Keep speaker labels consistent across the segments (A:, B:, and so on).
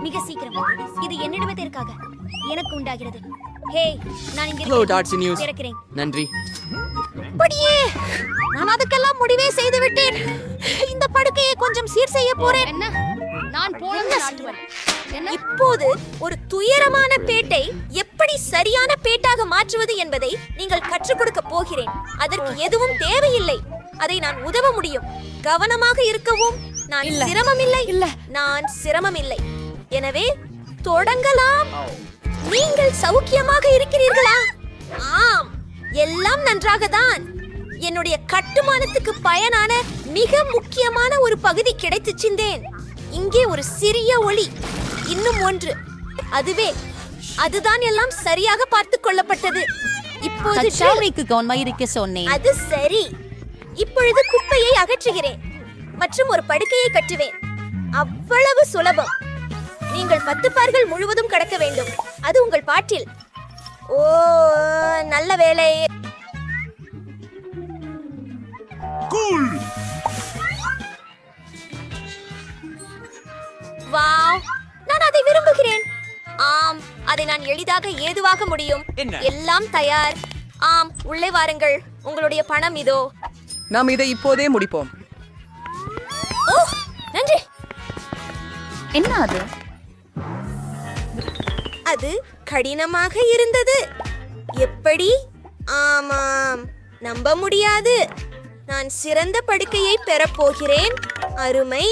A: மிக சீக்கிரம். இது என்னிடமேதற்காக எனக்கு உண்டாகிறது. ஹே, நான் இங்க
B: Hello, Darcy News.
A: திறக்கிறேன்.
B: நன்றி.
A: படியே, நான் அதுக்கெல்லாம் முடிவே செய்து விட்டேன். இந்த படுக்கையை கொஞ்சம் சீர் செய்ய போறேன்.
C: என்ன? நான் போலந்து நாட்டுவன். என்ன?
A: இப்போது ஒரு துயரமான பேட்டை எப்படி சரியான பேட்டாக மாற்றுவது என்பதை நீங்கள் கற்றுக் கொடுக்க போகிறேன். அதற்கு எதுவும் தேவையில்லை. அதை நான் உதவ முடியும். கவனமாக இருக்கவும். நான் சிரமமில்லை. நான் சிரமமில்லை. எனவே தொடங்கலாம். நீங்கள் சௌக்கியமாக இருக்கிறீர்களா? ஆம், எல்லாம் நன்றாக தான். என்னுடைய கட்டுமானத்துக்கு பயனான மிக முக்கியமான ஒரு பகுதி கிடைத்துச்சிந்தேன். இங்கே ஒரு சிறிய ஒளி, இன்னும் ஒன்று. அதுதான் எல்லாம் சரியாக பார்த்துக் கொள்ளப்பட்டது. இப்போது
C: கவனமாயிருக்க சொன்னேன்.
A: அது சரி. இப்பொழுது குப்பையை அகற்றுகிறேன் மற்றும் ஒரு படுக்கையை கட்டுவேன். அவ்வளவு சுலபம். நீங்கள் 10 பார்கள் முழுவதும் கடக்க வேண்டும். அது உங்கள் பாட்டில். ஓ, நல்ல வேலை. வாவ், நான் அதை விரும்புகிறேன். ஆம், அதை நான் எளிதாக ஏதுவாக முடியும். எல்லாம் தயார். ஆம், உள்ளே வாருங்கள். உங்களுடைய பணம் இதோ.
B: நாம் இதை இப்போதே முடிப்போம்.
A: ஓ, நன்றி.
C: என்ன அது?
A: அது கடினமாக இருந்தது. எப்படி? ஆமாம், நம்ப முடியாது. நான் சிறந்த படுக்கையை பெறப்போகிறேன். அருமை.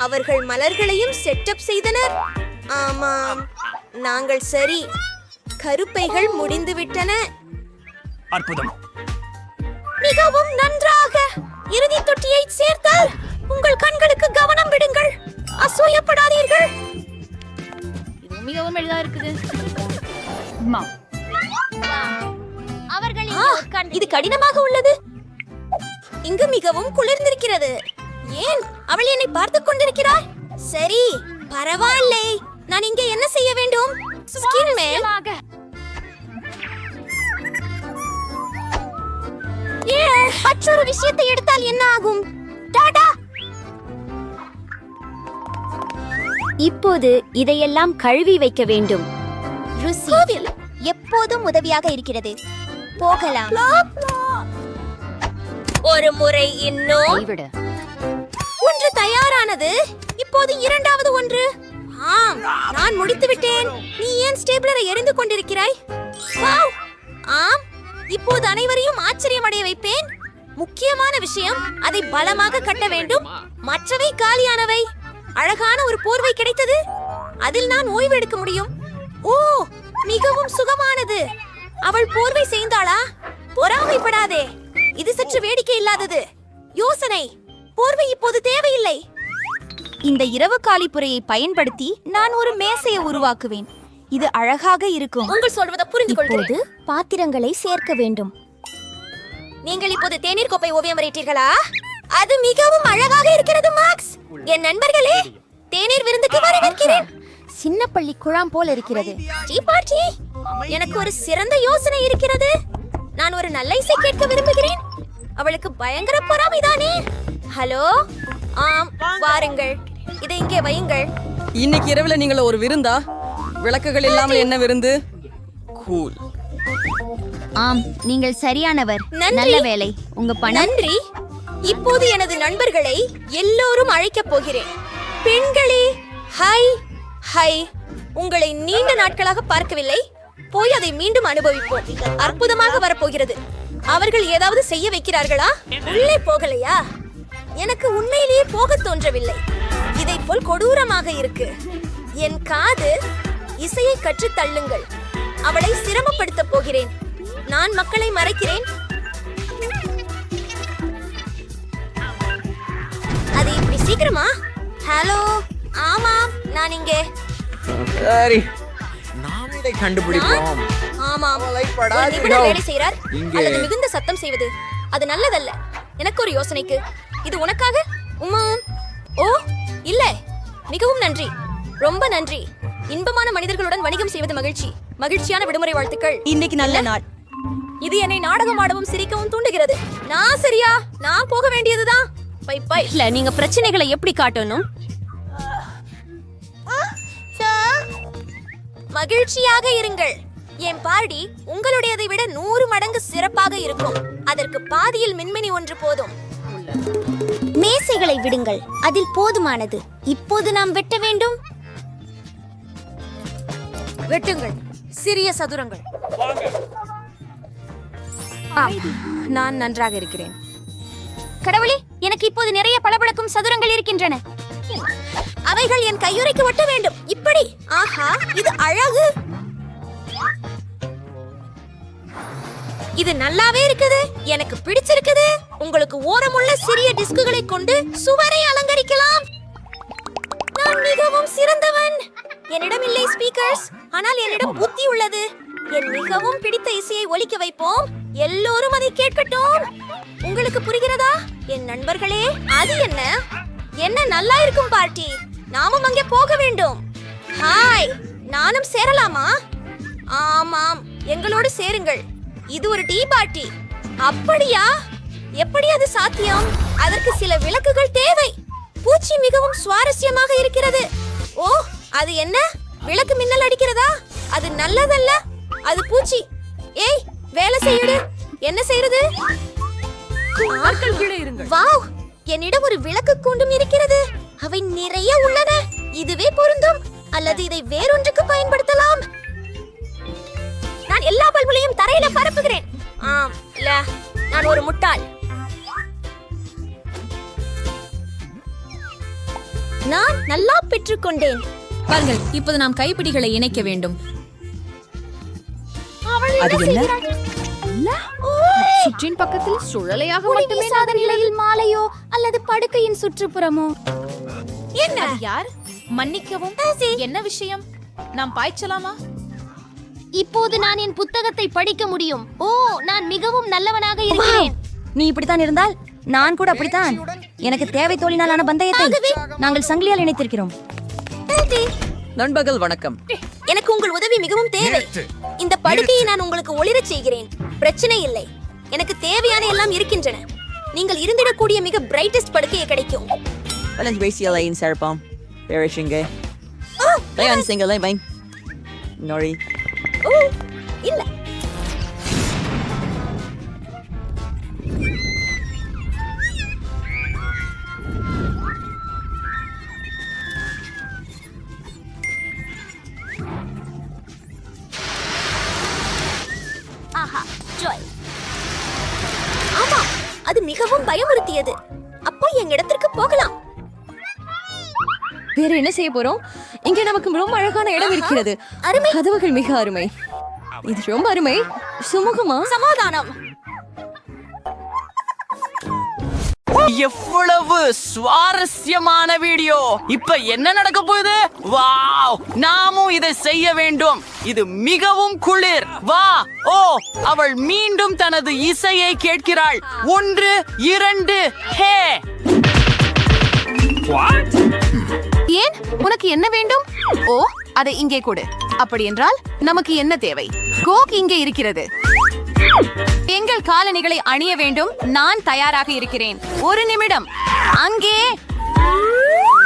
A: அவர்கள் மலர்களையும் செட்டப் செய்தனர். ஆமாம், நாங்கள் சரி. கருப்பைகள் முடிந்துவிட்டன.
D: அற்புதம்.
A: மிகவும் நன்றாக. இறுதி தொட்டியை சேர்த்தால் உங்கள் கண்களுக்கு கவனம் விடுங்கள். அசூயப்படாதீர்கள்.
C: இது மிகவும் எளிதா இருக்குது.
A: அவர்கள் இது கடினமாக உள்ளது. இங்கு மிகவும் குளிர்ந்திருக்கிறது. ஏன் அவள் என்னை பார்த்துக் கொண்டிருக்கிறாள்? சரி, பரவாயில்லை. நான் இங்கே என்ன செய்ய வேண்டும்? ஸ்கின் மேல் மற்றொரு விஷயத்தை எடுத்தால் என்ன ஆகும்? டாடா. இப்போது இதையெல்லாம் கழுவி வைக்க வேண்டும். ருசி எப்போதும் உதவியாக இருக்கிறது. போகலாம். ஒரு முறை இன்னும் ஒன்று தயாரானது. இப்போது இரண்டாவது ஒன்று. ஆம், நான் முடித்து விட்டேன். நீ ஏன் ஸ்டேபிளரை எரிந்து கொண்டிருக்கிறாய்? வாவ். ஆம், இப்போது அனைவரையும் ஆச்சரியமடைய வைப்பேன். முக்கியமான விஷயம், அதை பலமாக கட்ட வேண்டும். மற்றவை காலியானவை. அழகான ஒரு போர்வை கிடைத்தது. அதில் நான் ஓய்வு எடுக்க முடியும். ஓ, மிகவும் சுகமானது. அவள் போர்வை செய்தாளா? பொறாமைப்படாதே. இது சற்று வேடிக்கை இல்லாதது. யோசனை. போர்வை இப்போது தேவையில்லை. இந்த இரவு காலிப்புரையை பயன்படுத்தி நான் ஒரு மேசையை உருவாக்குவேன். இது அழகாக இருக்கும். உங்கள் சொல்வதை புரிந்து கொள்கிறது. பாத்திரங்களை சேர்க்க வேண்டும். நீங்கள் இப்போது தேநீர் கோப்பை ஓவியம் வரையீர்களா? அது மிகவும் அழகாக இருக்கிறது மாக்ஸ். என் நண்பர்களே, தேநீர் விருந்துக்கு வரவேற்கிறேன். சின்ன பள்ளி குழாம் போல இருக்கிறது. பாட்டி, எனக்கு ஒரு சிறந்த யோசனை இருக்கிறது. நான் ஒரு நல்ல இசை கேட்க விரும்புகிறேன். அவளுக்கு பயங்கர பொறாமைதானே? ஹலோ. ஆம், வாருங்கள். இதை இங்கே வையுங்கள்.
B: இன்னைக்கு இரவுல நீங்கள் ஒரு விருந்தா? விளக்குகள் இல்லாமல் என்ன விருந்து? கூல்.
C: ஆம், நீங்கள் சரியானவர். நல்ல வேலை. உங்க பணம்.
A: நன்றி. இப்போது எனது நண்பர்களை எல்லோரும் அழைக்கப் போகிறேன். பெண்களே, ஹாய் ஹாய். உங்களை நீண்ட நாட்களாக பார்க்கவில்லை. போய் அதை மீண்டும் அனுபவிப்போம். அற்புதமாக வரப்போகிறது. அவர்கள் ஏதாவது செய்ய வைக்கிறார்களா? உள்ளே போகலையா? எனக்கு உண்மையிலேயே போக தோன்றவில்லை. இதை போல் கொடூரமாக இருக்கு. என் காது. இசையை கற்று தள்ளுங்கள். அவளை சிரமப்படுத்த போகிறேன். நான் மக்களை மறைக்கிறேன். அது இப்படி சீக்கிரமா? ஹலோ. ஆமாம், நான் இங்கே.
D: சரி, நாம் இதை கண்டுபிடிப்போம்.
A: ஆமாம், ஒரு நிபுணர் வேலை செய்கிறார். அல்லது மிகுந்த சத்தம் செய்வது அது நல்லதல்ல. எனக்கு ஒரு யோசனைக்கு. இது உனக்காக. ஓ, இல்ல. மிகவும் நன்றி. ரொம்ப நன்றி. இன்பமான மனிதர்களுடன் வணிகம் செய்வது மகிழ்ச்சி. மகிழ்ச்சியான விடுமுறை வாழ்த்துக்கள்.
B: இன்னைக்கு நல்ல நாள்.
A: இது என்னை நாடகம் ஆடவும் சிரிக்கவும் தூண்டுகிறது. நான் சரியா? நான் போக வேண்டியதுதான். Bye bye. இல்ல, நீங்க பிரச்சனைகளை எப்படி காட்டணும்? மகிழ்ச்சியாக இருங்கள். என் பார்ட்டி உங்களுடையதை விட 100 மடங்கு சிறப்பாக இருக்கும். அதற்கு பாதியில் மின்மினி ஒன்று போதும். மேசைகளை விடுங்கள், அதில் போதுமானது. இப்போது நாம் வெட்ட வேண்டும். வெட்டுங்கள், சிறிய சதுரங்கள். நான் நன்றாக இருக்கிறேன். கடவுளே, எனக்கு இப்போது நிறைய பளபளக்கும் சதுரங்கள் இருக்கின்றன. அவைகள் என் கையுறைக்கு ஒட்ட வேண்டும். இப்படி. ஆஹா, இது அழகு. இது நல்லாவே இருக்குது. எனக்கு பிடிச்சிருக்குது. உங்களுக்கு ஓரமுள்ள சிறிய டிஸ்குகளை கொண்டு சுவரை அலங்கரிக்கலாம். நான் மிகவும் சிறந்தவன். என்னிடம் இல்லை ஸ்பீக்கர்ஸ், ஆனால் என்னிடம் புத்தி உள்ளது. என் மிகவும் பிடித்த இசையை ஒலிக்க வைப்போம். எல்லோரும் அதை கேட்கட்டும். உங்களுக்கு புரிகிறதா என் நண்பர்களே? அது என்ன என்ன நல்லா இருக்கும் பார்ட்டி. நாமும் அங்கே போக வேண்டும். ஹாய், நானும் சேரலாமா? ஆமாம், எங்களோடு சேருங்கள். இது ஒரு டீ பார்ட்டி. அப்படியா? எப்படி அது சாத்தியம்? அதற்கு சில விளக்குகள் தேவை. பூச்சி மிகவும் சுவாரஸ்யமாக இருக்கிறது. ஓ, அது என்ன? விளக்கு மின்னல் அடிக்கிறதா? அது நல்லதல்ல. அது பூச்சி. ஏய், வேலை செய்யுடு. என்ன செய்யறது? வாவ், என்னிடம் ஒரு விளக்கு கூண்டும் இருக்கிறது. அவை நிறைய உள்ளன. இதுவே பொருந்தும். அல்லது இதை வேறொன்றுக்கு பயன்படுத்தலாம். நான் எல்லா பல்புகளையும் தரையில பரப்புகிறேன். ஆம், இல்ல, நான் ஒரு முட்டாள். நான் நல்லா பெற்றுக்கொண்டேன்.
E: பாருங்கள், இப்போது நாம் கைப்பிடிகளை இணைக்க வேண்டும்.
B: அது என்ன?
C: சுற்றின் பக்கத்தில் சுழலையாக மட்டுமே
A: சாத நிலையில் மாலையோ அல்லது படுக்கையின் சுற்றுப்புறமோ. என்ன?
E: யார்? மன்னிக்கவும், என்ன விஷயம்? நாம் பாய்ச்சலாமா?
A: இப்போது நான் என் புத்தகத்தை படிக்க முடியும். ஓ, நான் மிகவும் நல்லவனாக இருக்கிறேன்.
C: நீ இப்படித்தான் இருந்தால் நான் கூட அப்படித்தான். எனக்கு தேவை தோழினாலான பந்தயத்தை நாங்கள் சங்கிலியால் இணைத்திருக்கிறோம்.
B: நண்பர்கள் வணக்கம்.
A: எனக்கு உங்கள் உதவி மிகவும் தேவை. இந்த படுக்கையை நான் உங்களுக்கு ஒளிரச் செய்கிறேன். பிரச்சனை இல்லை, எனக்கு தேவையான எல்லாம் இருக்கின்றன. நீங்கள் இருந்திடக்கூடிய மிக பிரைட்டஸ்ட் படுக்கையை கிடைக்கும்.
B: Walang racial line sir pom. Perishing gay. Layan single line bang. Nori.
A: ஓ, இல்ல. ஆஹா, ஜாய். ஆமா, அது மிகவும் பயமுறுத்தியது. அப்போ எங்க இடத்திற்கு போகலாம்.
B: வேற என்ன செய்ய போறோம்? இங்கே நமக்கு ரொம்ப அழகான இடம் இருக்கிறது.
A: அருமை.
B: கதவுகள் மிக அருமை. இது ரொம்ப அருமை. சுமூகமா?
A: சமாதானம்.
F: எவ்வளவு சுவாரஸ்யமான வீடியோ. இப்ப என்ன நடக்க போகுது? வாவ், நாமும் இதை செய்ய வேண்டும். இது மிகவும் குளிர். வா. ஓ, அவள் மீண்டும் தனது இசையை கேட்கிறாள். 1 2 ஹே.
E: ஏன்? உனக்கு என்ன வேண்டும்? ஓ, அதை இங்கே கொடு. அப்படி என்றால் நமக்கு என்ன தேவை? கோக் இங்கே இருக்கிறது. எங்கள் காலணிகளை அணிய வேண்டும். நான் தயாராக இருக்கிறேன். 1 நிமிடம். அங்கே.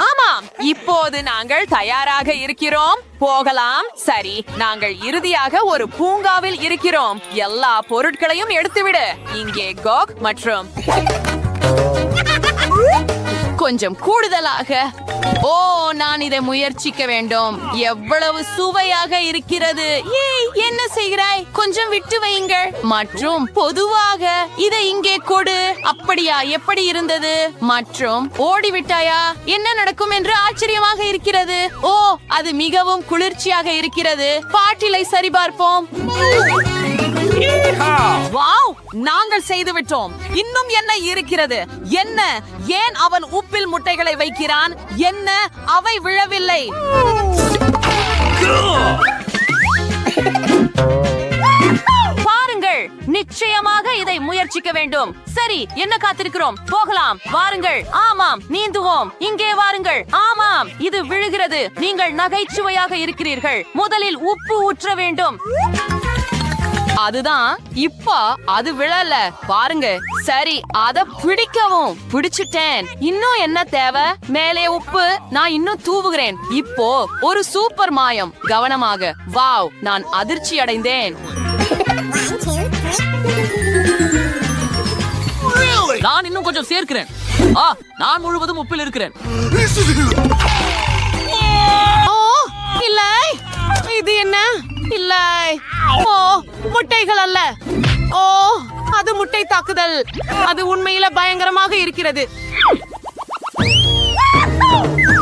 F: ஆமாம், இப்போது நாங்கள் தயாராக இருக்கிறோம். போகலாம். சரி, நாங்கள் இறுதியாக ஒரு பூங்காவில் இருக்கிறோம். எல்லா பொருட்களையும் எடுத்துவிடு. இங்கே கோக் மற்றும் கொஞ்சம் கூடுதலாக. ஓ, நான் இதை முயற்சிக்க வேண்டும். எவ்வளவு சுவையாக இருக்கிறது. ஏய், என்ன செய்கிறாய்? கொஞ்சம் விட்டு வையுங்கள். மற்றும் பொதுவாக இதை இங்கே கொடு. அப்படியா? எப்படி இருந்தது? மற்றும் ஓடிவிட்டாயா? என்ன நடக்கும் என்று ஆச்சரியமாக இருக்கிறது. ஓ, அது மிகவும் குளிர்ச்சியாக இருக்கிறது. பாட்டிலை சரிபார்ப்போம். வாவ், நாங்கள் செய்து விட்டோம். இன்னும் என்ன இருக்கிறது? என்ன? ஏன் அவன் உப்பில் முட்டைகளை வைக்கிறான்? என்ன? அவை விழவில்லை. பாருங்கள், நிச்சயமாக இதை முயற்சிக்க வேண்டும். சரி, என்ன காத்திருக்கிறோம்? போகலாம். வாருங்கள். ஆமாம், நீந்துவோம். இங்கே வாருங்கள். ஆமாம், இது விழுகிறது. நீங்கள் நகைச்சுவையாக இருக்கிறீர்கள். முதலில் உப்பு ஊற்ற வேண்டும். அதுதான் இப்போ அது விழல பாருங்க. சரி, அத பிடிச்சிட்டேன். இன்னும் என்ன தேவை? மேலே உப்பு. நான் இன்னும் தூவுகிறேன். இப்போ ஒரு சூப்பர் மாயம். கவனமாக. வாவ், நான் அதிர்ச்சி அடைந்தேன்.
B: நான் இன்னும் கொஞ்சம் சேர்க்கிறேன். நான் முழுவதும் உப்பில் இருக்கிறேன்.
F: ஓ இல்லை, இது என்ன? இல்லை, ஓ முட்டைகள் அல்ல. ஓ, அது முட்டை தாக்குதல். அது உண்மையில பயங்கரமாக இருக்கிறது.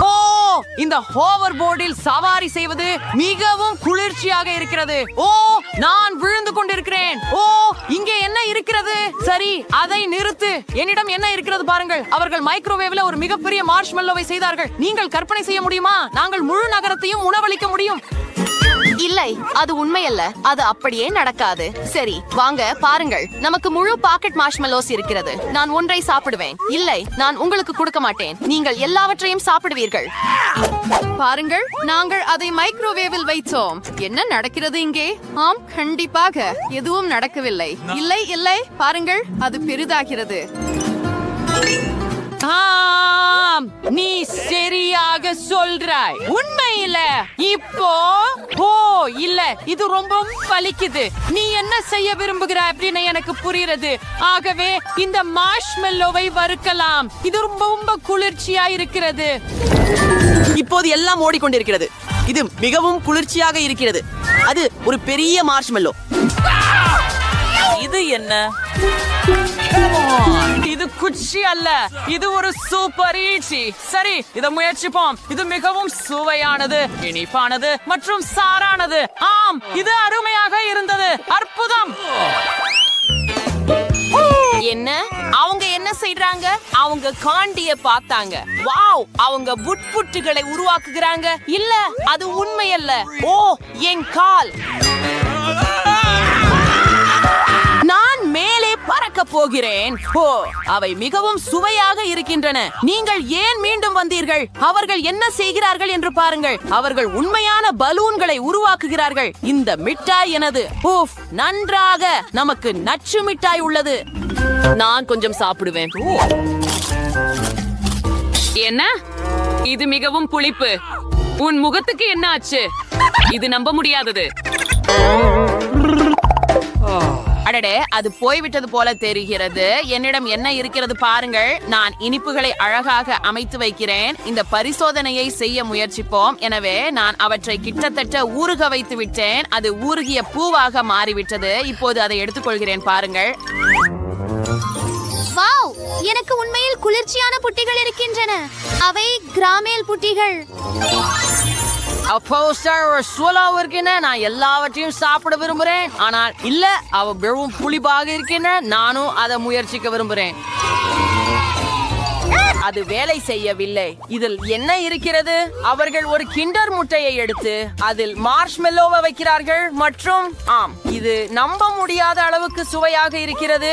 B: ஓ, இந்த ஹோவர் போர்டில் சவாரி செய்வது மிகவும் குளிர்ச்சியாக இருக்கிறது. ஓ, நான் விழுந்து கொண்டிருக்கிறேன். ஓ, இங்கே என்ன இருக்கிறது? சரி, அதை நிறுத்து. என்னிடம் என்ன இருக்கிறது பாருங்கள். அவர்கள் மைக்ரோவேவ்ல ஒரு மிகப்பெரிய மார்ஷ்மெல்லோவை செய்தார்கள். நீங்கள் கற்பனை செய்ய முடியுமா? நாங்கள் முழு நகரத்தையும் உணவளிக்க முடியும்.
E: இல்லை, அது உண்மையல்ல. அது அப்படியே நடக்காது. சரி, வாங்க பாருங்கள். நமக்கு முழு பாக்கெட் மார்ஷ்மெல்லோஸ் இருக்கிறது. நான் ஒன்றை சாப்பிடுவேன். இல்லை, நான் உங்களுக்கு கொடுக்க மாட்டேன். நீங்கள் எல்லாவற்றையும் சாப்பிடுவீர்கள். பாருங்கள், நாங்கள் அதை மைக்ரோவேவில் வைத்தோம். என்ன நடக்கிறது இங்கே? ஆம், கண்டிப்பாக எதுவும் நடக்கவில்லை. இல்லை இல்லை, பாருங்கள், அது பெரிதாகிறது.
B: ஆம், நீ சரியாக சொல்றாய். உண்மையில இப்போ இல்ல, இது ரொம்ப வலிக்குது. நீ என்ன செய்ய விரும்புகிறாய் அப்படின்னு எனக்கு புரியுறது. ஆகவே இந்த மார்ஷ்மெல்லோவை வறுக்கலாம். இது ரொம்ப குளிர்ச்சியா இருக்கிறது.
G: இப்போது எல்லாம் ஓடிக்கொண்டிருக்கிறது. இது மிகவும் குளிர்ச்சியாக இருக்கிறது. அது ஒரு பெரிய மார்ஷ்மெல்லோ.
B: இது என்ன? இது குச்சி அல்ல, இது ஒரு சூப்பர் ஈச்சி. சரி, இதை முயற்சிப்போம். இது மிகவும் சுவையானது, இனிப்பானது மற்றும் சாரானது. ஆம், இது அருமையாக இருந்தது. அற்புதம்.
F: என்ன அவங்க என்ன செய்றாங்க? அவங்க காண்டிய பார்த்தாங்க. வாவ், அவங்க புட்புட்டுகளை உருவாக்குகிறாங்க. இல்ல, அது உண்மையல்ல. ஓ, என் கால். நான் மேலே பறக்க போகிறேன். ஓ, அவை மிகவும் சுவையாக இருக்கின்றன. நீங்கள் ஏன் மீண்டும் வந்தீர்கள்? அவர்கள் என்ன செய்கிறார்கள் என்று பாருங்கள். அவர்கள் உண்மையான பலூன்களை உருவாக்குகிறார்கள். இந்த மிட்டாய் எனது. ஊஃப், நன்றாக. நமக்கு நச்சு மிட்டாய் உள்ளது. நான் கொஞ்சம் சாப்பிடுவேன்.
H: என்ன? இது மிகவும் புளிப்பு. உன் முகத்துக்கு என்ன ஆச்சு? இது நம்ப முடியாதது.
F: அடடே, அது போய்விட்டது போல தெரிகிறது. என்னிடம் என்ன இருக்கிறது பாருங்கள். நான் இனிப்புகளை அழகாக அமைத்து வைக்கிறேன். இந்த பரிசோதனையை செய்ய முயற்சிப்போம். எனவே நான் அவற்றை கிட்டத்தட்ட ஊறுக வைத்து விட்டேன். அது ஊறுகிய பூவாக மாறிவிட்டது. இப்போது அதை எடுத்துக்கொள்கிறேன். பாருங்கள்.
A: வாவ், எனக்கு உண்மையில் குளிர்ச்சியான புட்டிகள் இருக்கின்றன. அவை கிராமேல் புட்டிகள்.
B: அப்போ நான் எல்லாவற்றையும் சாப்பிட விரும்புறேன். ஆனால் இல்ல, அவ வெறும் புளிப்பாக இருக்கின்ற. நானும் அதை முயற்சிக்க விரும்புறேன். அது வேலை செய்யவில்லை. இதில் என்ன இருக்கிறது? அவர்கள் ஒரு கிண்டர் முட்டையை எடுத்து அதில் மார்ஷ்மெல்லோவை வைக்கிறார்கள். மற்றும் ஆம், இது நம்ப முடியாத அளவுக்கு சுவையாக இருக்கிறது.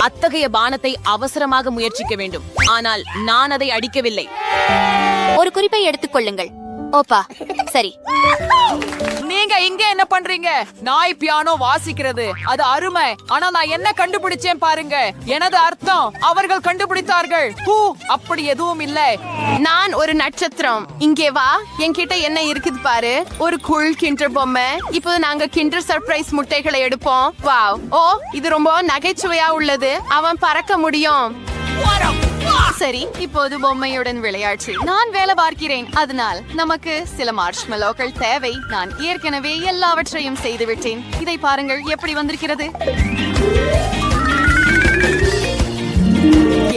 F: அத்தகைய பானத்தை அவசரமாக முயற்சிக்க வேண்டும். ஆனால் நான் அதை அடிக்கவில்லை.
A: ஒரு குறிப்பை எடுத்துக்கொள்ளுங்கள். ஓப்பா, சரி.
B: நீங்க இங்க என்ன பண்றீங்க? நாய் பியானோ வாசிக்கிறது. அது அருமை. ஆனா நான் என்ன கண்டுபிடிச்சேன் பாருங்க. எனது அர்த்தம் அவர்கள் கண்டுபிடித்தார்கள். அப்படி எதுவும் இல்லை.
E: நான் ஒரு நட்சத்திரம். இங்கே வா, என்கிட்ட என்ன இருக்குது பாரு. ஒரு கூல் கிண்டர் பொம்மை. இப்போது நாங்க கிண்டர் சர்ப்ரைஸ் முட்டைகளை எடுப்போம். வாவ், ஓ, இது ரொம்ப நகைச்சுவையா உள்ளது. அவன் பறக்க முடியும். சரி, இப்போது பொம்மையுடன் விளையாட்டு. நான் வேலை பார்க்கிறேன். அதனால் நமக்கு சில மார்ஷ்மெல்லோக்கள் தேவை. நான் ஏற்கனவே எல்லாவற்றையும் செய்துவிட்டேன். இதை பாருங்கள், எப்படி வந்திருக்கிறது.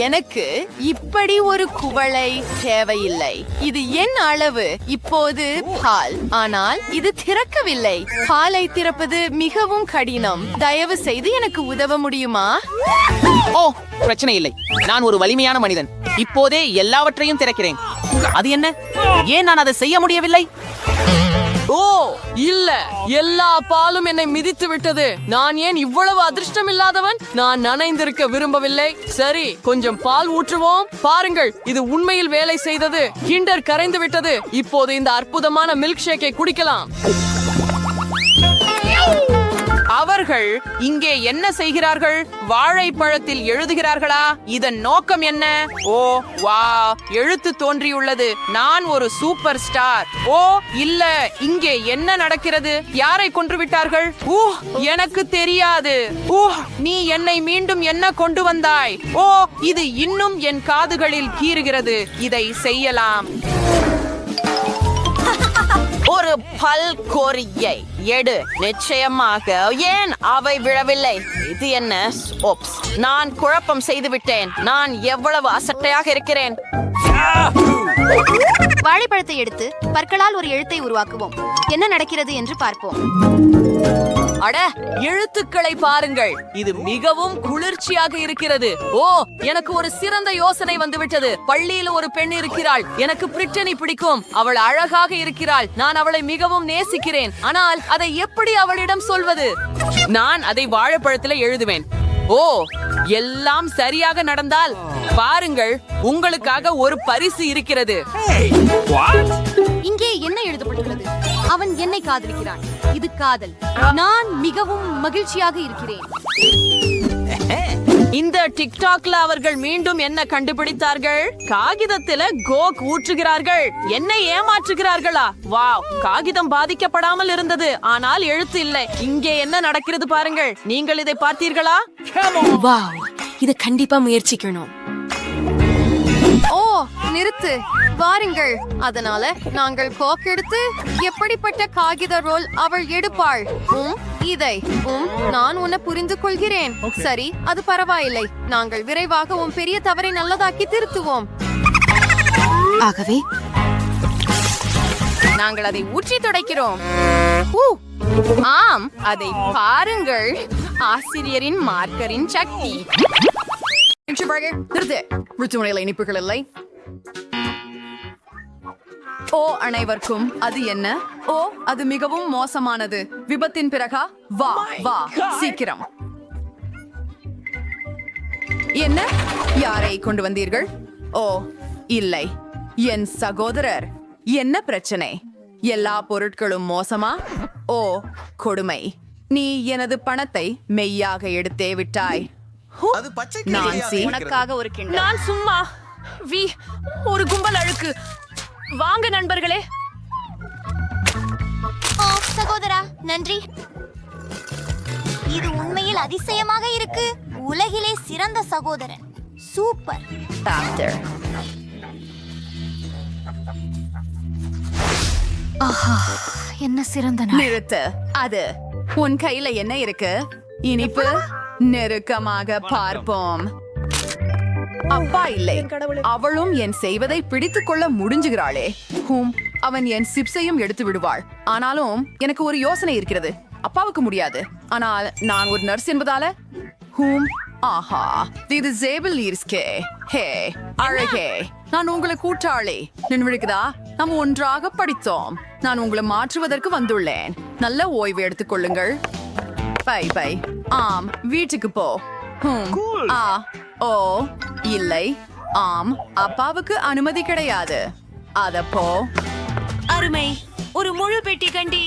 E: எனக்கு இப்படி ஒரு குவளை தேவையில்லை. இது என் அளவு. இப்போது பால். ஆனால் இது திறக்கவில்லை. பாலை திறப்பது மிகவும் கடினம். தயவு செய்து எனக்கு உதவ முடியுமா?
G: ஓ, பிரச்சனை இல்லை. நான் ஒரு வலிமையான மனிதன். இப்போதே எல்லாவற்றையும் திறக்கிறேன். அது என்ன? ஏன் நான் அதை செய்ய முடியவில்லை?
B: ஓ இல்ல, எல்லா பாலும் என்னை மிதித்து விட்டது. நான் ஏன் இவ்வளவு அதிர்ஷ்டம் இல்லாதவன்? நான் நனைந்திருக்க விரும்பவில்லை. சரி, கொஞ்சம் பால் ஊற்றுவோம். பாருங்கள், இது உண்மையில் வேலை செய்தது. கிண்டர் கரைந்து விட்டது. இப்போது இந்த அற்புதமான மில்க் ஷேக்கை குடிக்கலாம். அவர்கள் இங்கே என்ன செய்கிறார்கள்? வாழைப்பழத்தில் எழுதுகிறார்களா? இதன் நோக்கம் என்ன? ஓ வா, எழுத்து தோன்றியுள்ளது. நான் ஒரு சூப்பர் ஸ்டார். ஓ இல்ல, இங்கே என்ன நடக்கிறது? யாரை கொன்று விட்டார்கள்? ஊ, எனக்கு தெரியாது. ஊ, நீ என்னை மீண்டும் என்ன கொண்டு வந்தாய்? ஓ, இது இன்னும் என் காதுகளில் கீறுகிறது. இதை செய்யலாம்.
F: ஒரு பல்கொரியை எடு. நிச்சயமாக. ஏன் அவை விழவில்லை? இது என்ன? ஓப்ஸ், நான் குழப்பம் செய்து விட்டேன். நான் எவ்வளவு அசட்டையாக இருக்கிறேன்.
E: வாழைப்பழத்தை எடுத்து பற்களால் ஒரு எழுத்தை உருவாக்குவோம். என்ன நடக்கிறது என்று பார்ப்போம்.
B: அட, எழுத்துக்களை பாருங்கள். இது மிகவும் குளிர்ச்சியாக இருக்கிறது. ஓ, எனக்கு ஒரு சிறந்த யோசனை வந்துவிட்டது. பள்ளியில் ஒரு பெண் இருக்கிறாள். எனக்கு பிரிட்டனி பிடிக்கும். அவள் அழகாக இருக்கிறாள். நான் அவளை மிகவும் நேசிக்கிறேன். ஆனால் அதை எப்படி அவளிடம் சொல்வது? நான் அதை வாழைப்பழத்திலே எழுதுவேன். ஓ, எல்லாம் சரியாக நடந்தால் பாருங்கள், உங்களுக்காக ஒரு பரிசு இருக்கிறது.
E: இங்கே என்ன எழுதப்பட்டுள்ளது? அவன் என்னை காதலிக்கிறான். இது காதல். நான் மிகவும் மகிழ்ச்சியாக இருக்கிறேன்.
B: இந்த டிக்டாக்ல அவர்கள் மீண்டும் என்ன கண்டுபிடித்தார்கள்? காகிதத்தில கோக் ஊற்றுகிறார்கள். என்னை ஏமாற்றுகிறார்களா? வாவ், காகிதம் பாதிக்கப்படாமல் இருந்தது, ஆனால் எழுத்து இல்லை. இங்கே என்ன நடக்கிறது பாருங்கள். நீங்கள் இதை பார்த்தீர்களா?
A: வாவ், இத கண்டிப்பா முயற்சிக்கணும்.
E: ஓ, நிறுத்து. வாருங்கள். அதனால நாங்கள் கோக் எடுத்து எப்படிப்பட்ட காகித ரோல் அவள் எடுப்பாள். இதை நான் உன்னை புரிந்து கொள்கிறேன். சரி, அது பரவாயில்லை. நாங்கள் விரைவாக உன் பெரிய தவறை நல்லதாக்கி திருத்துவோம்.
A: ஆகவே
E: நாங்கள் அதை ஊற்றி துடைக்கிறோம். ஆம், அதை பாருங்கள். ஆசிரியரின் மார்க்கரின் சக்தி. நிறுத்து. ருத்துமுனையில் இனிப்புகள் இல்லை. ஓ, அனைவருக்கும் அது என்ன? ஓ, அது மிகவும் மோசமானது. விபத்தின் பிறகா? வா வா, சீக்கிரம். என்ன? யாரை கொண்டு வந்தீர்கள்? ஓ இல்லை, என் சகோதரர். என்ன பிரச்சனை? எல்லா பொருட்களும் மோசமா? ஓ கொடுமை. நீ எனது பணத்தை மெய்யாக எடுத்தே விட்டாய். நான்சி,
C: உனக்காக ஒரு கிண்ணம்.
H: நான் சும்மா ஒரு கும்பல் அழுக்கு. வாங்க நண்பர்களே.
C: ஓ சகோதரா, நன்றி. இது உண்மையில் அதிசயமாக இருக்கு. உலகிலே சிறந்த சகோதரன். சூப்பர்.
E: டாக்டர்.
C: என்ன சிறந்த நாள்.
E: நிறுத்து. அது உன் கையில என்ன இருக்கு? இனிப்பு. நெருக்கமாக பார்ப்போம். அப்பா இல்லை, அவளும் என் செய்வதை பிடித்துக் கொள்ள முடிஞ்சுகிறாளே. அவன் என் சிப்ஸையும் எடுத்து விடுவாள். ஆனாலும் எனக்கு ஒரு யோசனை இருக்கிறது. அப்பாவுக்கு முடியாது, ஆனால் நான் ஒரு நர்ஸ் என்பதால. ஆஹா, இது ஜேபிள் ஈர்ஸ்கே. ஹே அழகே, நான் உங்களை கூட்டாளி. நினைவுக்குதா? நாம் ஒன்றாக படித்தோம். நான் உங்களை மாற்றுவதற்கு வந்துள்ளேன். நல்ல ஓய்வு எடுத்துக் கொள்ளுங்கள். Bye bye. ஆம், வீட்டுக்கு போ. ஓ இல்லை, ஆம், அப்பாவுக்கு அனுமதி கிடையாது. அதப்போ
A: அருமை. ஒரு முழு பெட்டி கண்டி.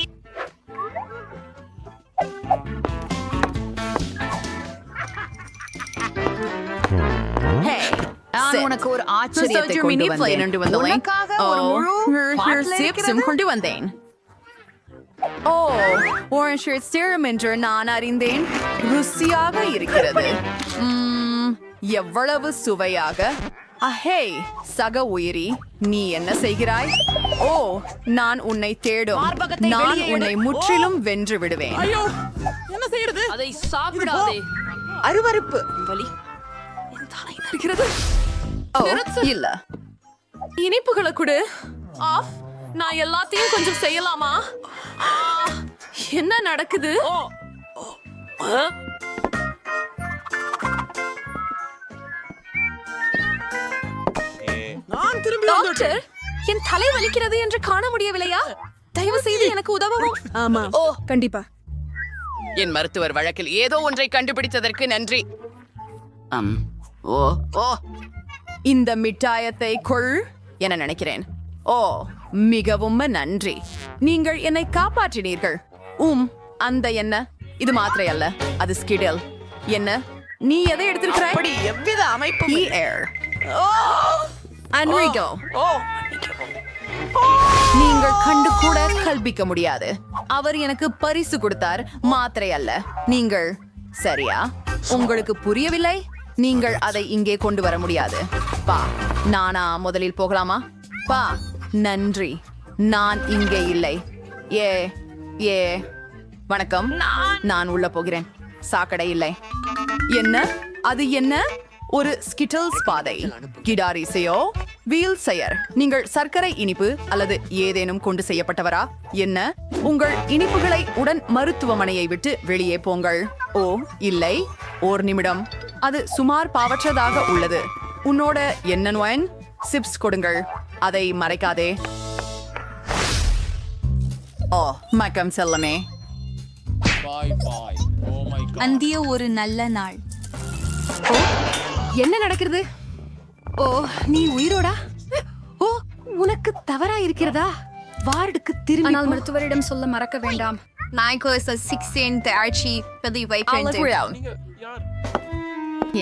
E: உனக்கு ஒரு ஆச்சரியத்தை கொண்டு வந்தேன். ஓ, orange serum என்று நான் அறிந்தேன். ருசியாக இருக்கிறது. எவ்வளவு சுவையாக. அஹே சக உயிரி, நீ என்ன செய்கிறாய்? ஓ, நான் உன்னை தேடும். நான் உன்னை முற்றிலும் வென்று விடுவேன்.
B: என்ன செய்யறது?
H: அதை சாப்பிடாதே.
B: அருவருப்பு.
H: வலி.
B: இருக்கிறது.
E: ஓ இல்ல,
H: இனிப்புகளை கொடு. ஆஃப். நான் எல்லாத்தையும் கொஞ்சம் செய்யலாமா? என்ன நடக்குது? டாக்டர், என் தலை வலிக்கிறது என்று காண முடியவில்லையா? தயவு செய்து எனக்கு உதவவும்.
A: ஆமா, ஓ கண்டிப்பா.
B: என் மருத்துவர் வழக்கில் ஏதோ ஒன்றை கண்டுபிடித்ததற்கு நன்றி.
E: ஓ, இந்த மிட்டாயத்தை கொள் என நினைக்கிறேன். ஓ, மிகவும் நன்றி. நீங்கள் என்னை காப்பாற்றினீர்கள். அந்த என்ன? இது மாத்திரை அல்ல, அது ஸ்கிடல். என்ன நீ எதை எடுத்திருக்கிறாய்?
G: அப்படி எவ்வித அமைப்பு
E: E-air. Enrico. நீங்கள் கண்டு கூட கல்பிக்க முடியாது. அவர் எனக்கு பரிசு கொடுத்தார், மாத்திரை அல்ல. நீங்கள் சரியா? உங்களுக்கு புரியவில்லை? நீங்கள் அதை இங்கே கொண்டு வர முடியாது. பா, நானா முதலில் போகலாமா? பா, நன்றி. நான் இங்கே இல்லை. ஏ ஏ வணக்கம். நான் உள்ள போகிறேன். சாக்கடை இல்லை. என்ன அது? என்ன ஒரு ஸ்கிட்டல்ஸ் பாதை? கிடாரிசையோ வீல் செயர். நீங்கள் சர்க்கரை இனிப்பு அல்லது ஏதேனும் கொண்டு செய்யப்பட்டவரா? என்ன உங்கள் இனிப்புகளை உடன் மருத்துவமனையை விட்டு வெளியே போங்கள். ஓ இல்லை, ஓர் நிமிடம். அது சுமார் பாவற்றதாக உள்ளது. உன்னோட என்ன நோயன்? சிப்ஸ் கொடுங்கள். அதை மறைக்காதே. ஓ மக்கம் செல்லமே.
C: அந்திய ஒரு நல்ல நாள்.
E: ஓ என்ன நடக்கிறது? ஓ நீ உயிரோடா? ஓ உனக்கு தவறா இருக்கிறதா? வார்டுக்கு திரும்பி
C: ஆனால் மருத்துவரிடம் சொல்ல மறக்க வேண்டாம்.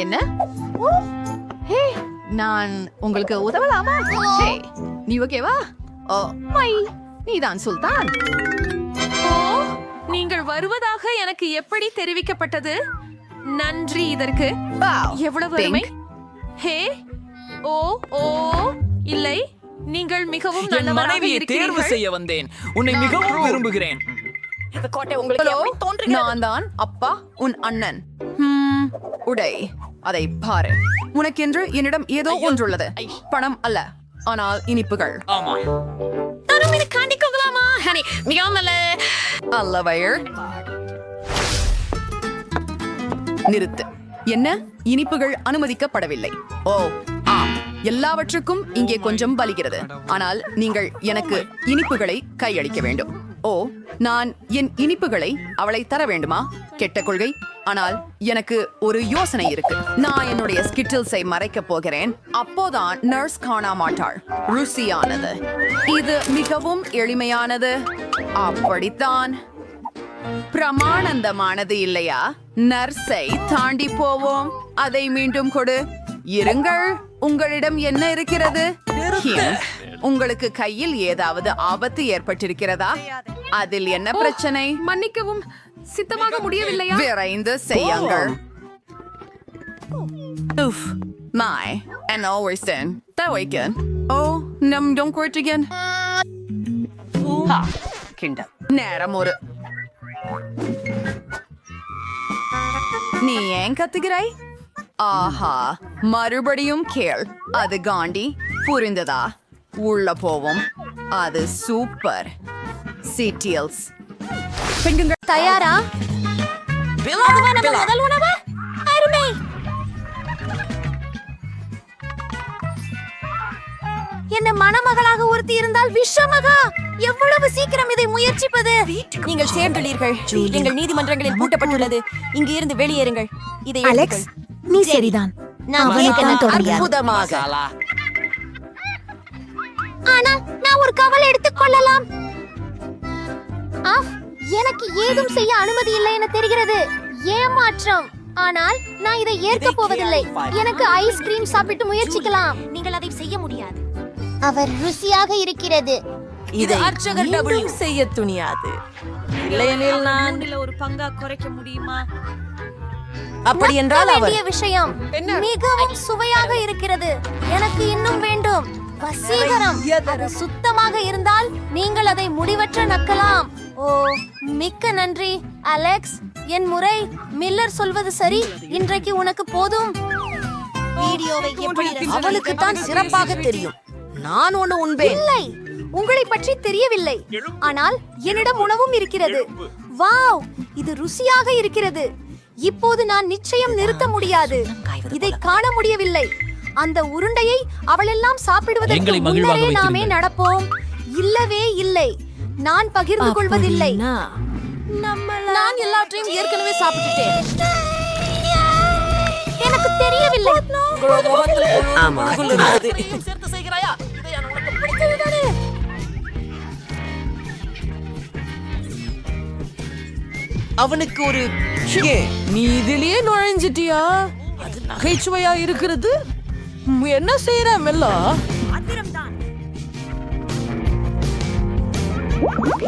E: என்ன? ஹே, நான் உங்களுக்கு உதவலாமா? ஹே, நீ ஓகேவா? ஓ மை, நீதான் சுல்தான்.
F: ஓ, நீங்கள் வருவதாக எனக்கு எப்படி தெரிவிக்கப்பட்டது? நன்றி இதற்கு. எவ்வளவு அருமை. ஹே, ஓ ஓ இல்லை, நீங்கள் மிகவும்
D: என்
F: நல்லவராக
D: மனைவியை தேர்வு
F: இருக்கிறீர்கள்.
D: செய்ய வந்தேன். உன்னை மிகவும் விரும்புகிறேன்.
E: ஹலோ, நான் தான் அப்பா, உன் அண்ணன். உடை, அதை பாரு. உனக்கென்று என்னிடம் ஏதோ ஒன்றுள்ளது. பணம் அல்ல, ஆனால் இனிப்புகள்.
D: ஆமா.
F: தரும் இது காண்டிக்கொள்ளலாமா? ஹனி, மிகவும் நல்ல.
E: அல்லவையர், நிறுத்து. என்ன? இனிப்புகள் அனுமதிக்கப்படவில்லை. ஓ ஆம், எல்லாவற்றுக்கும் இங்கே கொஞ்சம் வலிக்கிறது. ஆனால் நீங்கள் எனக்கு இனிப்புகளை கையளிக்க வேண்டும். ஓ, நான் என் இனிப்புகளை அவளை தர வேண்டுமா? கெட்ட கொள்கை. ஆனால் எனக்கு ஒரு யோசனை இருக்கு. நான் என்னுடைய ஸ்கிட்டில்ஸை மறைக்க போகிறேன். அப்போதான் நர்ஸ் காண மாட்டாள். ருசியானது. இது மிகவும் எளிமையானது. அப்படித்தான். பிரமானந்தமானது இல்லையா? நர்ஸை தாண்டி போவோம். அதை மீண்டும் கொடு. இருங்கள், உங்களிடம் என்ன இருக்கிறது? உங்களுக்கு கையில் ஏதாவது ஆபத்து ஏற்பட்டிருக்கிறதா? அதில் என்ன பிரச்சனை?
F: மன்னிக்கவும், சித்தமாக முடியவில்லையா?
E: விரைந்து செய்யுங்கள். உஃப், my, and always then. That weekend. Oh, num don't quit again. நேரம் ஒரு. நீ ஏன் கத்துகிறாய்? ஆஹா, மறுபடியும் கேள். அது காண்டி புரிந்ததா? உள்ள போவோம். அது சூப்பர். சிட்டியல்ஸ் பெண்கள்
A: தயாரா? அதுவா நம்ம முதல் உணவு? அருமை. என்ன மணமகளாக ஒருத்தி இருந்தால் விஷமகா. எவ்வளவு சீக்கிரம் இதை முயற்சிப்பது?
C: நீங்கள் சேர்ந்துள்ளீர்கள். எங்கள் நீதிமன்றங்களில் பூட்டப்பட்டுள்ளது. இங்கு இருந்து வெளியேறுங்கள். இதை
A: அலெக்ஸ், நீ சரிதான். நான்
E: அற்புதமாக.
A: ஆனால் நான் ஒரு கவலை எடுத்துக் கொள்ளலாம். எனக்கு ஏதும் செய்ய அனுமதி இல்லை என தெரிகிறது. ஏமாற்றம். ஆனால் நான் இதை ஏற்க போவதில்லை. எனக்கு ஐஸ்கிரீம் சாப்பிட்டு முயற்சிக்கலாம். நீங்கள் அதை செய்ய முடியாது. அவர் ருசியாக இருக்கிறது.
F: இது அர்ச்சகர் டபிள்யூ செய்ய துணியாது. இல்லையெனில் நான்
C: ஒரு பங்கா குறைக்க முடியுமா?
E: அப்படி என்றால் அவர்
A: வேண்டிய விஷயம் மிகவும் சுவையாக இருக்கிறது. எனக்கு இன்னும் வேண்டும். வசீகரம். அது சுத்தமாக இருந்தால் நீங்கள் அதை முடிவற்ற நக்கலாம். ஓ, மிக்க நன்றி அலெக்ஸ். என் முறை. மில்லர் சொல்வது சரி. இன்றைக்கு உனக்கு போதும். வீடியோவை எப்படி
B: அவளுக்கு தான் சிறப்பாக தெரியும். நான் ஒண்ணு உண்பேன்.
A: இல்லை, உங்களை பற்றி தெரியவில்லை. ஆனால் என்னிடம் உணவும் இருக்கிறது. வாவ், இது ருசியாக இருக்கிறது. இப்போது நான் நிச்சயம் நிறுத்த முடியாது. இதை காண முடியவில்லை. அந்த உருண்டையை அவளெல்லாம் சாப்பிடுவதற்கு முன்னரே நாமே நடப்போம். இல்லவே இல்லை, நான் பகிர்ந்து கொள்வதில்லை.
B: நான் எல்லாத்தையும் ஏற்கனவே சாப்பிட்டுட்டேன்.
A: எனக்கு தெரியவில்லை.
B: ஆமா. சேர்த்து செய்கிறாயா? இதை உனக்கு பிடித்தது. அவனுக்கு ஒரு நீ இதிலேயே நுழைஞ்சிட்டியா? அது நகைச்சுவையா இருக்கிறது. என்ன செய்யற மெல்லா?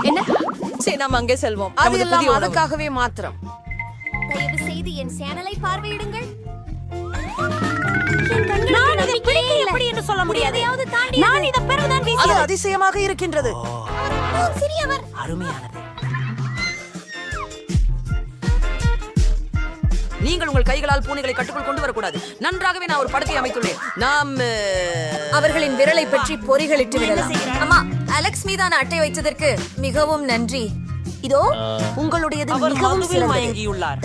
E: என்ன?
B: சரி, நாம் அங்கே செல்வோம். அது எல்லாம் அதுக்காகவே மாத்திரம்.
A: தயவு செய்து என் சேனலை பார்வையிடுங்கள்.
C: நான் இதை பிடிக்க எப்படி என்று சொல்ல முடியாது. நான் இதை பெறுவதான்
B: அது
C: வீசியது.
B: அதிசயமாக இருக்கின்றது.
A: சிறியவர்
B: அருமையானது. நீங்கள் உங்கள் கைகளால் பூனைகளை கட்டுக்குள் கொண்டு வரக்கூடாது. நன்றாகவே நான் ஒரு படத்தை அமைத்துள்ளேன். நாம்
A: அவர்களின் விரலை பற்றி பொறிகளிட்டு விடலாம். அம்மா, அலெக்ஸ் மீதான அட்டை வைத்ததற்கு மிகவும் நன்றி. இதோ உங்களுடையது மிகவும் சிறந்தது.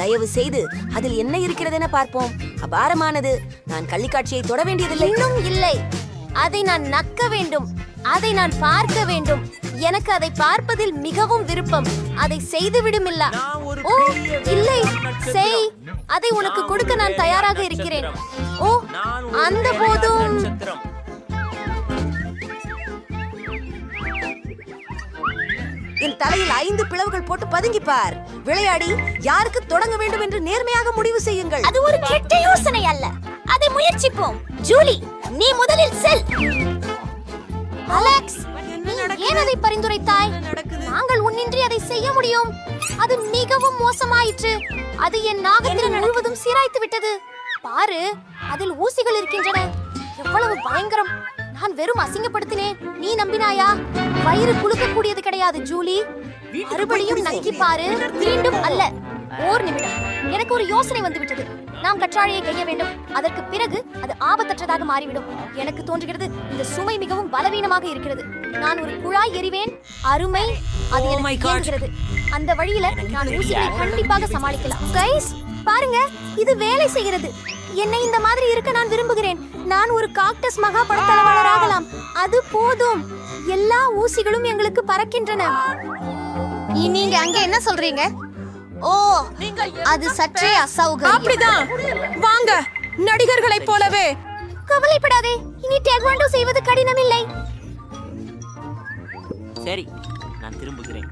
A: தயவு செய்து அதில் என்ன இருக்கிறது என பார்ப்போம். அபாரமானது. நான் கள்ளிக்காட்சியை தொட வேண்டியதில்லை. இன்னும் இல்லை. அதை நான் நக்க வேண்டும். அதை நான் பார்க்க வேண்டும். எனக்கு அதை பார்ப்பதில் மிகவும் விருப்பம். அதை செய்து விடுமில்ல. ஓ இல்லை, செய். அதை உனக்கு கொடுக்க நான் தயாராக இருக்கிறேன். ஓ அந்த போதும்
C: என் தலையில் 5 பிளவுகள் போட்டு பதுங்கி பார். விளையாடி யாருக்கு தொடங்க வேண்டும் என்று நேர்மையாக முடிவு செய்யுங்கள்.
A: அது ஒரு கெட்ட யோசனை அல்ல. அதை முயற்சிப்போம். ஜூலி, நீ முதலில் செல். அலெக்ஸ், நீ ஏன் அதை பரிந்துரைத்தாய்? நாங்கள் உன்னின்றி அதை செய்ய முடியும். அது மிகவும் மோசமாயிற்று. அது என் நாகத்திறன் முழுவதும் சீராய்த்து விட்டது. பாரு, அதில் ஊசிகள் இருக்கின்றன. எவ்வளவு பயங்கரம். நான் வெறும் அசிங்கப்படுத்தினேன். நீ நம்பினாயா? வயிறு குலுக்கக்கூடியது கிடையாது ஜூலி. மறுபடியும் நக்கி பாரு. மீண்டும் அல்ல. ஓர் நிமிடம். எனக்கு ஒரு யோசனை வந்து விட்டது. நாம் கற்றாழையை கைய வேண்டும். அதற்கு பிறகு அது ஆபத்தற்றதாக மாறிவிடும். எனக்கு தோன்றுகிறது இந்த சுமை மிகவும் பலவீனமாக இருக்கிறது. நான் ஒரு குழாய் எறிவேன். அருமை. அது எனக்கு இயங்குகிறது. அந்த வழியில நான் ஊசிகளை கண்டிப்பாக சமாளிக்கலாம். கைஸ், பாருங்க, இது வேலை செய்கிறது. என்னை இந்த மாதிரி இருக்க நான் விரும்புகிறேன். நான் ஒரு காக்டஸ் மகா படத்தளவாளர் ஆகலாம். அது போதும். எல்லா ஊசிகளும் எங்களுக்கு பறக்கின்றன. நீங்க அங்க என்ன சொல்றீங்க? ஓ, அது சற்றே அசௌகரியம்.
B: அப்படிதான். வாங்க, நடிகர்களைப் போலவே.
A: கவலைப்படாதே, இனி டேக்வாண்டோ செய்வது கடினம் இல்லை.
G: சரி, நான் திரும்புகிறேன்.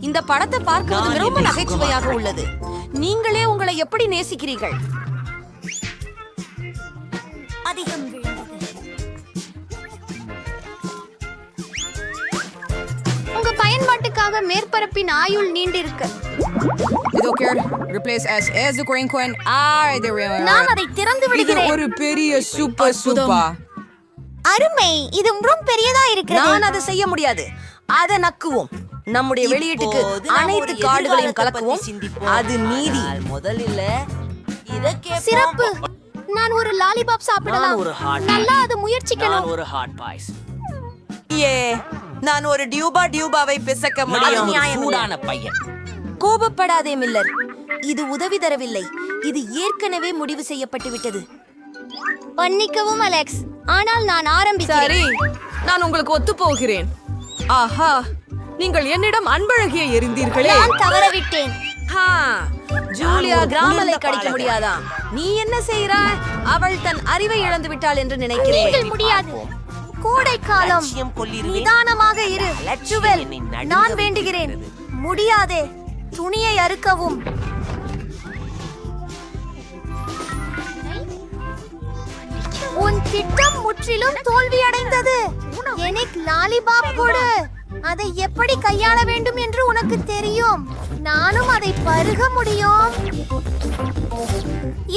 C: இந்த படத்தை பார்க்கிறது ரொம்ப நகைச்சுவையாக உள்ளது. நீங்களே உங்களை எப்படி நேசிக்கிறீர்கள்?
A: அதிகம் விழுந்தது. உங்க பயன்பாட்டுக்காக மேற்பரப்பின் ஆயுள் நீண்டிருக்கு. நான் அதை திறந்து விடுகிறேன்.
B: ஒரு பெரிய சூப்பர்.
A: அருமை. இது ரொம்ப பெரியதா இருக்கிறது.
C: நான் அதை செய்ய முடியாது. அதை நக்குவோம். நம்முடைய வெளியீட்டுக்கு அனைத்து கார்டுகளையும் கலக்குவோம். அது நீதி. முதலில்
A: சிறப்பு. நான் ஒரு லாலிபாப் சாப்பிடலாம். நல்லா அது முயற்சிக்கணும்.
G: ஒரு ஹாட் பாய்ஸ்.
B: நான் ஒரு டியூபாவை பிசக்க முடியும்.
G: சூடான பையன்.
C: கோபப்படாதே மில்லர். இது உதவி தரவில்லை. இது ஏற்கனவே முடிவு செய்யப்பட்டு விட்டது.
A: பண்ணிக்கவும் அலெக்ஸ். ஆனால் நான் ஆரம்பிக்கிறேன்.
B: சரி, நான் உங்களுக்கு ஒத்து போகிறேன். ஆஹா, நீங்கள் என்னிடம் அன்பழகியை எறிந்தீர்களே.
A: நான் தவறவிட்டேன்.
C: ஜூலியா கிராமலை கடிக்க முடியாதா? நீ என்ன செய்கிறாய்? அவள் தன் அறிவை இழந்து விட்டாள் என்று நினைக்கிறேன்.
A: நீங்கள் முடியாது. கோடை காலம். நிதானமாக இரு. ஜுவல், நான் வேண்டுகிறேன். முடியாதே. துணியை அறுக்கவும். உன் திட்டம் முற்றிலும் தோல்வியடைந்தது. எனக்கு லாலிபாப் கொடு. அதை எப்படி கையாள வேண்டும் என்று உனக்கு தெரியும். நானும் அதை பருக முடியும்.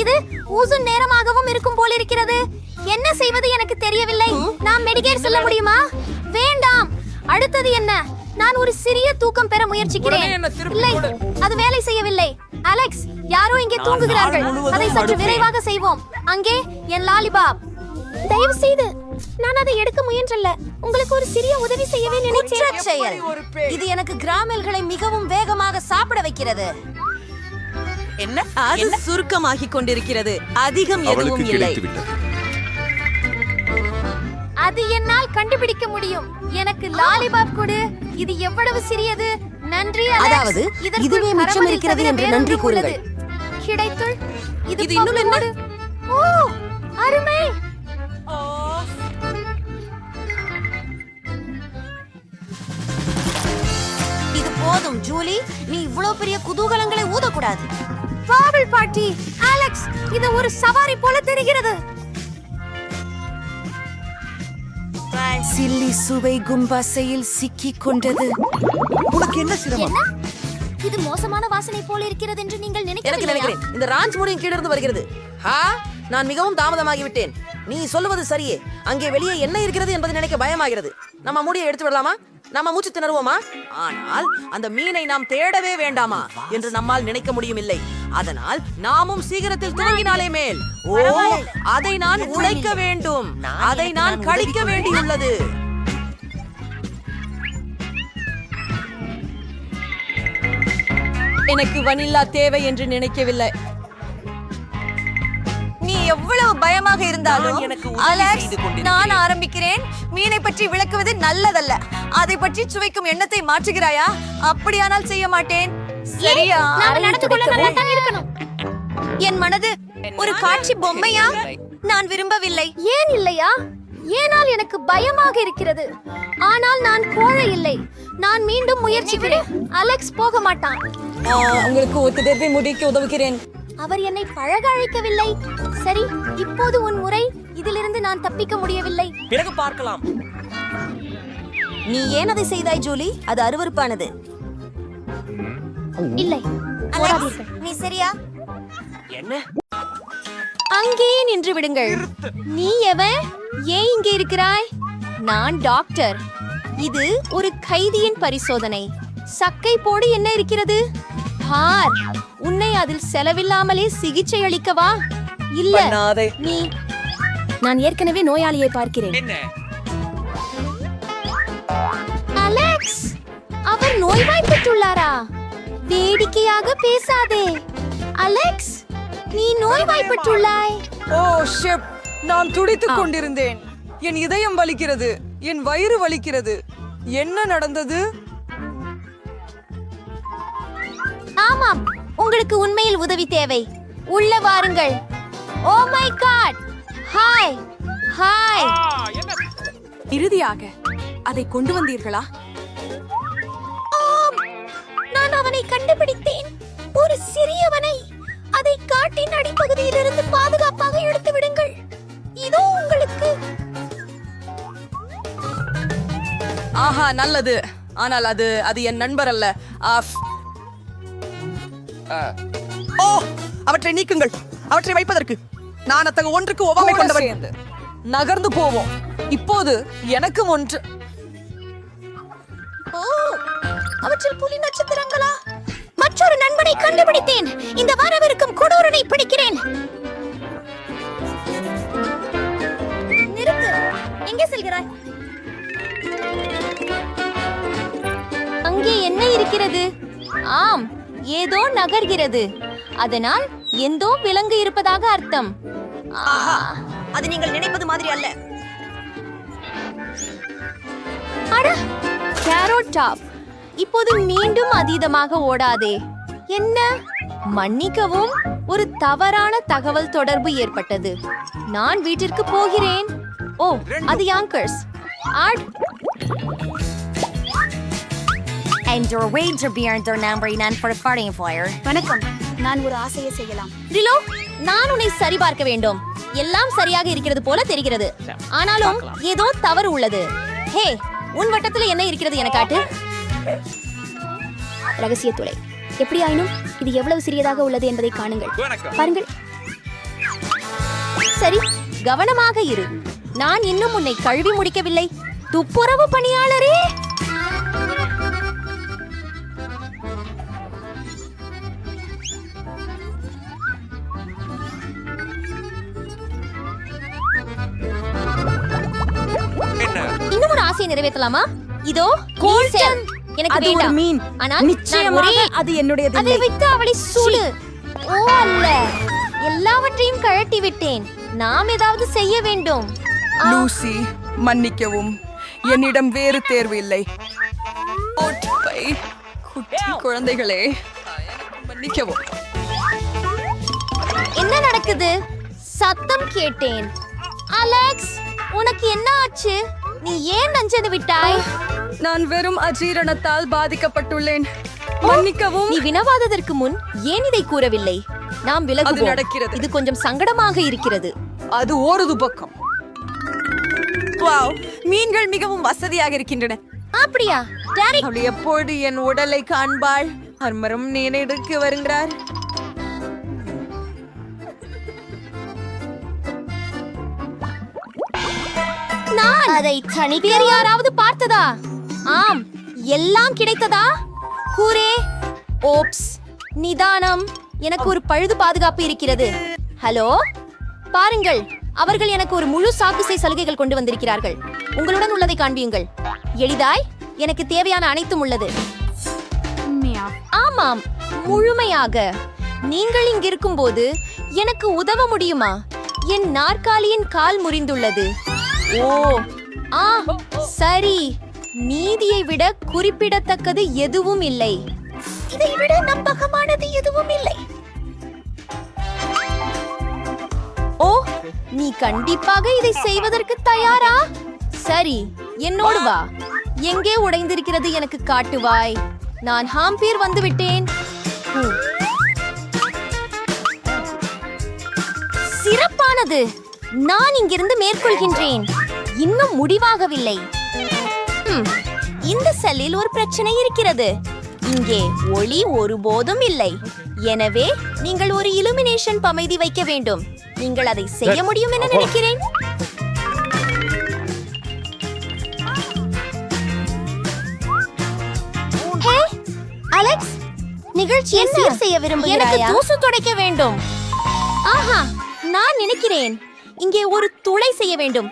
A: இது ஊசும் நேரமாகவும் இருக்கும் போல் இருக்கிறது. என்ன செய்வது எனக்கு தெரியவில்லை. நாம் மெடிக்கேர் செல்ல முடியுமா? வேண்டாம். அடுத்தது என்ன? நான் ஒரு சிறிய தூக்கம் பெற முயற்சிக்கிறேன். இல்லை, அது வேலை செய்யவில்லை. அலெக்ஸ், யாரோ இங்கே தூங்குகிறார்கள். அதை சற்று விரைவாக செய்வோம். அங்கே என் லாலிபாப். தயவு செய்து நான் அதை எடுக்க முயன்றல்ல. உங்களுக்கு ஒரு சிறிய உதவி செய்யவே நினைச்சேன்.
C: செயல். இது எனக்கு கிராமல்களை மிகவும் வேகமாக சாப்பிட வைக்கிறது.
G: என்ன?
C: அது சுருக்கமாகிக் கொண்டிருக்கிறது. அதிகம் எதுவும் இல்லை.
A: அது என்னால் கண்டுபிடிக்க முடியும். எனக்கு லாலிபாப் கொடு. இது எவ்வளவு சிறியது. நன்றி அலெக்ஸ்.
C: அதாவது இதுவே மிச்சம் இருக்கிறது என்று நன்றி கூறுங்கள்.
A: கிடைத்துள். இது இன்னும் என்ன? ஓ, அருமை.
C: போதும் ஜூலி, நீ இவ்வளவு பெரிய குதூகலங்களை ஊதக்கூடாது.
A: பாபிள் பாட்டி, அலெக்ஸ், இது ஒரு சவாரி போல தெரிகிறது.
C: சில்லி சுவை கும்பாசையில் சிக்கிக் கொண்டது.
I: உனக்கு என்ன சிரமம்?
A: இது மோசமான வாசனை போல இருக்கிறது என்று நீங்கள்
C: எனக்கு
A: நினைக்கிறீர்களா?
C: நினைக்கிறேன் இந்த ராஞ்ச் முடியும் கீழிருந்து வருகிறது. நான் மிகவும் தாமதமாகிவிட்டேன். நீ சொல்லுவது சரியே. அங்கே வெளியே என்ன இருக்கிறது என்பதை நினைக்க பயமாகிறது. நம்ம முடியை எடுத்து விடலாமா? நம்ம மூச்சு திணறுவோமா? ஆனால் அந்த மீனை நாம் தேடவே வேண்டாமா என்று நம்மால் நினைக்க முடியும் இல்லை. அதனால் நாமும் சீக்கிரத்தில் துவங்கினாலே மேல். ஓ, அதை நான் உழைக்க வேண்டும். அதை நான் கழிக்க வேண்டியுள்ளது.
B: எனக்கு வனில்லா தேவை என்று நினைக்கவில்லை.
C: நீ எவ்வளவு பயமாக இருந்தாலும் அலெக்ஸ், நான் ஆரம்பிக்கிறேன். மீனை பற்றி விளக்குவது நல்லதல்ல. அதை பற்றி சுவைக்கும் எண்ணத்தை மாற்றுகிறாயா? அப்படியானால் செய்ய மாட்டேன். சரியா?
A: நாம நடந்து கொள்ள நல்லா தான் இருக்கணும்.
C: என் மனது ஒரு காட்சி பொம்மையா? நான் விரும்பவில்லை.
A: ஏன் இல்லையா? ஏனால் எனக்கு பயமாக இருக்கிறது. ஆனால் நான் கோழை இல்லை. நான் மீண்டும் முயற்சிக்கிறேன். அலெக்ஸ் போக மாட்டான்.
B: உங்களுக்கு ஒத்துழைப்பை முடிக்க உதவுகிறேன்.
A: அவர் என்னை பழக அழைக்கவில்லை. சரி, இப்போது உன் முறை. இதிலிருந்து நான் தப்பிக்க முடியவில்லை.
D: பிறகு பார்க்கலாம்.
C: நீ ஏன் அதை செய்தாய் ஜூலி? அது அருவருப்பானது.
A: இல்லை, போடாதீர்கள்.
C: நீ சரியா?
D: என்ன?
A: அங்கேயே நின்று விடுங்கள். நீ எவன்? ஏன் இங்கே இருக்கிறாய்? நான் டாக்டர். இது ஒரு கைதியின் பரிசோதனை. சக்கை போடு. என்ன இருக்கிறது பார். உன்னை அதில் செலவில்லாமலே சிகிச்சை அளிக்கவா? இல்ல, நீ. நான் ஏற்கனவே நோயாளியை பார்க்கிறேன்.
D: என்ன?
A: அலெக்ஸ், அவர் நோய்வாய்ப்பட்டுள்ளாரா? வேடிக்கையாக பேசாதே. அலெக்ஸ், நீ நோய்வாய்ப்பட்டுள்ளாய்.
B: ஓ ஷிப், நான் துடித்துக் கொண்டிருந்தேன். என் இதயம் வலிக்கிறது. என் வயிறு வலிக்கிறது. என்ன நடந்தது?
A: ஆமாம், உங்களுக்கு உண்மையில் உதவி தேவை. உள்ள வாருங்கள். Oh my god. Hi hi.
E: இறுதியாக அதை கொண்டு வந்தீர்களா?
A: ஆம், நான் அவனை கண்டுபிடித்தேன். ஒரு சிறியவனை. அதை காட்டின் அடிப்பகுதியிலிருந்து பாதுகாப்பாக எடுத்து விடுங்கள். இதோ உங்களுக்கு.
B: ஆஹா, நல்லது. ஆனால் அது என் நண்பர் அல்ல.
I: ஓ, அவற்றை நீக்குங்கள். அவற்றை வைப்பதற்கு நான் அத்தகைய ஒன்றுக்கு ஒவ்வாமை கொண்டவன்.
B: நகர்ந்து போவோம். இப்போது எனக்கு ஒன்று.
A: ஓ, அவற்றில் புலி நட்சத்திரங்களா? மற்றொரு நண்பனை கண்டுபிடித்தேன். இந்த வரவிருக்கும் கொடூரனை பிடிக்கிறேன். நிறுத்து. எங்கே செல்கிறாய்? அங்கே என்ன இருக்கிறது? ஆம், ஏதோ நகர்கிறது. அதனால் எந்தோ விலங்கு இருப்பதாக அர்த்தம்.
C: அது நீங்கள் நினைப்பது மாதிரி அல்ல.
A: அட, கேரோட் டாப். இப்போது மீண்டும் அதீதமாக ஓடாதே. என்ன? மன்னிக்கவும், ஒரு தவறான தகவல் தொடர்பு ஏற்பட்டது. நான் வீட்டிற்கு போகிறேன். ஓ, அது யாங்கர்ஸ். Add.
C: And your wage are beyond their number and for the party flyer.
A: வணக்கம். நான் ஒரு ஆசையை செய்யலாம். ரிலோ, நான் உன்னை சரிபார்க்க வேண்டும். எல்லாம் சரியாக இருக்கிறது போல தெரிகிறது. ஆனாலும் ஏதோ தவறு உள்ளது. ஹே, உன் வட்டத்தில் என்ன இருக்கிறது என காட்டு. ரகசிய துளை. எப்படியாயினும் இது எவ்வளவு சிறியதாக உள்ளது என்பதை காணுங்கள். பாருங்கள். சரி, கவனமாக இரு. நான் இன்னும் உன்னை கழுவி முடிக்கவில்லை. துப்புரவு பணியாளரே. இன்னும் ஒரு ஆசையை நிறைவேற்றலாமா? இதோ கோல்டன். எனக்கு
B: அது ஒரு
A: வேண்டாம்.
B: மீன்.
A: ஆனால்
B: நிச்சயமாக அது என்னுடையது
A: அதை
B: இல்லை.
A: வைத்து அவளை சுடு. ஓ அல்ல, எல்லாவற்றையும் கழட்டி விட்டேன். நாம் ஏதாவது செய்ய வேண்டும்.
B: லூசி, மன்னிக்கவும். என்னிடம் வேறு தேர்வு இல்லை. குட்டி குழந்தைகளே, மன்னிக்கவும்.
A: என்ன நடக்குது? சத்தம் கேட்டேன். அலெக்ஸ், உனக்கு என்ன ஆச்சு? நீ ஏன் நஞ்சது விட்டாய்?
E: நான் வெறும் அஜீரணத்தால் பாதிக்கப்பட்டுள்ளேன். மன்னிக்கவும்.
A: நீ வினவாததற்கு முன் ஏன் இதை கூறவில்லை? நாம் விலகுவோம்.
E: அது நடக்கிறது.
A: இது கொஞ்சம் சங்கடமாக இருக்கிறது.
E: அது ஓரது பக்கம். வாவ், மீன்கள் மிகவும் வசதியாக இருக்கின்றன.
A: அப்படியா? டாரி,
E: அவள் எப்போது என் உடலை காண்பாள்? அர்மரம் நேனெடுக்க வருகிறார்.
A: நான் அதை வேறு யாராவது பார்த்ததா? ஆம், எல்லாம் கிடைத்ததா? கூரே. ஓப்ஸ், நிதானம். எனக்கு ஒரு பழுது பாதுகாப்பு இருக்கிறது. ஹலோ, பாருங்கள், அவர்கள் எனக்கு ஒரு முழு சாக்குசை சலுகைகள் கொண்டு வந்திருக்கிறார்கள். உங்களுடன் உள்ளதை காண்பியுங்கள். எளிதாய், எனக்கு தேவையான அனைத்தும் உள்ளது. ஆமாம், முழுமையாக. நீங்கள் இங்கிருக்கும் போது எனக்கு உதவ முடியுமா? என் நாற்காலியின் கால் முறிந்துள்ளது. ஓ, ஆ, சரி. நீதியை விட குறிப்பிடத்தக்கது எதுவும் இல்லை. இதை விட நம்பகமானது எதுவும் இல்லை. ஓ, நீ கண்டிப்பாக இதை செய்வதற்கு தயாரா? சரி, என்னோடு வா. எங்கே உடைந்திருக்கிறது எனக்கு காட்டுவாய். நான் ஹாம்பீர் வந்து விட்டேன். சிறப்பானது. நான் இங்கிருந்து மேற்கொள்கின்றேன். இன்னும் முடிவாகவில்லை. இந்த செல்லில் ஒரு பிரச்சனை இருக்கிறது. இங்கே ஒளி ஒருபோதும் இல்லை. எனவே நீங்கள் ஒரு இலுமினேஷன் பமைதி வைக்க வேண்டும். நீங்கள் அதை செய்ய முடியும் என நினைக்கிறேன். ஹே, அலெக்ஸ், நிகழ்ச்சியை சீர் செய்ய விரும்புகிறாயா? எனக்கு தூசு துடைக்க வேண்டும். ஆஹா, நான் நினைக்கிறேன் இங்கே ஒரு துளை செய்ய வேண்டும்.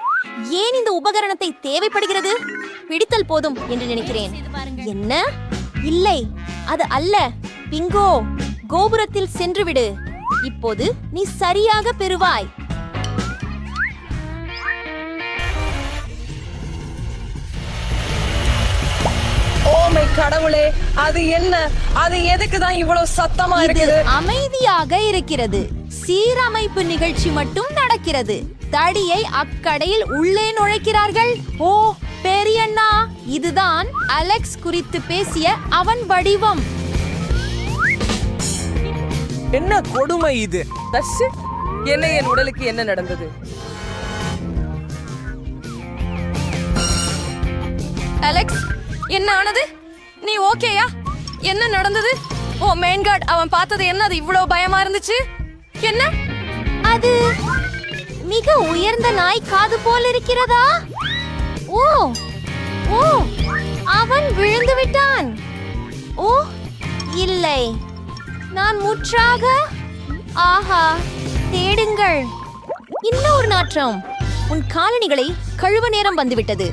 A: ஏன் இந்த உபகரணத்தை தேவைப்படுகிறது? பிடித்தல் போதும் என்று நினைக்கிறேன். என்ன? இல்லை, அது அல்ல. பிங்கோ, கோபுரத்தில் சென்று விடு. இப்போது நீ சரியாக பெறுவாய்.
E: ஓமை கடவுளே, அது என்ன? அது எதுக்கு தான் இவ்வளவு சத்தமா
A: இது
E: இருக்குது?
A: அமைதியாக இருக்கிறது. சீரமைப்பு நிகழ்ச்சி மட்டும் நடக்கிறது. தடியை அக்கடையில் உள்ளே நுழைக்கிறார்கள். ஓ பெரியண்ணா, இதுதான் அலெக்ஸ் குறித்து பேசிய அவன் வடிவம்.
E: என்ன கொடுமை இது? என்ன, என் உடலுக்கு என்ன நடந்தது? அலெக்ஸ், என்ன ஆனது? நீ ஓகேயா? என்ன நடந்தது? ஓ மெயின் அவன் பார்த்தது என்ன? அது இவ்வளவு பயமா இருந்துச்சு. என்ன
A: அது? மிக உயர்ந்த நாய் காது போல் இருக்கிறதா? ஓ ஓ, அவன் விழுந்து விட்டான். ஓ இல்லை, நான் முற்றாக. ஆஹா, தேடுங்கள். இன்னொரு நாற்றம். உன் காலணிகளை கழுவ நேரம் வந்துவிட்டது.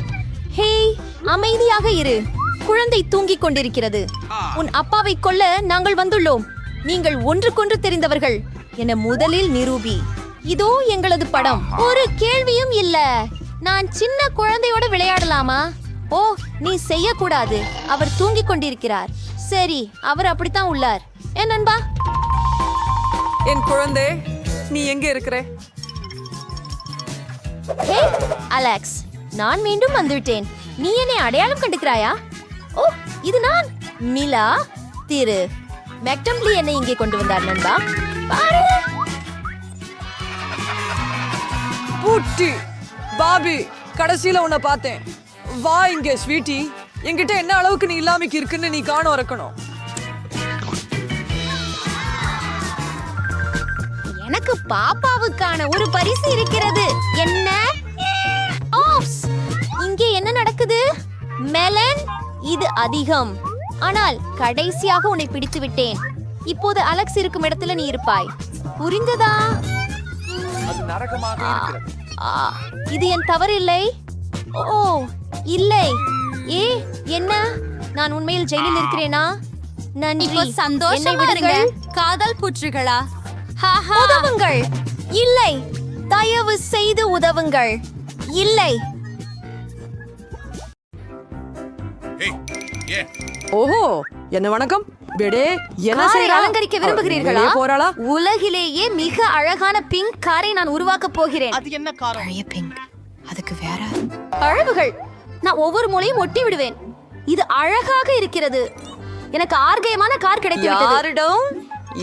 A: ஹே, அமைதியாக இரு. குழந்தை தூங்கிக் கொண்டிருக்கிறது. உன் அப்பாவை கொல்ல நாங்கள் வந்துள்ளோம். நீங்கள் ஒன்றுக்கொன்று தெரிந்தவர்கள் என முதலில் நிரூபி. இதோ எங்களது படம். ஒரு கேள்வியும் இல்ல. நான் சின்ன குழந்தையோட விளையாடலாமா? ஓ, நீ செய்யக்கூடாது. அவர் தூங்கிக் கொண்டிருக்கிறார். சரி, அவர் அப்படித்தான் உள்ளார். என் நண்பா,
E: என் குழந்தை, நீ எங்க இருக்கிற?
A: ஹே அலெக்ஸ், நான் மீண்டும் வந்துவிட்டேன். நீ என்னை அடையாளம் கண்டுக்கிறாயா? ஓ, இது நான். மிலா திரு மெக்டம்லி என்னை இங்கே கொண்டு வந்தார் நண்பா. பாரு.
E: பூட்டி பாபி, கடைசியில உன்னை பார்த்தேன். வா இங்க ஸ்வீட்டி. என்கிட்ட என்ன அளவுக்கு நீ இல்லாமக்கு இருக்குன்னு நீ காண இருக்கணும்.
A: எனக்கு பாப்பாவுக்கான ஒரு பரிசு இருக்கிறது. என்ன? ஆப்ஸ், இங்கே என்ன நடக்குது? மெலன், இது அதிகம். ஆனால் கடைசியாக உன்னை பிடித்து விட்டேன். இப்போது அலெக்ஸ் இருக்கும் இடத்துல நீ இருப்பாய். புரிந்ததா? இது என் தவறு இல்லை. ஓ இல்லை. ஏ, என்ன? நான் உண்மையில் ஜெயிலில் இருக்கிறேனா? நன்றி.
F: சந்தோஷமா இருங்க.
A: காதல் புற்றுகளா? உதவுங்கள். இல்லை, தயவு செய்து உதவுங்கள். இல்லை.
E: ஓஹோ, என்ன வணக்கம். பெடே, என்ன
A: காரை
E: செய்றா?
A: அலங்கரிக்க விரும்புகிறீர்களா?
E: வெளியே போறாளா?
A: உலகிலேயே மிக அழகான பிங்க் காரை நான் உருவாக்க போகிறேன்.
G: அது என்ன காரணம்?
E: அதுக்கு வேற
A: அழகுகள் நான் ஒவ்வொரு முளையும் ஒட்டி விடுவேன். இது அழகாக இருக்கிறது. எனக்கு ஆர்கயமான கார் கிடைக்கிறது.
C: யாரிடம்?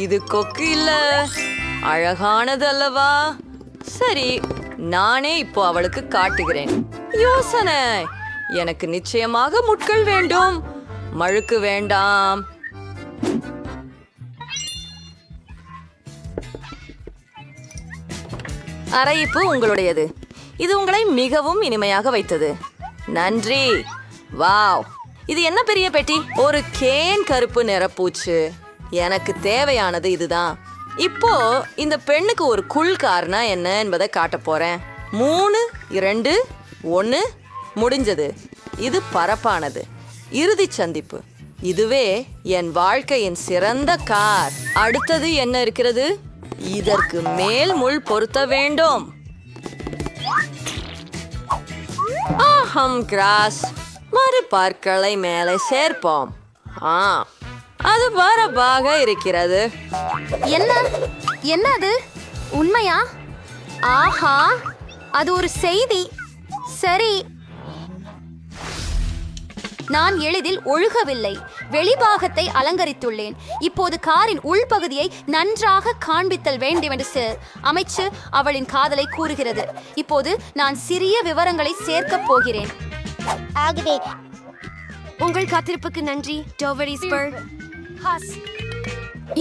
C: இது கொக்கு இல்ல, அழகானது அல்லவா? சரி, நானே இப்போ அவளுக்கு காட்டுகிறேன். யோசனை, எனக்கு நிச்சயமாக முட்கள் வேண்டும், மழுக்கு வேண்டாம். அரையிப்பு உங்களுடையது. இது உங்களை மிகவும் இனிமையாக வைத்தது. நன்றி. வாவ், இது என்ன பெரிய பெட்டி! ஒரு கேன் கருப்பு நிறப்பூச்சு. எனக்கு தேவையானது இதுதான். இப்போ இந்த பெண்ணுக்கு ஒரு கார்னா என்ன என்பதை காட்ட போறேன். 3, 2, 1 முடிஞ்சது. இது பரப்பானது. இறுதி சந்திப்பு. இதுவே என் வாழ்க்கையின் சிறந்த கார். அடுத்தது என்ன இருக்கிறது? இதற்கு மேல் முள் பொருத்த வேண்டும். கிராஸ் மறு பற்களை மேலே சேர்ப்போம். அது பரப்பாக இருக்கிறது.
A: என்ன அது? உண்மையா? ஆஹா, அது ஒரு செய்தி. சரி, நான் எளிதில் ஒழுகவில்லை. வெளிபாகத்தை அலங்கரித்துள்ளேன். இப்போது காரின் உள்பகுதியை நன்றாக காண்பித்தல் வேண்டும் என்று அமைச்சு அவளின் காதலை கூறுகிறது. இப்போது நான் சிறிய விவரங்களை சேர்க்கப் போகிறேன்.
J: ஆகவே
A: உங்கள் காத்திருப்புக்கு நன்றி.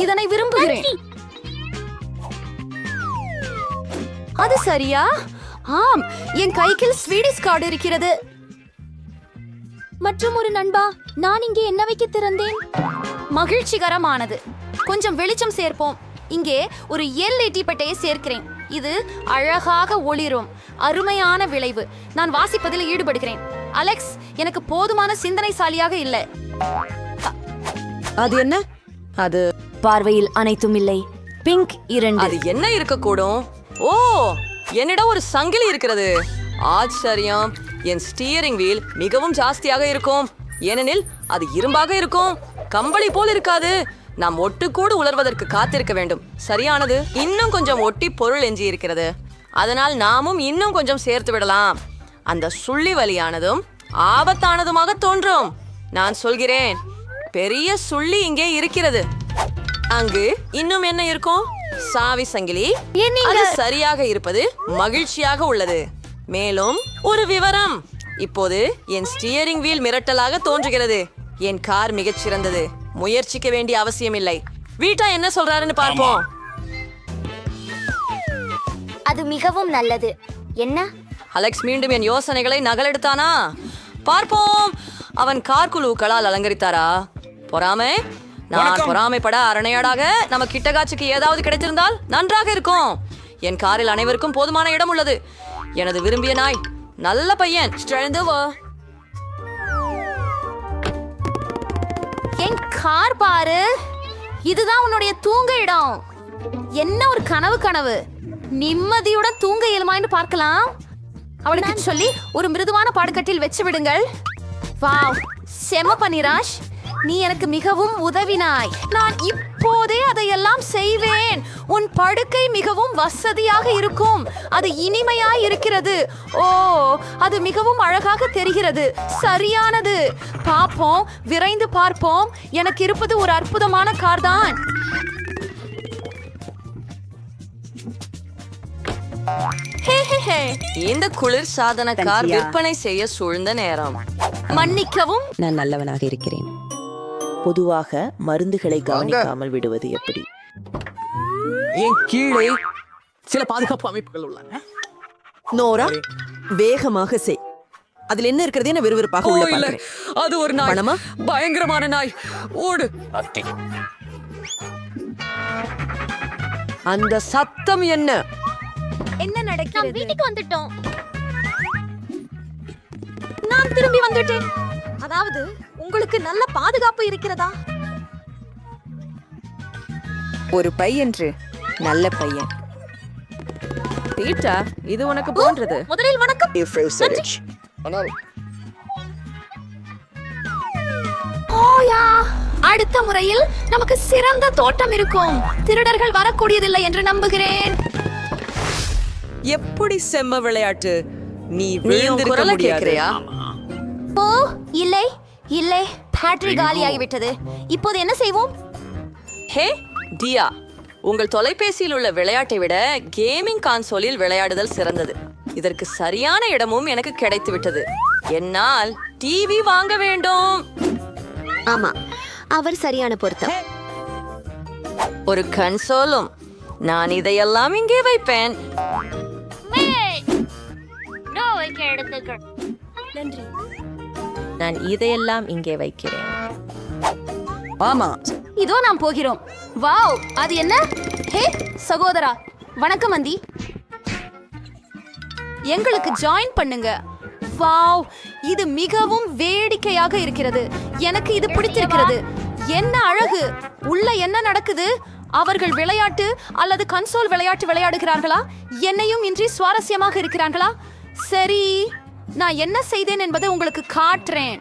E: இதனை விரும்புகிறேன்.
A: அது சரியா?
E: ஆம், என் கைக்கில் ஸ்வீடிஷ் கார்டு இருக்கிறது.
A: மற்றும் ஒரு நண்பா, நான் இங்கே என்ன வைக்க திறந்தேன்?
E: மகிழ்ச்சிகரமானது. கொஞ்சம் வெளிச்சம் சேர்ப்போம். இங்கே ஒரு LED பெட்டையை சேர்க்கிறேன். இது அழகாக ஒளிரும். அருமையான விளைவு. நான் வாசிப்பதில் ஈடுபடுகிறேன். அலெக்ஸ், எனக்கு போதுமான சிந்தனைசாலியாக இல்லை.
C: அது என்ன? அது
A: பார்வையில் அனைத்தும் இல்லை. பிங்க் 2.
C: அது என்ன இருக்கக்கூடும்? ஓ, என்னிடம் ஒரு சங்கிலி இருக்கிறது. ஆச்சரியம். என் ஸ்டீயரிங் வீல் மிகவும் ஜாஸ்தியாக இருக்கும், ஏனெனில் அது இரும்பாக இருக்கும். கம்பளி போல் இருக்காது. நாம் ஒட்டுக்கூடு உலர்வதற்கு காத்திருக்க வேண்டும். சரியானது. இன்னும் கொஞ்சம் ஒட்டி பொருள் எஞ்சி இருக்கிறது. அதனால் நாமும் இன்னும் கொஞ்சம் சேர்த்து விடலாம். அந்த சுள்ளி வலியானதும் ஆபத்தானதுமாக தோன்றும். நான் சொல்கிறேன், பெரிய சுள்ளி இங்கே இருக்கிறது. அங்கு இன்னும் என்ன இருக்கும்? சாவி சங்கிலி. அது சரியாக இருப்பது மகிழ்ச்சியாக உள்ளது. மேலும் ஒரு விவரம். இப்போது என் ஸ்டீயரிங் வீல் மிரட்டலாக தோன்றுகிறது. என் கார் மிகச் சிறந்தது. முயற்சிக்க வேண்டிய அவசியம் இல்லை. வீட்டா என்ன சொல்றாருன்னு பார்ப்போம்.
J: அது மிகவும் நல்லது. என்ன?
C: அலெக்ஸ் மீண்டும் என் யோசனைகளை நகலெடுத்தானா? பார்ப்போம். அவன் கார் குழுக்களால் அலங்கரித்தாரா? பொறாமை? நான் பொறாமைப்பட அரணையாடாக நம்ம கிட்டகாட்சிக்கு ஏதாவது கிடைத்திருந்தால் நன்றாக இருக்கும். என் காரில் அனைவருக்கும் போதுமான இடம் உள்ளது. எனது விரும்பிய நாய். நல்ல பையன்.
E: என் கார் பாரு. இதுதான் உன்னுடைய தூங்க இடம். என்ன ஒரு கனவு. நிம்மதியுடன் தூங்க இயலுமான்னு பார்க்கலாம். அவளுக்கு சொல்லி ஒரு மிருதுவான பாடுகட்டில் வச்சு விடுங்கள். வாவ், செம பனிராஷ், நீ எனக்கு மிகவும் உதவினாய். நான் இப்போதே அதையெல்லாம் செய்வேன். உன் படுக்கை மிகவும் வசதியாக இருக்கும். அது இனிமையாய் இருக்கிறது. ஓ, அது மிகவும் அழகாக தெரிகிறது. சரியானது. பார்ப்போம், விரைந்து பார்ப்போம். எனக்கு இருப்பது ஒரு அற்புதமான கார் தான்.
C: இந்த குளிர் சாதன கார் விற்பனை செய்ய சூழ்ந்த நேரம்.
E: மன்னிக்கவும்.
K: நான் நல்லவனாக இருக்கிறேன். பொதுவாக மருந்துகளை கவனிக்காமல் விடுவது எப்படி?
I: என் கீழே சில பாதுகாப்பு அமைப்புகள் உள்ளன.
C: நோரா, வேகமாக செய். அதில் என்ன இருக்கிறது என விறுவிறுப்பாக உள்ள பார்க்கிறேன்.
H: அது ஒரு நாய்.
C: பணமா?
H: பயங்கரமான நாய். ஓடு.
C: அந்த சத்தம் என்ன?
A: என்ன நடக்கிறது?
J: வீட்டுக்கு வந்துட்டோம்.
A: நான் திரும்பி வந்துட்டேன். அதாவது உங்களுக்கு நல்ல பாதுகாப்பு இருக்கிறதா?
K: ஒரு பையன்று நல்ல பையன்.
C: பீட்டா, இது உனக்கு போன்றது.
A: முதலில் வணக்கம்.
E: ஓயா, அடுத்த முறையில் நமக்கு சிறந்த தோட்டம் இருக்கும். திருடர்கள் வரக்கூடியதில்லை என்று நம்புகிறேன்.
C: எப்படி செம்ம விளையாட்டு. நீ விழுந்திருக்க முடியாது.
A: ஓ இல்லை இல்லை, பேட்டரி காலியாகிவிட்டது. இப்போது என்ன செய்வோம்?
C: ஹே டியா, உங்கள் தொலைபேசியில் உள்ள விளையாட்டை விட கேமிங் கான்சோலில் விளையாடுதல் சிறந்தது. இதற்கு சரியான இடமும் எனக்கு கிடைத்து விட்டது. என்னால் டிவி வாங்க வேண்டும்.
A: ஆமா, அவர் சரியான பொருத்தம்.
C: ஒரு கன்சோலும். நான் இதையெல்லாம் இங்கே வைப்பேன்.
A: நன்றி.
K: நான் இதையெல்லாம் இங்கே வைக்கிறேன்.
I: ஆமா,
E: இதோ நாம் போகிறோம். வாவ், அது என்ன? ஹே சகோதரா, வணக்கம் அந்தி. எங்களுக்கு ஜாயின் பண்ணுங்க. வாவ், இது மிகவும் வேடிக்கையாக இருக்கிறது. எனக்கு இது பிடித்திருக்கிறது. என்ன அழகு! உள்ள என்ன நடக்குது? அவர்கள் விளையாட்டு அல்லது கன்சோல் விளையாட்டு விளையாடுகிறார்களா? என்னையும் இன்றி சுவாரஸ்யமாக இருக்கிறார்களா? சரி, நான் என்ன செய்தேன் என்பதை உங்களுக்கு காட்டுறேன்.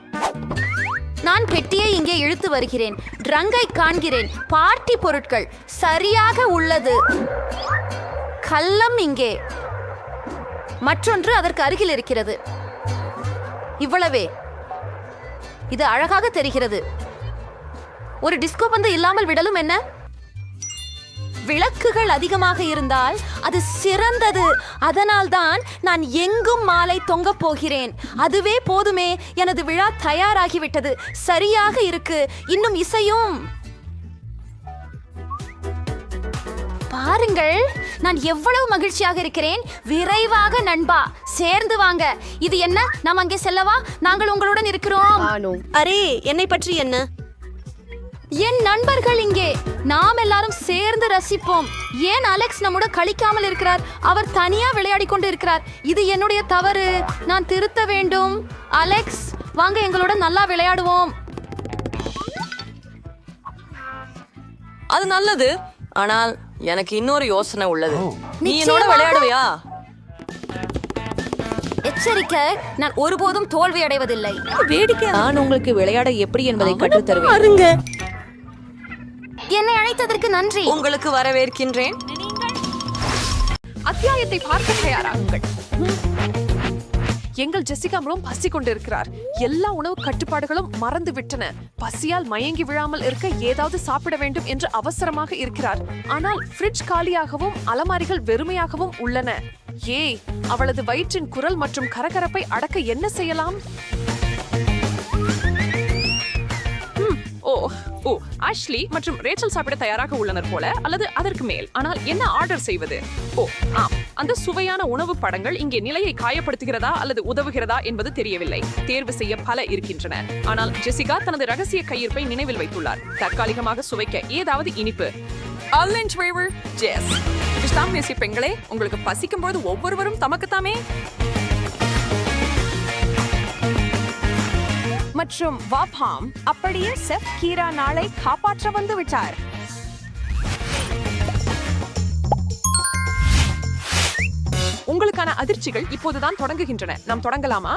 E: நான் பெட்டியை இங்கே இழுத்து வருகிறேன். ட்ரங்கை காண்கிறேன். பார்ட்டி பொருட்கள் சரியாக உள்ளது. கள்ளம் இங்கே. மற்றொன்று அதற்கு அருகில் இருக்கிறது. இவ்வளவே. இது அழகாக தெரிகிறது. ஒரு டிஸ்கோ பந்து இல்லாமல் விடலும் என்ன? விளக்குகள் அதிகமாக இருந்தால் அது சிறந்தது. அதனால்தான் நான் எங்கும் மாலை தொங்க போகிறேன். அதுவே போதுமே. எனது விழா தயாராகிவிட்டது. சரியாக இருக்கு. இன்னும் இசையும் பாருங்கள். நான் எவ்வளவு மகிழ்ச்சியாக இருக்கிறேன். விரைவாக நண்பா, சேர்ந்து வாங்க. இது என்ன? நாம் அங்கே செல்லவா? நாங்கள் உங்களுடன் இருக்கிறோம்.
A: அரே, என்னை பற்றி என்ன?
E: என் நண்பர்கள் இங்கே. நாம் எல்லாரும் சேர்ந்து ரசிப்போம். ஏன் அலெக்ஸ் நம்முடன் கழிக்காமல் இருக்கிறார்? அவர் தனியா விளையாடி கொண்டு இருக்கிறார். இது என்னுடைய தவறு. நான் திருத்த வேண்டும். அலெக்ஸ், வாங்க எங்களுடன் நல்லா விளையாடுவோம்.
C: அது நல்லது. ஆனால் எனக்கு இன்னொரு யோசனை உள்ளது. நீ என்னோட விளையாடுவியா?
E: எச்சரிக்கை, நான் ஒருபோதும் தோல்வி அடைவதில்லை.
K: வேடிக்கை. நான் உங்களுக்கு விளையாட எப்படி என்பதை கற்றுத் தருவேன்.
E: என்னை அழைத்ததற்கு நன்றி.
C: உங்களுக்கு வரவேற்கின்றேன்.
L: அத்தியாயத்தை பார்க்க தயாராகுங்கள். எங்கள் ஜெசிகா மிகவும் பசி கொண்டிருக்கிறார். எல்லா உணவு கட்டுப்பாடுகளும் மறந்து விட்டன. பசியால் மயங்கி விழாமல் இருக்க ஏதாவது சாப்பிட வேண்டும் என்று அவசரமாக இருக்கிறார். ஆனால் ஃப்ரிட்ஜ் காலியாகவும் அலமாரிகள் வெறுமையாகவும் உள்ளன. ஏய், அவளது வயிற்றின் குரல் மற்றும் கரகரப்பை அடக்க என்ன செய்யலாம்? ஓ, ஆஷ்லி மற்றும் ரேச்சல் சாப்பிட தயாராக உள்ளனர் போல, அல்லது அதற்கு மேல். ஆனால் என்ன ஆர்டர் செய்வது? அந்த சுவையான உணவு படங்கள் இங்கே நிலையை காயப்படுத்துகிறதா அல்லது உதவுகிறதா என்பது தெரியவில்லை. தேர்வு செய்ய பல இருக்கின்றன. ஆனால் ஜெசிகா தனது ரகசிய கையிருப்பை நினைவில் வைத்துள்ளார். தற்காலிகமாக சுவைக்க ஏதாவது இனிப்பு. பெண்களே, உங்களுக்கு பசிக்கும் போது ஒவ்வொருவரும் தமக்குத்தாமே. மற்றும் வாபாம், அப்படியே செஃப் கீரா நாளை காப்பாற்ற வந்து விட்டார். உங்களுக்கான அதிர்ச்சிகள் இப்போதுதான் தொடங்குகின்றன. நாம் தொடங்கலாமா?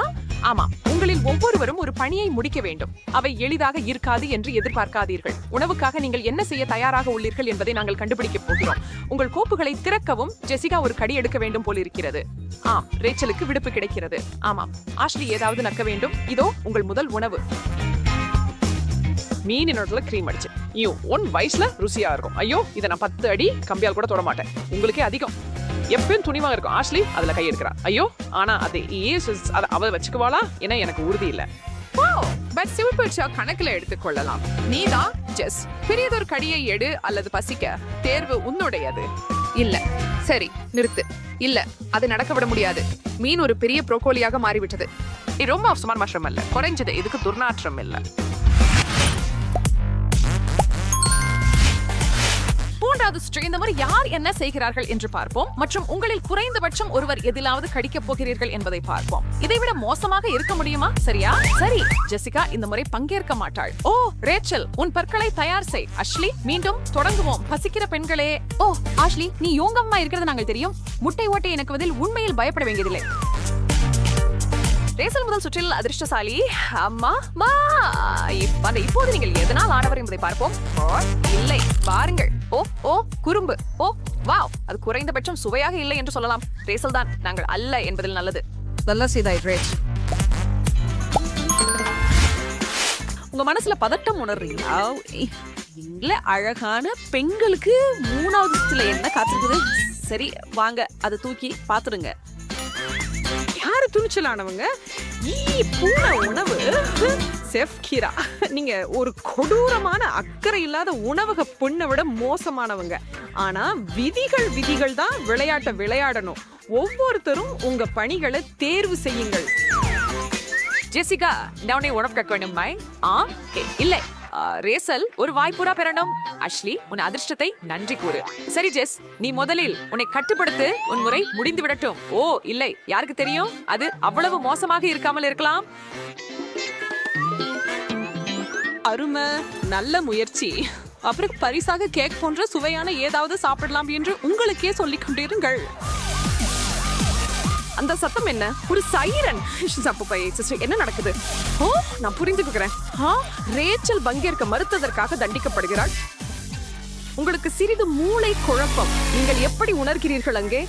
L: ஆமா, உங்களில் ஒவ்வொருவரும் ஒரு பணியை முடிக்க வேண்டும். அவை எளிதாக இருக்காது என்று எதிர்பார்க்காதீர்கள். உணவுக்காக நீங்கள் என்ன செய்ய தயாராக உள்ளீர்கள் என்பதை நாங்கள் கண்டுபிடிக்க போகிறோம். உங்கள் கோப்புகளை திறக்கவும் ஜெசிகா ஒரு கடி எடுக்க வேண்டும் போல் இருக்கிறது. ரேச்சலுக்கு விடுப்பு கிடைக்கிறது. ஆமாம், ஆஷ்லி ஏதாவது நக்க வேண்டும். இதோ உங்கள் முதல் உணவு. மீனினோட கிரீம் அடிச்சு. ஒன் வயசுல ருசியா இருக்கும். ஐயோ, இதை நான் 10 அடி கம்பியால் கூட தொட மாட்டேன். உங்களுக்கே அதிகம். எப்பயும் துணிவாக இருக்கும். ஆஷ்லி அதுல கை எடுக்கிறா. ஐயோ, ஆனா அது அவ வச்சுக்குவாளா என எனக்கு உறுதி இல்ல. பட் சிவப்பு கணக்குல எடுத்துக்கொள்ளலாம். நீதான் ஜெஸ். பெரியதொரு கடியை எடு அல்லது பசிக்க. தேர்வு உன்னுடையது. இல்ல, சரி நிறுத்து. இல்ல, அது நடக்க விட முடியாது. மீன் ஒரு பெரிய புரோக்கோலியாக மாறிவிட்டது. இது ரொம்ப அவசரமான மஷ்ரம் அல்ல. குறைஞ்சது இதுக்கு துர்நாற்றம் இல்ல. மூன்றாவது ஸ்ட்ரே. இந்த மாதிரி யார் என்ன செய்கிறார்கள் என்று பார்ப்போம். மற்றும் உங்களில் குறைந்தபட்சம் ஒருவர் எதிலாவது கடிக்க போகிறீர்கள் என்பதை பார்ப்போம். இதைவிட மோசமாக இருக்க முடியுமா? சரியா? சரி, ஜெசிகா இந்த முறை பங்கேற்க மாட்டாள். ஓ, ரேச்சல், உன் பற்களை தயார் செய். அஷ்லி, மீண்டும் தொடங்குவோம். பசிக்கிற பெண்களே.
E: ஓ, ஆஷ்லி, நீ யோகமா இருக்கிறது நாங்கள் தெரியும். முட்டை ஓட்டை எனக்குவதில் உண்மையில் பயப்பட வேண்டியதில்லை.
L: ரேசல் முதல் சுற்றில் அதிர்ஷ்டசாலி. அம்மா இப்போது நீங்கள் எதனால் ஆடவர் என்பதை பார்ப்போம். இல்லை, பாருங்கள். ஓ, குறும்பு. ஓ, வாவ், அது குறைந்தபட்சம் சுவையாக இல்லை என்று சொல்லலாம். ரேசல் தான். நாங்கள் அல்ல என்பதில் நல்லது.
I: நல்லா செய்தாய் ரேச்.
L: உங்க மனசுல பதட்டம் உணர்றீங்களா? இல்ல, அழகான பெண்களுக்கு 3வது சுற்றுல என்ன காத்திருக்குது? சரி வாங்க, அதை தூக்கி பாத்துருங்க. யாரு துணிச்சலானவங்க? பூனை உணவு செஃப் கீரா, நீங்க ஒரு கொடூரமான அக்கறை இல்லாத உணவக பொண்ணை விட மோசமானவங்க. ஆனா விதிகள் தான் விளையாட்டை விளையாடணும். ஒவ்வொருத்தரும் உங்க பணிகளை தேர்வு செய்யுங்கள்.
H: ஜெசிகா, நான் உன்னை உணவு கற்க வேண்டுமாய்? இல்லை, ரேசல் ஒரு வாய்ப்புறா பெறணும். அஷ்லி, உன் அதிர்ஷ்டத்தை நன்றி கூறு. சரி ஜெஸ், நீ முதலில் உன்னை கட்டுப்படுத்து. உன் முறை முடிந்து விடட்டும். ஓ இல்லை, யாருக்கு தெரியும், அது அவ்வளவு மோசமாக இருக்காமல் இருக்கலாம்.
L: அருமை, நல்ல முயற்சி. அப்புறம் பரிசாக கேக் போன்ற சுவையான ஏதாவது சாப்பிடலாம் என்று உங்களுக்கே சொல்லிக் கொண்டிருங்கள். அந்த சத்தம் என்ன? ஒரு சைரன். என்ன நடக்குது? ஓ, நான் புரிந்துக்கிறேன். ரேச்சல் பங்கேற்க மறுத்ததற்காக தண்டிக்கப்படுகிறாள். உங்களுக்கு சிறிது மூளை குழப்பம். நீங்கள் எப்படி உணர்கிறீர்கள் அங்கே?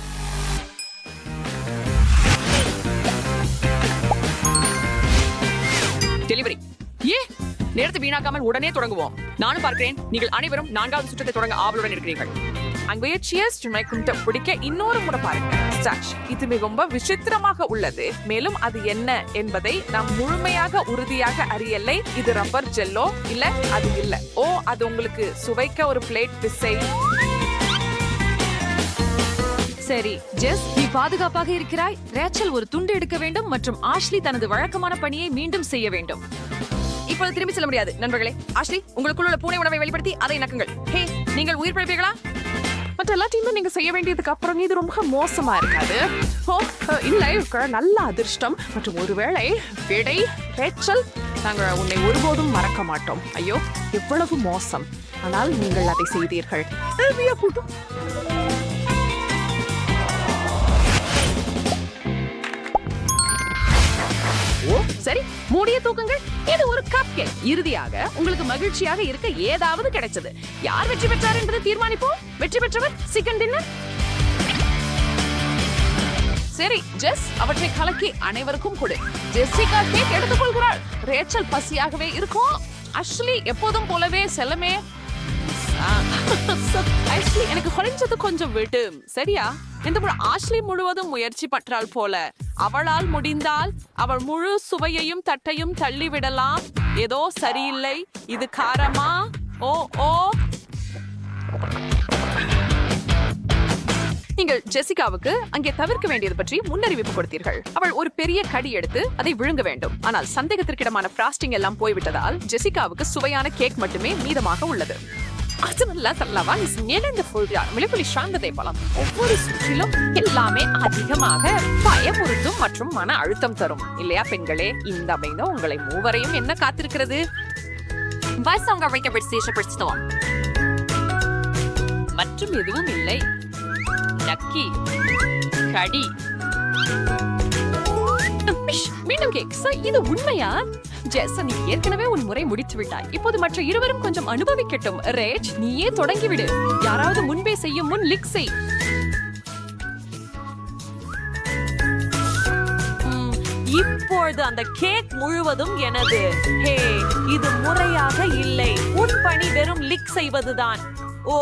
H: டெலிவரி. நேரத்தை வீணாக்காமல் உடனே தொடங்குவோம். நானும் பார்க்கிறேன். நீங்கள் அனைவரும் 4வது சுற்றத்தை தொடங்க ஆவலுடன் இருக்கிறீர்கள்.
L: அங்கே சியர்ஸ் பிடிக்க இன்னொரு முறை பாருங்க. இது மிகவும் விசித்திரமாக உள்ளது. மேலும் அது என்ன என்பதை நாம் முழுமையாக உறுதியாக அறியலை. இது ரப்பர் ஜெல்லோ இல்ல, அது இல்ல. ஓ, அது உங்களுக்கு சுவைக்க ஒரு பிளேட் பிசை.
H: சரி ஜெஸ், நீ பாதுகாப்பாக இருக்கிறாய். ரேச்சல் ஒரு துண்டு எடுக்க வேண்டும் மற்றும் ஆஷ்லி தனது வழக்கமான பணியை மீண்டும் செய்ய வேண்டும்.
L: இப்போது திரும்பி செல்ல முடியாது நண்பர்களே. ஆஷ்லி, உங்களுக்குள்ள உள்ள பூனை உணவை வெளிப்படுத்தி அதை நக்குங்கள். ஹே, நீங்கள் உயிர் பிழைப்பீர்களா? மற்ற எல்லா டீமும் நீங்க செய்ய வேண்டியதுக்கு அப்புறம் இது ரொம்ப மோசமா இருக்காது. ஓ இல்லை, நல்ல அதிர்ஷ்டம் மற்றும் ஒருவேளை விடை. ரேச்சல், நாங்கள் உன்னை ஒருபோதும் மறக்க மாட்டோம். ஐயோ, எவ்வளவு மோசம். ஆனால் நீங்கள் அதை செய்தீர்கள். ஓ சரி, மூடிய தூக்குங்கள். இது ஒரு கப் கேக். இறுதியாக உங்களுக்கு மகிழ்ச்சியாக இருக்க ஏதாவது கிடைச்சது. யார் வெற்றி பெற்றார் என்பதை தீர்மானிப்போம். வெற்றி பெற்றவர் சிக்கன் டின்னர். சரி ஜெஸ், அவற்றை கலக்கி அனைவருக்கும் கொடு. ஜெசிகா கேக் எடுத்துக் கொள்கிறாள். ரேச்சல் பசியாகவே இருக்கும். அஷ்லி எப்போதும் போலவே செல்லமே. ஆஷ்லி, எனக்கு குறைஞ்சது கொஞ்சம் விட்டு. சரியா? இந்த முறை ஆஷ்லி முழுவதும் முயற்சி பற்றாள் போல. அவளால் முடிந்தால் அவள் முழு சுவையையும் தட்டையும் தள்ளிவிடலாம். ஏதோ சரியில்லை. இது காரமா? ஓ ஓ, நீங்கள் ஜெசிகாவுக்கு அங்கே தவிர்க்க வேண்டியது பற்றி முன்னறிவிப்பு கொடுத்தீர்கள். அவள் ஒரு பெரிய கடி எடுத்து அதை விழுங்க வேண்டும். ஆனால் சந்தேகத்திற்கிடமான ஃப்ராஸ்டிங் எல்லாம் போய்விட்டதால் ஜெசிகாவுக்கு சுவையான கேக் மட்டுமே மீதமாக உள்ளது. ஒவ்வொரு சுற்றிலும் எல்லாமே அதிகமாக பயமுறுத்தும் மற்றும் மன அழுத்தம் தரும் இல்லையா பெண்களே? இந்த அமைந்த உங்களை மூவரையும் என்ன காத்திருக்கிறது? மற்றும் எதுவும் இல்லை. நக்கி கடி மீண்டும் கேக். இது உண்மையா? ஜெஸ், நீ ஏற்கனவே உன் முறை முடித்து விட்டாய். இப்போது மற்ற இருவரும் கொஞ்சம் அனுபவிக்கட்டும். ரேஜ், நீயே தொடங்கிவிடு. யாராவது முன்பே செய்யும் முன் லிக் செய். இப்பொழுது அந்த கேக் முழுவதும் எனது. ஹே, இது முறையாக இல்லை. உன் பணி வெறும் லிக் செய்வதுதான். ஓ,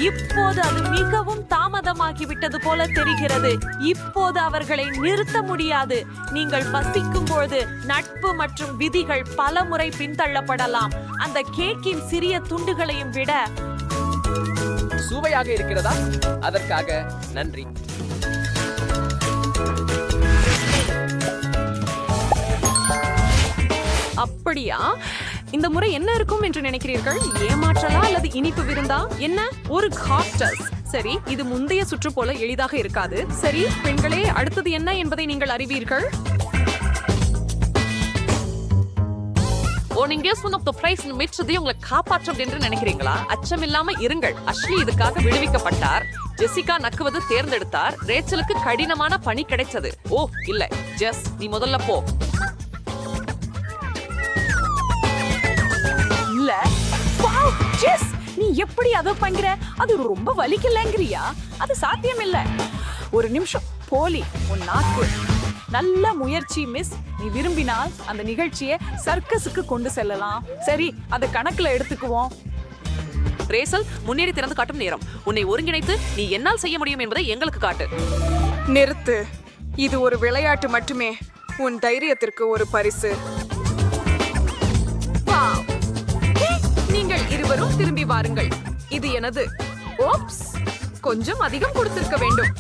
L: இப்போது அது மிகவும் தாமதமாகிவிட்டது போல தெரிகிறது. இப்போது அவர்களை நிறுத்த முடியாது. நீங்கள் பசிக்கும் பொழுது நட்பு மற்றும் விதிகள் பல முறை பின்தள்ளப்படலாம். அந்த கேக்கின் சிறிய துண்டுகளையும் விட
D: சுவையாக இருக்கிறதா? அதற்காக நன்றி.
L: அப்படியா? இந்த முறை என்ன இருக்கும் என்று நினைக்கிறீர்கள்? ஏமாற்றலா அல்லது இனிப்பு விருந்தா? என்ன ஒரு காக்டஸ். சரி, இது முந்தைய சுற்று போல எளிதாக இருக்காது. சரி பெண்களே, அடுத்தது என்ன என்பதை நீங்கள் அறிவீர்கள். நீங்க உங்களை காப்பாற்றும் என்று நினைக்கிறீங்களா? அச்சம் இல்லாம இருங்கள். அஷ்லி இதுக்காக விடுவிக்கப்பட்டார். ஜெசிகா நக்குவது தேர்ந்தெடுத்தார். ரேச்சலுக்கு கடினமான பணி கிடைச்சது. ஓ இல்ல, ஜெஸ் நீ முதல்ல போ. இல்ல, வாவ் ஜெஸ், நீ எப்படி அதை பண்ற? அது ரொம்ப வலிக்கலங்கறியா? அது சாத்தியம் இல்ல. ஒரு நிமிஷம், போலி, உன் நாக்கு.
H: நல்ல முயற்சி மிஸ். நீ விரும்பினால் அந்த நிகழ்ச்சியை சர்க்கஸுக்கு கொண்டு செல்லலாம். சரி, அதை கணக்குல எடுத்துக்குவோம்.
C: ரேசல், முன்னேறி திறந்து காட்டும் நேரம். உன்னை ஒருங்கிணைத்து நீ என்னால் செய்ய முடியும் என்பதை எங்களுக்கு காட்டு.
H: நிறுத்து. இது ஒரு விளையாட்டு மட்டுமே. உன் தைரியத்திற்கு ஒரு பரிசு. வாவ். நீங்கள் இருவரும் திரும்பி வாருங்கள். இது எனது. ஓப்ஸ், கொஞ்சம் அதிகம் கொடுத்திருக்க வேண்டும்.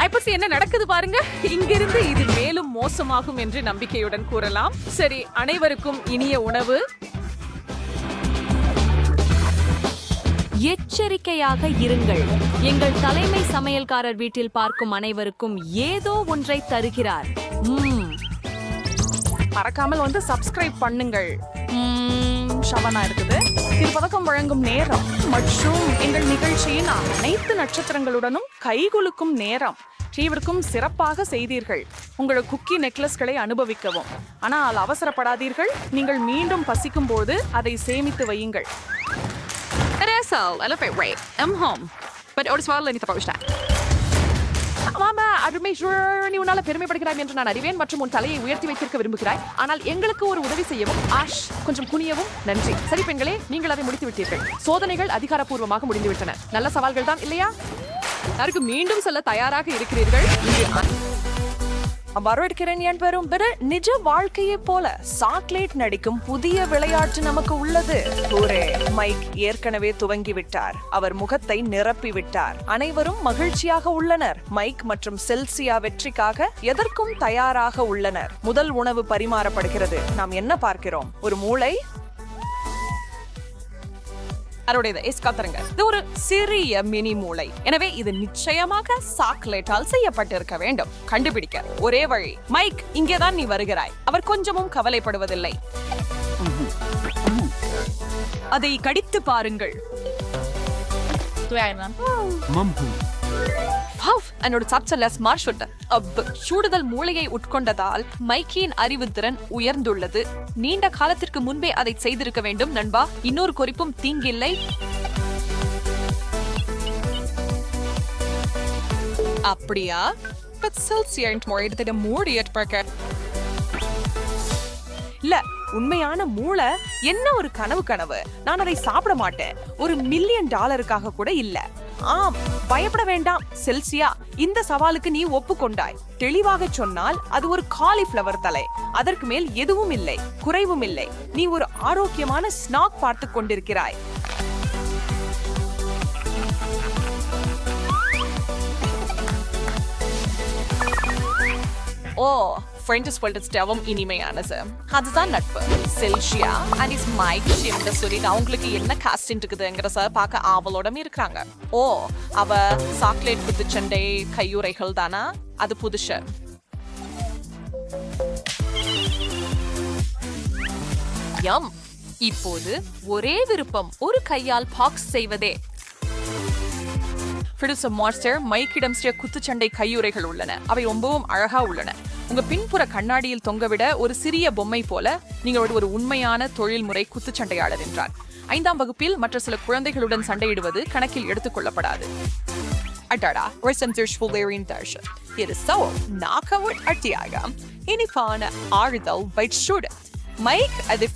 H: ஐப்பசி, என்ன நடக்குது பாருங்க. இங்கிருந்து இது மேலும் மோசமாகும் என்று நம்பிக்கையுடன் கூறலாம். சரி, அனைவருக்கும் இனிய உணவு.
A: எச்சரிக்கையாக இருங்கள். எங்கள் தலைமை சமையல்காரர் வீட்டில் பார்க்கும் அனைவருக்கும் ஏதோ ஒன்றை தருகிறார்.
H: மறக்காமல் வந்து சப்ஸ்கிரைப் பண்ணுங்கள். ஷவனா இருக்குது. இது பதக்கம் வழங்கும் நேரம் மற்றும் எங்கள் நிகழ்ச்சியின் அனைத்து நட்சத்திரங்களுடனும் கைகுலுக்கும் நேரம். தீவிற்கும் சிறப்பாக செய்தீர்கள். உங்கள் குக்கி நெக்லஸ்களை அனுபவிக்கவும். ஆனால் அவசரப்படாதீர்கள். நீங்கள் மீண்டும் பசிக்கும் போது அதை சேமித்து வையுங்கள். நீ உன்னால பெருமைப்படுகிறாய் என்று நான் அறிவேன் மற்றும் உன் தலையை உயர்த்தி வைத்திருக்க விரும்புகிறாய். ஆனால் எங்களுக்கு ஒரு உதவி செய்யவும் ஆஷ் கொஞ்சம் குனியவும் நன்றி. சரி பெண்களே, நீங்கள் அதை முடித்து விட்டீர்கள். சோதனைகள் அதிகாரப்பூர்வமாக முடிந்துவிட்டன. நல்ல சவால்கள் தான் இல்லையா? யாருக்கு மீண்டும் சொல்ல தயாராக இருக்கிறீர்கள்? வரவேற்கிறேன் என் பெரும் பிற நிஜ வாழ்க்கையை போல சாக்லேட் நடிக்கும் புதிய விளையாட்டு நமக்கு உள்ளது. மைக் ஏற்கனவே துவங்கிவிட்டார். அவர் முகத்தை நிரப்பி விட்டார். அனைவரும் மகிழ்ச்சியாக உள்ளனர். மைக் மற்றும் செல்சியா வெற்றிக்காக எதற்கும் தயாராக உள்ளனர். முதல் உணவு பரிமாறப்படுகிறது. நாம் என்ன பார்க்கிறோம்? ஒரு மூளை. இது ஒரு சிறிய மினி மூளை. எனவே இது நிச்சயமாக சாக்லேட்டால் செய்யப்பட்டிருக்க வேண்டும். கண்டுபிடிக்க ஒரே வழி. மைக், இங்கேதான் நீ வருகிறாய். அவர் கொஞ்சமும் கவலைப்படுவதில்லை. அதை கடித்து பாருங்கள். சூடுதல் மூளையை உட்கொண்டதால் மைக்கியின் அறிவுத்திறன் உயர்ந்துள்ளது. நீண்ட காலத்திற்கு முன்பே அதை செய்திருக்க வேண்டும் நண்பா. இன்னொரு குறிப்பும் தீங்கில்லை. அப்படியா? இல்ல, உண்மையான மூளை என்ன ஒரு கனவு. நான் அதை சாப்பிட மாட்டேன். $1 மில்லியன் கூட இல்ல. ஆம், பயப்பட வேண்டாம் செல்சியா. இந்த சவாலுக்கு நீ ஒப்புக்கொண்டாய். தெளிவாக சொன்னால் அது ஒரு காலிஃப்ளவர் தலை. அதற்கு மேல் எதுவும் இல்லை, குறைவும் இல்லை. நீ ஒரு ஆரோக்கியமான ஸ்நாக் பார்த்து கொண்டிருக்கிறாய். ஓ, ஃப்ரெண்ட்ஸ் ஸ்டெவம் இனிமையானது. அதுதான் நட்பு. செல்சியா அண்ட் இஸ் மைக் என்று சொல்லி அவங்களுக்கு என்ன காஸ்டின் இருக்குதுங்கிறத பார்க்க ஆவலோட இருக்கிறாங்க. ஓ, அவ சாக்லேட் குத்துச்சண்டை கையுறைகள் தானா? அது புதுசு. இப்போது ஒரே விருப்பம், ஒரு கையால் பாக்ஸ் செய்வதே. மைக்கிடம் குத்துச்சண்டை கையுறைகள் உள்ளன. அவை ரொம்பவும் அழகா உள்ளன. உங்க பின்புற கண்ணாடியில் தொங்கவிட ஒரு சிறிய பொம்மை போல. நீங்கள் ஒரு உண்மையான தொழில்முறை குத்துச்சண்டையாளர் என்றார். 5ஆம் வகுப்பில் மற்ற சில குழந்தைகளுடன் சண்டையிடுவது கணக்கில் எடுத்துக் கொள்ளப்படாது. இனிப்பான ஆறுதல் மைக் அதை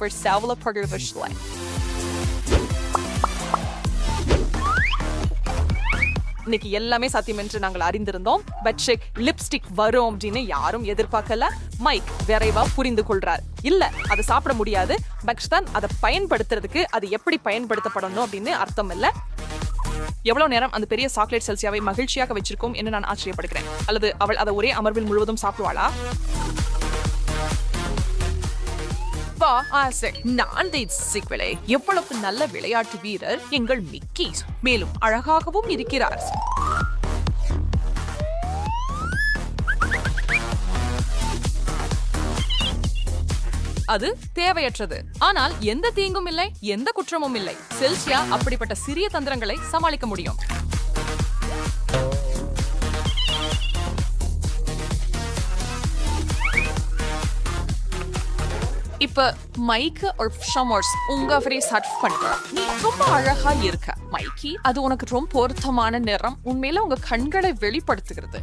H: இன்னைக்கு எல்லாமே சாத்தியம் என்று நாங்கள் அறிந்திருந்தோம். பெட்ஷேக் லிப்ஸ்டிக் வரும் அப்படின்னு யாரும் எதிர்பார்க்கல. மைக் விரைவா புரிந்து கொள்றார். இல்ல, அதை சாப்பிட முடியாது. பட் தான் அதை பயன்படுத்துறதுக்கு அது எப்படி பயன்படுத்தப்படணும் அப்படின்னு அர்த்தம் இல்ல. எவ்வளவு நேரம் அந்த பெரிய சாக்லேட் செல்சியாவை மகிழ்ச்சியாக வச்சிருக்கோம் என்று நான் ஆச்சரியப்படுகிறேன். அல்லது அவள் அதை ஒரே அமர்வில் முழுவதும் சாப்பிடுவாளா? எவ்வளவு நல்ல விளையாட்டு வீரர் எங்கள் மிக்கி. மேலும் அழகாகவும் இருக்கிறார். அது தேவையற்றது. ஆனால் எந்த தீங்கும் இல்லை, எந்த குற்றமும் இல்லை. செல்சியா அப்படிப்பட்ட சிறிய தந்திரங்களை சமாளிக்க முடியும். இப்ப மைக் ஒரு ஷமர்ஸ் உங்க ஃபேஸ் ஹட் பண்ற. நீ ரொம்ப அழகா இருக்க. மைக்கி, அது உனக்கு ரொம்ப பொருத்தமான நிறம். உண்மையில உங்க கண்களை வெளிப்படுத்துகிறது.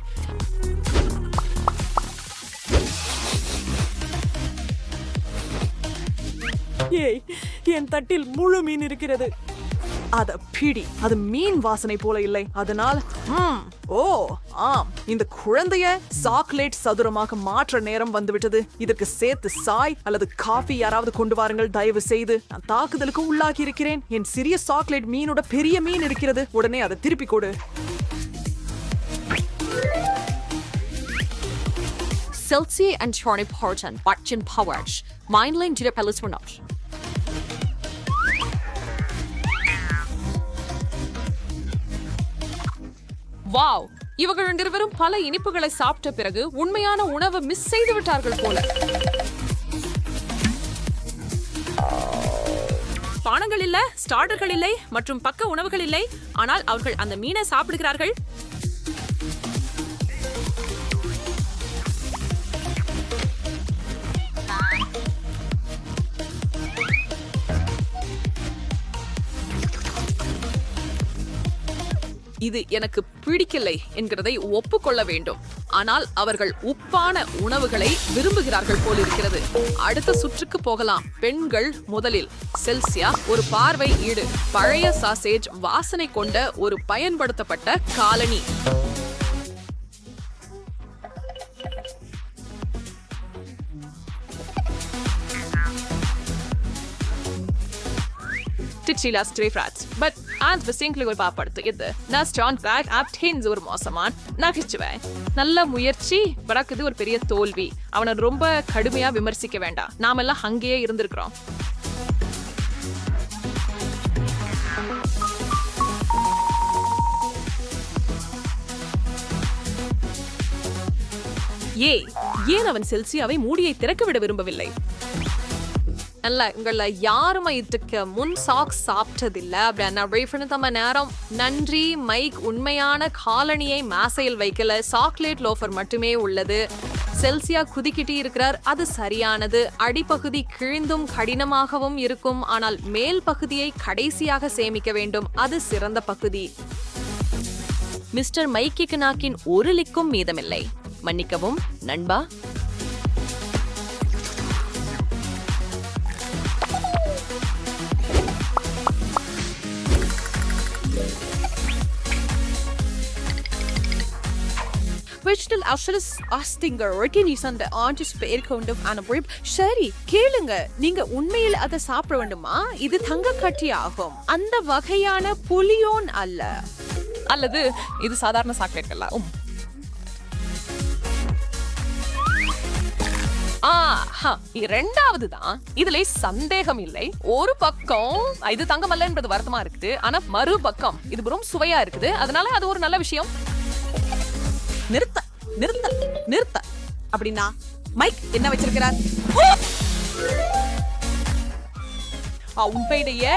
L: ஏய், என் தட்டில் முழு மீன் இருக்கிறது. அத பிடி. அது மீன் வாசனை போல இல்லை. அதனால் ஓ ஆம், இந்த குழந்தைய சாக்லேட் சதுரமாக மாற்ற நேரம் வந்துவிட்டது. இதற்கு சேர்த்து சாய் அல்லது காஃபி யாராவது கொண்டு வாருங்கள் தயவு செய்து. நான் தாக்குதலுக்கு உள்ளாகி இருக்கிறேன். என் சிறிய சாக்லேட் மீனோட பெரிய மீன் இருக்கிறது. உடனே அதை திருப்பி கொடு.
H: Celsius and Charlie Porton, Watchin Powers, Mindling to the Palace for not. Wow, இவர்கள் இருவரும் பல இனிப்புகளை சாப்பிட்ட பிறகு உண்மையான உணவை மிஸ் செய்து விட்டார்கள் போல. பானங்கள் இல்ல, ஸ்டார்டர்கள் இல்லை மற்றும் பக்க உணவுகள் இல்லை. ஆனால் அவர்கள் அந்த மீனை சாப்பிடுகிறார்கள். இது எனக்கு பிடிக்கலை என்கிறதை ஒப்புக்கொள்ள வேண்டும். ஆனால் அவர்கள் உப்பான உணவுகளை விரும்புகிறார்கள் போல் இருக்கிறது. அடுத்த சுற்றுக்கு போகலாம். பெண்கள் முதலில். செல்சியா ஒரு பார்வை ஈடு. பழைய சாசேஜ் வாசனை கொண்ட ஒரு பயன்படுத்தப்பட்ட colony. Tichilas Trefrats, but and distinctly ஒரு பாப்படுத்து இது. நான் ஸ்ட்ராங் பேக் ஆப் டென்ஸ் ஒரு மோசமான நகைச்சுவை. நல்ல முயற்சி, பராக்குது ஒரு பெரிய தோல்வி. அவனை ரொம்ப கடுமையா விமர்சிக்க வேண்டாம். நாமெல்லாம் அங்கேயே இருந்திருக்கிறோம். ஏன் அவன் செல்சியாவை மூடியை திறக்க விட விரும்பவில்லை? அல்ல, உங்கள யாருமே இதுக்கு முன் சாக்ஸ் சாப்பிட்டதில்லை அப்படின்னா நேரம். நன்றி மைக், உண்மையான காலனியை மேசையில் வைக்கல. சாக்லேட் லோஃபர் மட்டுமே உள்ளது. செல்சியா குதிக்கிட்டு இருக்கிறார். அது சரியானது. அடிப்பகுதி கிழிந்தும் கடினமாகவும் இருக்கும். ஆனால் மேல் பகுதியை கடைசியாக சேமிக்க வேண்டும். அது சிறந்த பகுதி. மிஸ்டர் மைக்கிக்கு நாக்கின் ஒரு லிக்கும் மீதமில்லை. மன்னிக்கவும் நண்பா.
F: சரி கேளுங்க, நீங்க உண்மையில் அதை சாப்பிட வேண்டுமா? இது தங்க கட்டி ஆகும். அந்த வகையான புலியோன் அல்ல.
H: அல்லது இது சாதாரண சாக்லேட்கள். இரண்டாவது தான். இதுல சந்தேகம் இல்லை. ஒரு பக்கம் இது தங்கம் அல்ல என்பது வருத்தமா இருக்குது. ஆனா மறு பக்கம் இது ரொம்ப சுவையா இருக்குது. அதனால அது ஒரு நல்ல விஷயம்.
I: நிறுத்த நிறுத்த நிறுத்த. அப்படின்னா மைக் என்ன வச்சிருக்கிறார்?
H: உண்மையிலேயே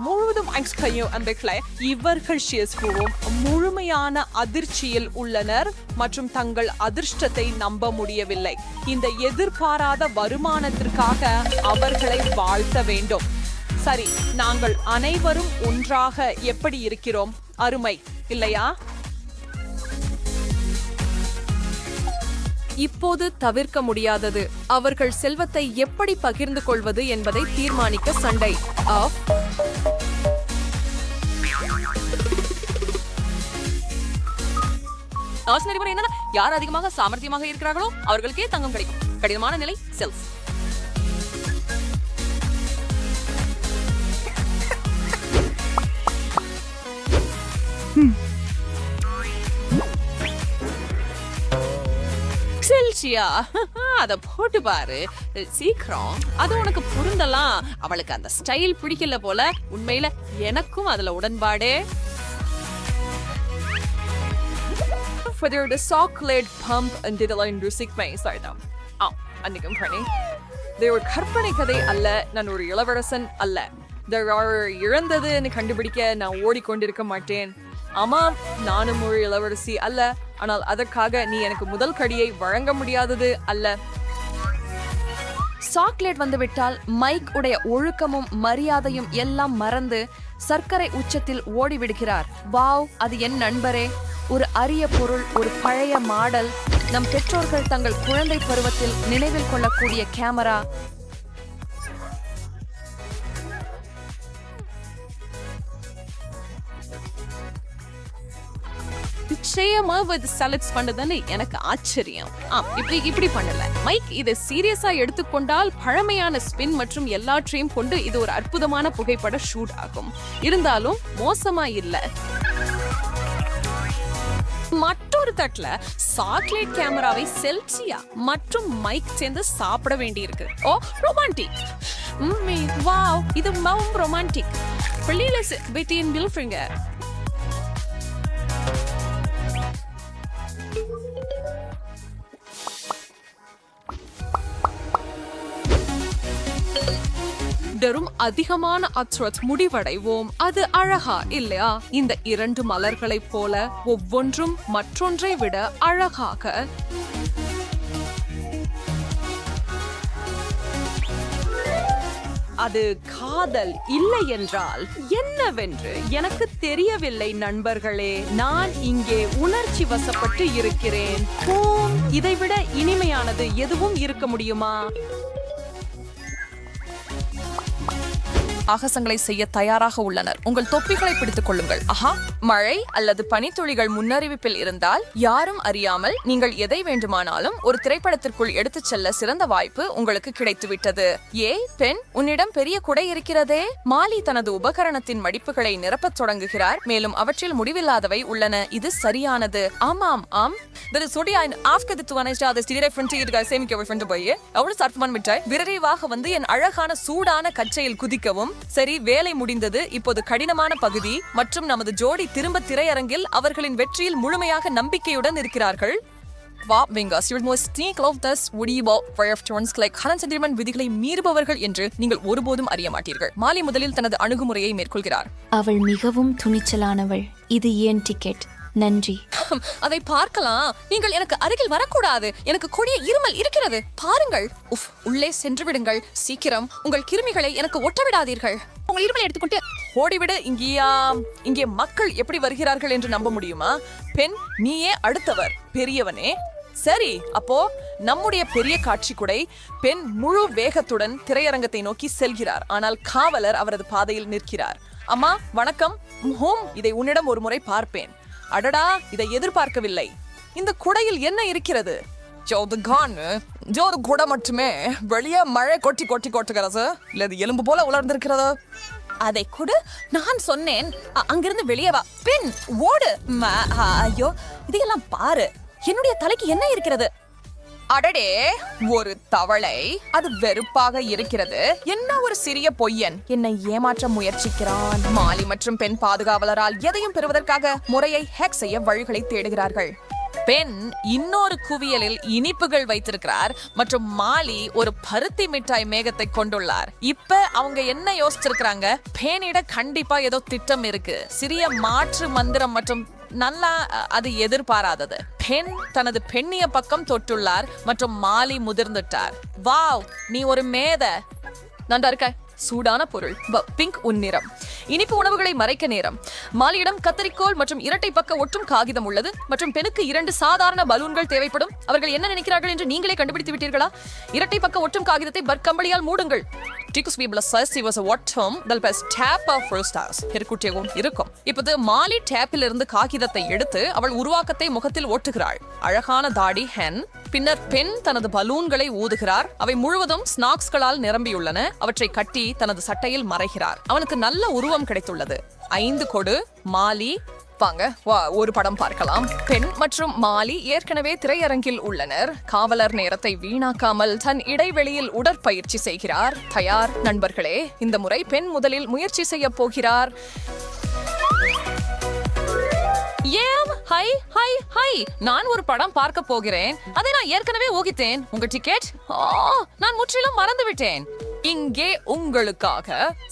H: முழுவதும் இவர்கள் முழுமையான அதிர்ச்சியில் உள்ளனர் மற்றும் தங்கள் அதிர்ஷ்டத்தை நம்ப முடியவில்லை. இந்த எதிர்பாராத வருமானத்திற்காக அவர்களை வாழ்த்த வேண்டும். சரி, நாங்கள் அனைவரும் ஒன்றாக எப்படி இருக்கிறோம்? அருமை இல்லையா? இப்போது தவிர்க்க முடியாதது அவர்கள் செல்வத்தை எப்படி பகிர்ந்து கொள்வது என்பதை தீர்மானிக்க சண்டை. நெறிமுறை என்னன்னா, யார் அதிகமாக சாமர்த்தியமாக இருக்கிறார்களோ அவர்களுக்கே தங்கம் கிடைக்கும். கடினமான நிலை செல்ஸ். அத போட்டு பாரு சீக்கிரம். அது உனக்கு பொருந்தலாம். அவளுக்கு அந்த ஸ்டைல் பிடிக்கல போல. உண்மையில எனக்கும் அதுல உடன்பாடே. For the chocolate pump and did a line music may start them. அன்னைக்கும் பண்ணி. They were கற்பனை கதை அல்ல. நான் ஒரு இளவரசன் அல்ல. There are இழந்தது கண்டுபிடிக்க நான் ஓடிக்கொண்டிருக்க மாட்டேன். ஆமாம், நானும் ஒரு இளவரசி அல்ல. ஆனால் அதற்காக நீ எனக்கு முதல் கடியை வழங்க முடியாதது அல்ல. சாக்லேட் வந்துவிட்டால் மைக் உடைய ஒழுக்கமும் மரியாதையும் எல்லாம் மறந்து சர்க்கரை உச்சத்தில் ஓடிவிடுகிறார். வாவ், அது என் நண்பரே, ஒரு அரிய பொருள், ஒரு பழைய மாடல், நம் பெற்றோர்கள் தங்கள் குழந்தை பருவத்தில் நினைவில் கொள்ளக்கூடிய கேமரா. நிச்சயமா சலட்ஸ் பண்ணதுன்னு எனக்கு ஆச்சரியம். இப்படி பண்ணல மைக். இதை சீரியஸா எடுத்துக்கொண்டால் பழமையான ஸ்பின் மற்றும் எல்லாற்றையும் கொண்டு இது ஒரு அற்புதமான புகைப்பட ஷூட் ஆகும். இருந்தாலும் மோசமா இல்ல. மற்றொரு தட்டுல சாக்லேட் கேமராவை செல்சியா மற்றும் மைக் சேர்ந்து சாப்பிட வேண்டியிருக்கு. ஓ, ரொமான்டிக். வாவ், இது மிகவும் ரொமான்டிக். பிள்ளைல பெட்டியின் பில்ஃபிங்க. அதிகமான அத்ரத் முடிவடைவோம். அது அழகா இல்லையா? இந்த இரண்டு மலர்களைப் போல ஒவ்வொன்றும் மற்றொன்றை விட அழகாக. அது காதல் இல்லை என்றால் என்னவென்று எனக்கு தெரியவில்லை நண்பர்களே. நான் இங்கே உணர்ச்சி வசப்பட்டு இருக்கிறேன். இதைவிட இனிமையானது எதுவும் இருக்க முடியுமா? சாகசங்களை செய்ய தயாராக உள்ளனர். உங்கள் தொப்பிகளை பிடித்துக் கொள்ளுங்கள். ஆஹா, மழை அல்லது பனித்துளிகள் முன்னறிவிப்பில் இருந்தால் யாரும் அறியாமல் நீங்கள் எதை வேண்டுமானாலும் ஒரு திரைப்படத்திற்குள் எடுத்துச் செல்ல சிறந்த வாய்ப்பு உங்களுக்கு கிடைத்துவிட்டது. பெண், உன்னிடம் பெரிய குடை இருக்கிறதே. மாலி தனது உபகரணத்தின் மடிப்புகளை நிரப்பத் தொடங்குகிறார். மேலும் அவற்றில் முடிவில்லாதவை உள்ளன. இது சரியானது. ஆமாம், ஆம். விரைவாக வந்து என் அழகான சூடான கச்சையில் குதிக்கவும். சரி, வேலை முடிந்தது. இப்போது கடினமான பகுதி. மற்றும் நமது ஜோடி திரும்ப திரையரங்கில் அவர்களின் வெற்றியில் முழுமையாக நம்பிக்கையுடன் இருக்கிறார்கள். விதிகளை மீறுபவர்கள் என்று நீங்கள் ஒருபோதும் அறிய மாட்டீர்கள். மாலி முதலில் தனது அணுகுமுறையை மேற்கொள்கிறார்.
E: அவள் மிகவும் துணிச்சலானவள். இது ஏன் டிக்கெட்? நன்றி.
H: அதை பார்க்கலாம். நீங்கள் எனக்கு அருகில் வரக்கூடாது. எனக்கு கொடிய இருமல் இருக்கிறது. பாருங்கள். உள்ளே சென்று விடுங்கள். சீக்கிரம். உங்கள் கிருமிகளை எனக்கு ஒட்ட விடாதீர்கள். உங்கள் இருமலை எடுத்துக்கொண்டு ஓடிவிட. இங்கே மக்கள் எப்படி வருகிறார்கள் என்று நம்ப முடியுமா? பெண், நீயே அடுத்தவர். பெரியவனே. சரி, அப்போ நம்முடைய பெரிய காட்சி குடை. பெண் முழு வேகத்துடன் திரையரங்கத்தை நோக்கி செல்கிறார். ஆனால் காவலர் அவரது பாதையில் நிற்கிறார். அம்மா, வணக்கம். இதை உன்னிடம் ஒரு முறை பார்ப்பேன். அடடா, இதை எதிர்பார்க்கவில்லை. இந்த குடையில் என்ன இருக்கிறது? குடை மட்டுமே. வெளியே மழை கொட்டி கொட்டுகிறது. இல்ல இது எலும்பு போல உலர்ந்திருக்கிறது. அதை கூட நான் சொன்னேன். அங்கிருந்து வெளியே வா. பெண், ஓடு. ஐயோ, இதையெல்லாம் பாரு. என்னுடைய தலைக்கு என்ன இருக்கிறது? அடடே, ஒரு தவளை. அது வெறுப்பாக இருக்கிறது. என்ன ஒரு சிறிய பொய்யன் என்னை ஏமாற்ற முயற்சிக்கிறான். மாலி மற்றும் பெண் பாதுகாவலரால் எதையும் பெறுவதற்காக முறையை ஹேக் செய்ய வழிகளை தேடுகிறார்கள். பெண் இன்னொரு குவியலில் இனிப்புகள் வைத்திருக்கிறார் மற்றும் மாலி ஒரு பருத்தி மிட்டாய் மேகத்தை கொண்டுள்ளார். இப்ப அவங்க என்ன யோசிச்சிருக்கிறாங்க? பெண்ணிட கண்டிப்பா ஏதோ திட்டம் இருக்கு. சிறிய மாற்று மந்திரம் மற்றும் நல்லா அது எதிர்பாராதது. பெண் தனது பெண்ணிய பக்கம் தொட்டுள்ளார் மற்றும் மாலி முதிர்ந்துட்டார். வாவ், நீ ஒரு மேத. நன்றா இருக்க. சூடான பொருள். பிங்க் உன்னிறம். இனிப்பு உணவுகளை மறைக்க நேரம். மாலியிடம் கத்தரிக்கோல் மற்றும் இரட்டை பக்க ஒட்டும் காகிதம் உள்ளது மற்றும் பெண்ணுக்கு 2 சாதாரண பலூன்கள் தேவைப்படும். அவர்கள் என்ன நினைக்கிறார்கள் என்று நீங்களே கண்டுபிடித்து விட்டீர்களா? இரட்டை பக்க ஒட்டும் காகிதத்தை பற்கம்பளியால் மூடுங்கள். இப்போது மாலி டேப்பில் இருந்து காகிதத்தை எடுத்து அவள் உருவாக்கத்தை முகத்தில் ஓட்டுகிறாள். அழகான தாடி ஹென். பின்னர் பெண் தனது பலூன்களை ஊதுகிறார். அவை முழுவதும் ஸ்நாக்ஸ்களால் நிரம்பியுள்ளன. அவற்றை கட்டி தனது சட்டையில் மறைகிறார். அவனுக்கு நல்ல உருவம் கிடைத்துள்ளது. 5 கொடு. மாலி, வாங்க, ஒரு படம் பார்க்கலாம். பெண் மற்றும் மாலி ஏற்கனவே திரையரங்கில் உள்ளனர். காவலர் நேரத்தை வீணாக்காமல் தன் இடைவெளியில் உடற்பயிற்சி செய்கிறார். தயார் நண்பர்களே. இந்த முறை பெண் முதலில் முயற்சி செய்ய போகிறார். நான் ஒரு படம் பார்க்க போகிறேன். அதை நான் ஏற்கனவே ஊகித்தேன். உங்க டிக்கெட்? நான் முற்றிலும் மறந்து விட்டேன்.
F: இங்கே உங்களுக்காக.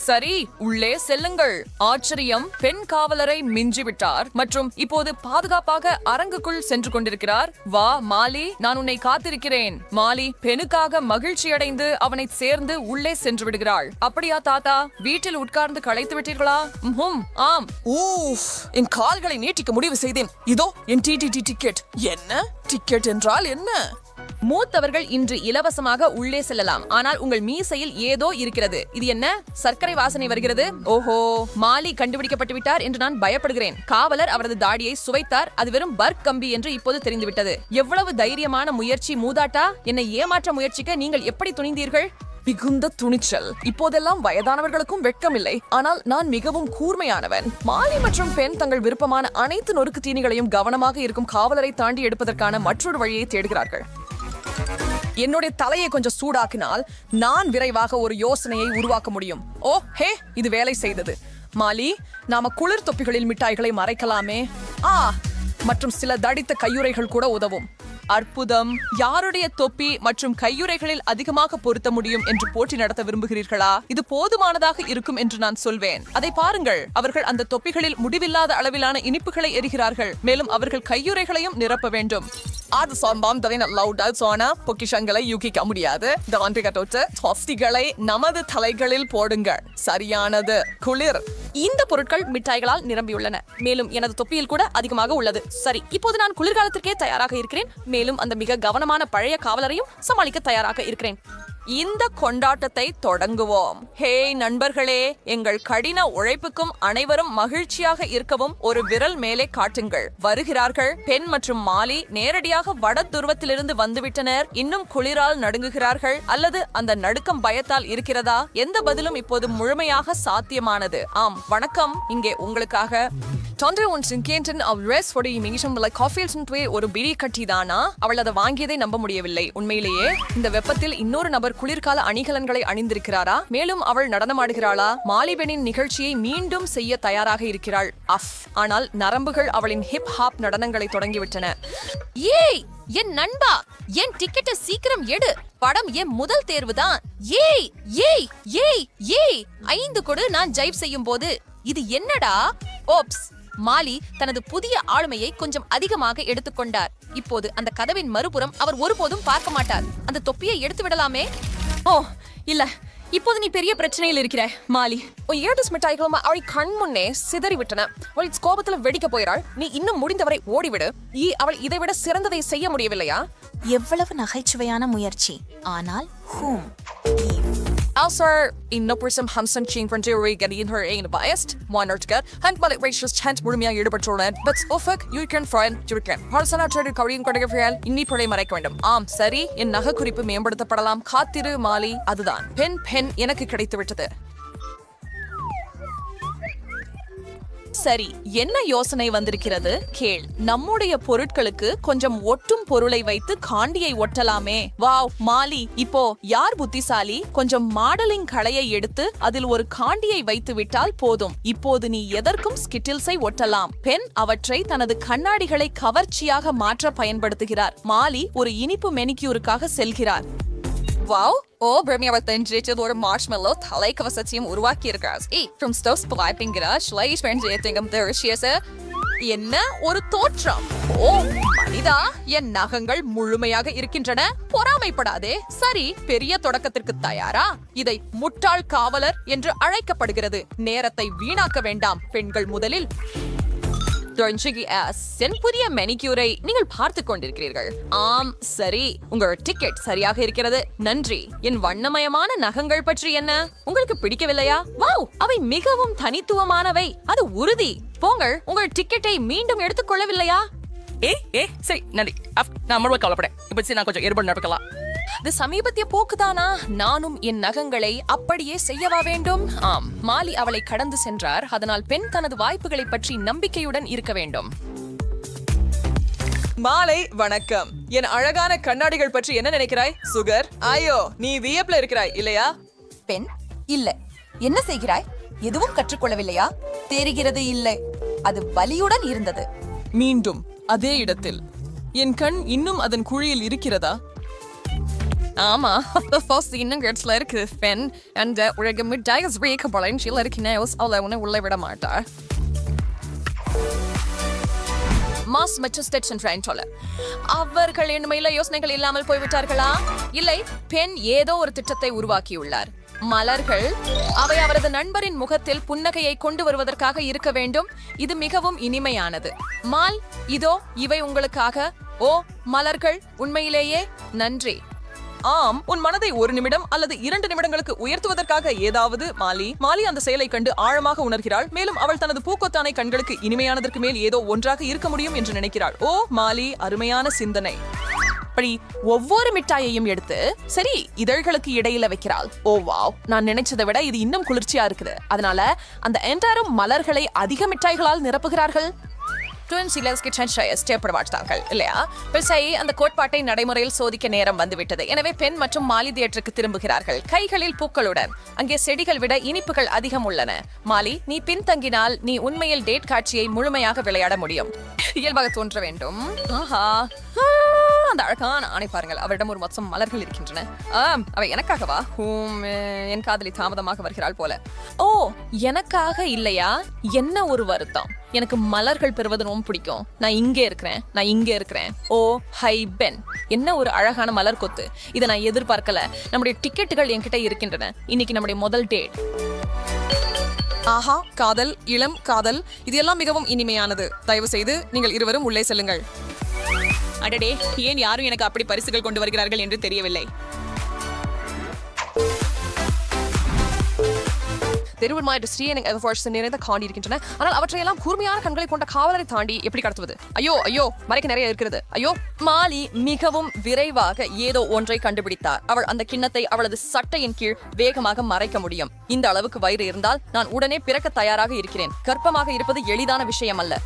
F: சரி, உள்ளே செல்லுங்கள். ஆச்சரியம், பெண் காவலரை மிஞ்சிவிட்டார் மற்றும் இப்போது பாதுகாப்பாக அரங்குக்குள் சென்று கொண்டிருக்கிறார். வா மாலி, நான் உன்னை காத்திருக்கிறேன். மாலி பெண்ணுக்காக மகிழ்ச்சி அடைந்து அவனை சேர்ந்து உள்ளே சென்று விடுகிறாள். அப்படியா தாத்தா, வீட்டில் உட்கார்ந்து களைத்து விட்டீர்களா? ஆம்.
B: என் கால்களை நீட்டிக்க முடிவு செய்தேன். இதோ என் டிடிடி டிக்கெட். என்ன டிக்கெட் என்றால் என்ன?
F: மூத்தவர்கள் இன்று இலவசமாக உள்ளே செல்லலாம். ஆனால் உங்கள் மீசையில் ஏதோ இருக்கிறது. இது என்ன? சர்க்கரை வாசனை வருகிறது. ஓஹோ, மாலி கண்டுபிடிக்கப்பட்டு விட்டார் என்று நான் பயப்படுகிறேன். காவலர் அவரது தாடியை சுவைத்தார். அது வெறும் பர்க் கம்பி என்று இப்போது தெரிந்துவிட்டது. எவ்வளவு தைரியமான முயற்சி மூதாட்டா! என்னை ஏமாற்ற முயற்சிக்க நீங்கள் எப்படி துணிந்தீர்கள்?
B: மிகுந்த துணிச்சல். இப்போதெல்லாம் வயதானவர்களுக்கும் வெட்கமில்லை. ஆனால் நான் மிகவும் கூர்மையானவன். மாலி மற்றும் பெண் தங்கள் விருப்பமான அனைத்து நொறுக்கு தீனிகளையும் கவனமாக இருக்கும் காவலரை தாண்டி எடுப்பதற்கான மற்றொரு வழியை தேடுகிறார்கள். என்னுடைய தலையை கொஞ்சம் சூடாக்கினால் நான் விரைவாக ஒரு யோசனையை உருவாக்க முடியும். ஓ ஹே, இது வேலை செய்தது. மாலி, நாம குளிர் தொப்பிகளில் மிட்டாய்களை மறைக்கலாமே. மற்றும் சில தடித்த கையுறைகள் கூட உதவும். அற்புதம். யாருடைய தொப்பி மற்றும் கையுறைகளில் அதிகமாக பொருத்த முடியும் என்று போட்டி நடத்த விரும்புகிறீர்களா? இது போதுமானதாக இருக்கும் என்று நான் சொல்வேன். அதை பாருங்கள், அவர்கள் அந்த தொப்பிகளில் முடிவில்லாத அளவிலான இனிப்புகளை எரிகிறார்கள். மேலும் அவர்கள் கையுறைகளையும் நிரப்ப வேண்டும். அது பொக்கிஷங்களை யூகிக்க முடியாது. நமது தலைகளில் போடுங்கள். சரியானது. குளிர்.
F: இந்த பொருட்கள் மிட்டாய்களால் நிரம்பியுள்ளன. மேலும் எனது தொப்பியில் கூட அதிகமாக உள்ளது. சரி, இப்போது நான் குளிர்காலத்திற்கே தயாராக இருக்கிறேன். மேலும் அந்த மிக கவனமான பழைய காவலரையும் சமாளிக்க தயாராக இருக்கிறேன். இந்த கொண்டாட்டத்தை தொடங்குவோம். ஹே நண்பர்களே, எங்கள் கடின உழைப்புக்கும் அனைவரும் மகிழ்ச்சியாக இருக்கவும் ஒரு விரல் மேலே காட்டுங்கள். வருகிறார்கள். பெண் மற்றும் மாலி நேரடியாக வட துருவத்திலிருந்து வந்துவிட்டனர். இன்னும் குளிரால் நடுங்குகிறார்கள் அல்லது அந்த நடுக்கம் பயத்தால் இருக்கிறதா? எந்த பதிலும் இப்போது முழுமையாக சாத்தியமானது. ஆம், வணக்கம். இங்கே உங்களுக்காக ஒரு பிடி கட்டிதானா? அவள் அதை வாங்கியதை நம்ப முடியவில்லை. உண்மையிலேயே இந்த வெப்பத்தில் இன்னொரு நபர் குளிர்கால அணிகலன்களை அணிந்திருக்கிறாரா? மேலும் அவள் நடனமாடுகிறாளா? மாலிபெனின் நிகழ்ச்சியை மீண்டும் செய்ய தயாராக இருக்கிறாள். ஆனால் நரம்புகள் அவளின் ஹிப் ஹாப் நடனங்களை தொடங்கிவிட்டன. ஏய் என் நண்பா, என் டிக்கெட்டை சீக்கிரம் எடு. படம் என் முதல் தேர்வுதான். ஏய் ஏய் ஏய் ஏய் 5 கொடு நான் ஜைப் செய்யும் போது. இது என்னடா? ஓப்ஸ். மாலி தனது புதிய ஆளுமையை கொஞ்சம் அதிகமாக எடுத்துக்கொண்டார். இப்போது அந்த கதவின் மறுபுறம் அவர் ஒருபோதும் பார்க்க மாட்டார். அந்த தொப்பியை எடுத்து விடலாமே? ஓ இல்ல, இப்போது நீ பெரிய பிரச்சனையில் இருக்கிற. மாலி, ஏர்டஸ் மிட்டாய்களும் அவளை கண் முன்னே சிதறிவிட்டன. அவள் கோபத்தில் வெடிக்க போகிறாள். நீ இன்னும் முடிந்தவரை ஓடிவிடு. அவள் இதைவிட சிறந்ததை செய்ய முடியவில்லையா?
E: எவ்வளவு நகைச்சுவையான முயற்சி. ஆனால்
B: Also, இன்னொரு ஹம்சன் scene ஃப்ரண்டியரை கடியின் her ain't biased. One or together. And while it reaches chant முழுமையாக ஈடுபட்டுள்ளனர். But ofak you can find you can. Parsana trade கவரியின் கொண்டகஃபியால் இன்னி படை மறைக்க வேண்டும். ஆம் சரி, என் நகை குறிப்பு மேம்படுத்தப்படலாம். காத்திரு மாலி. அதுதான் பெண் எனக்கு கிடைத்து விட்டது. சரி, என்ன யோசனை வந்திருக்கிறது கேள். நம்முடைய பொருட்களுக்கு கொஞ்சம் ஒட்டும் பொருளை வைத்து காண்டியை ஒட்டலாமே. வாவ் மாலி, இப்போ யார் புத்திசாலி? கொஞ்சம் மாடலிங் களையை எடுத்து அதில் ஒரு காண்டியை வைத்து விட்டால் போதும். இப்போது நீ எதற்கும் ஸ்கிட்டில்ஸை ஒட்டலாம். பெண் அவற்றை தனது கண்ணாடிகளை கவர்ச்சியாக மாற்ற பயன்படுத்துகிறார். மாலி ஒரு இனிப்பு மெனிக்யூருக்காக செல்கிறார். வாவ், பிரமியாவை தெரிஞ்சிட்டு ஒரு மார்ஷ்மெல்லோ தலை கவசத்தையும் உருவாக்கி இருக்கிறார். என்ன ஒரு தோற்றம்! ஓ மனிதா, என் நகங்கள் முழுமையாக இருக்கின்றன. பொறாமைப்படாதே. சரி, பெரிய தொடக்கத்திற்கு தயாரா? இதை முட்டாள் காவலர் என்று அழைக்கப்படுகிறது. நேரத்தை வீணாக்க வேண்டாம். பெண்கள் முதலில். என் புதிய மெனிக்யூரை நீங்கள் பார்த்துக் கொண்டிருக்கிறீர்கள். ஆம் சரி, உங்கள் டிக்கெட் சரியாக இருக்கிறது. நன்றி. என் வண்ணமயமான நகங்கள் பற்றி என்ன? உங்களுக்கு பிடிக்கவில்லையா? வாவ், அவை மிகவும் தனித்துவமானவை. அது உறுதி. போங்கள், உங்கள் டிக்கெட்டை மீண்டும் எடுத்துக் கொள்ளவில்லையா?
G: சரி நன்றி. நான் முழுவதும் கவலைப்படேன். இப்ப நான் கொஞ்சம் ஏற்பாடு நடக்கலாம்.
F: இது சமீபத்திய போக்குதானா? நானும் என் நகங்களை அப்படியே செய்யவா வேண்டும்? ஆம். மாலி அவளை கடந்து சென்றார். அதனால் பெண் தனது வாய்ப்புகளை பற்றி நம்பிக்கையுடன் இருக்க வேண்டும்.
B: மாலை வணக்கம். என் அழகான கண்ணாடிகள் பற்றி என்ன நினைக்கிறாய் சுகர்? ஐயோ, நீ வியப்ல இருக்கிறாய் இல்லையா?
E: பெண், இல்ல. என்ன செய்கிறாய்? எதுவும் கற்றுக்கொள்ளவில்லையா? தெரிகிறது இல்லை. அது வலியுடன் இருந்தது.
B: மீண்டும் அதே இடத்தில். என் கண் இன்னும் அதன் குழியில் இருக்கிறதா?
F: ஆமா இன்னும் கேட்ஸ்ல இருக்கு பென் அந்த உலக மிட்டாய் ஸ்ரீக பழஞ்சியில் இருக்கிறேன் அவளை உன்னை உள்ளே விட மாட்டார் மாஸ் மற்றும் ஸ்டெட்சன் ட்ரைன் சொல்ல அவர்கள் என்னமையில யோசனைகள் இல்லாமல் போய்விட்டார்களா இல்லை பெண் ஏதோ ஒரு திட்டத்தை உருவாக்கியுள்ளார் மலர்கள் அவை அவரது நண்பரின் முகத்தில் புன்னகையை கொண்டு வருவதற்காக இருக்க வேண்டும் இது மிகவும் இனிமையானது மால் இதோ இவை உங்களுக்காக ஓ மலர்கள் உண்மையிலேயே நன்றி
H: ஆம் உன் மனதை 1 நிமிடம் அல்லது 2 நிமிடங்களுக்கு உயர்த்துவதற்காக ஏதாவது மாலி அந்த செயலை கண்டு ஆழமாக உணர்கிறாள் மேலும் அவள் தனது பூக்கொத்தானை கண்களுக்கு இனிமையானதற்கு மேல் ஏதோ ஒன்றாக இருக்க முடியும் என்று நினைக்கிறாள் ஓ மாலி அருமையான சிந்தனை அப்படி ஒவ்வொரு மிட்டாயையும் எடுத்து சரி இதழ்களுக்கு இடையில வைக்கிறாள் ஓ வாவ் நான் நினைச்சதை விட இது இன்னும் குளிர்ச்சியா இருக்குது அதனால அந்த என்டாரும் மலர்களை அதிக மிட்டாய்களால் நிரப்புகிறார்கள் இல்லையா அந்த கோட்பாட்டை நடைமுறையில் சோதிக்க நேரம் வந்துவிட்டது எனவே பெண் மற்றும் மாலி தியேட்டருக்கு திரும்புகிறார்கள் கைகளில் பூக்களுடன் அங்கே செடிகள் விட இனிப்புகள் அதிகம் உள்ளன மாலி நீ பின்தங்கினால் நீ உண்மையில் டேட் காட்சியை முழுமையாக விளையாட முடியும் இயல்பாக தோன்ற வேண்டும் ஆஹா அந்த அழகான ஆணை பாருங்கள் அவரிடம் ஒரு மொத்தம் மலர்கள் இருக்கின்றன அவை எனக்காகவா என் காதலி தாமதமாக வருகிறாள் போல ஓ எனக்காக இல்லையா என்ன ஒரு வருத்தம் எனக்கு மலர்கள் பெறுவது ரொம்ப பிடிக்கும் நான் இங்கே இருக்கிறேன் ஓ ஹை பென் என்ன ஒரு அழகான மலர் கொத்து இதை நான் எதிர்பார்க்கல நம்முடைய டிக்கெட்டுகள் என்கிட்ட இருக்கின்றன இன்னைக்கு நம்முடைய முதல் டேட் ஆஹா காதல் இளம் காதல் இது எல்லாம் மிகவும் இனிமையானது தயவு செய்து நீங்கள் இருவரும் உள்ளே செல்லுங்கள் அடடே ஏன் யாரும் எனக்கு அப்படி பரிசுகள் கொண்டு வருகிறார்கள் என்று தெரியவில்லை இருக்கின்றன ஆனால் அவற்றையெல்லாம் கூர்மையான கண்களை கொண்ட காவலரை தாண்டி எப்படி கடத்துவது ஐயோ மறைக்க நிறைய இருக்கிறது ஐயோ மாலி மிகவும் விரைவாக ஏதோ ஒன்றை கண்டுபிடித்தார் அவள் அந்த கிண்ணத்தை அவளது சட்டையின் கீழ் வேகமாக மறைக்க முடியும் இந்த அளவுக்கு வயிறு இருந்தால் நான் உடனே பிறக்க தயாராக இருக்கிறேன் கர்ப்பமாக இருப்பது எளிதான விஷயம் அல்ல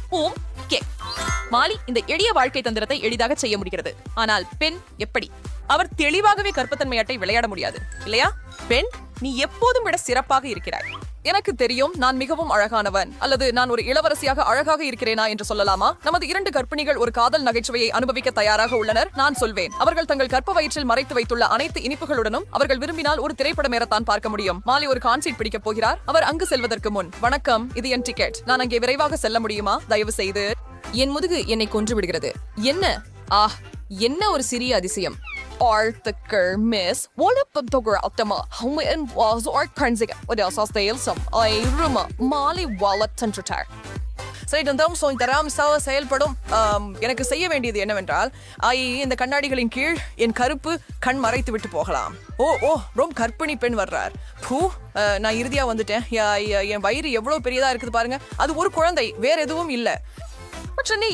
H: மாலி இந்த எளிய வாழ்க்கை தந்திரத்தை எளிதாக செய்ய முடிகிறது ஆனால் பெண் எப்படி அவர் தெளிவாகவே கர்ப்பத்தன்மை அட்டை விளையாட முடியாது இல்லையா பெண் நீ எப்போதும் விட சிறப்பாக இருக்கிறாய் எனக்கு தெரியும் நான் மிகவும் அழகானவன் அல்லது நான் ஒரு இளவரசியாக அழகாக இருக்கிறேனா என்று சொல்லலாமா நமது 2 கர்ப்பிணிகள் ஒரு காதல் நகைச்சுவையை அனுபவிக்க தயாராக உள்ளனர் நான் சொல்வேன் அவர்கள் தங்கள் கர்ப்ப வயிற்றில் மறைத்து வைத்துள்ள அனைத்து இனிப்புகளுடனும் அவர்கள் விரும்பினால் ஒரு திரைப்படம் ஏறத்தான் பார்க்க முடியும் மாலி ஒரு கான்சர்ட் பிடிக்க போகிறார் அவர் அங்கு செல்வதற்கு முன் வணக்கம் இது என் டிக்கெட் நான் அங்கே விரைவாக செல்ல முடியுமா தயவு செய்து என் முதுகு என்னை கொன்று விடுகிறது என்ன ஒரு சிறிய அதிசயம் Arthur Miss Wallapantogger Altama Home was or Karnzig what else I'll stay some I rumor Mali Wallet Tantratar செயல்படும் எனக்கு செய்ய வேண்டியது என்னவென்றால் இந்த கண்ணாடிகளின் கீழ் என் கருப்பு கண் மறைத்து விட்டு போகலாம் ஓ ரொம்ப கர்ப்பிணி பெண் வர்றார் நான் இறுதியா வந்துட்டேன் என் வயிறு எவ்வளவு பெரியதா இருக்குது பாருங்க அது ஒரு குழந்தை வேற எதுவும் இல்ல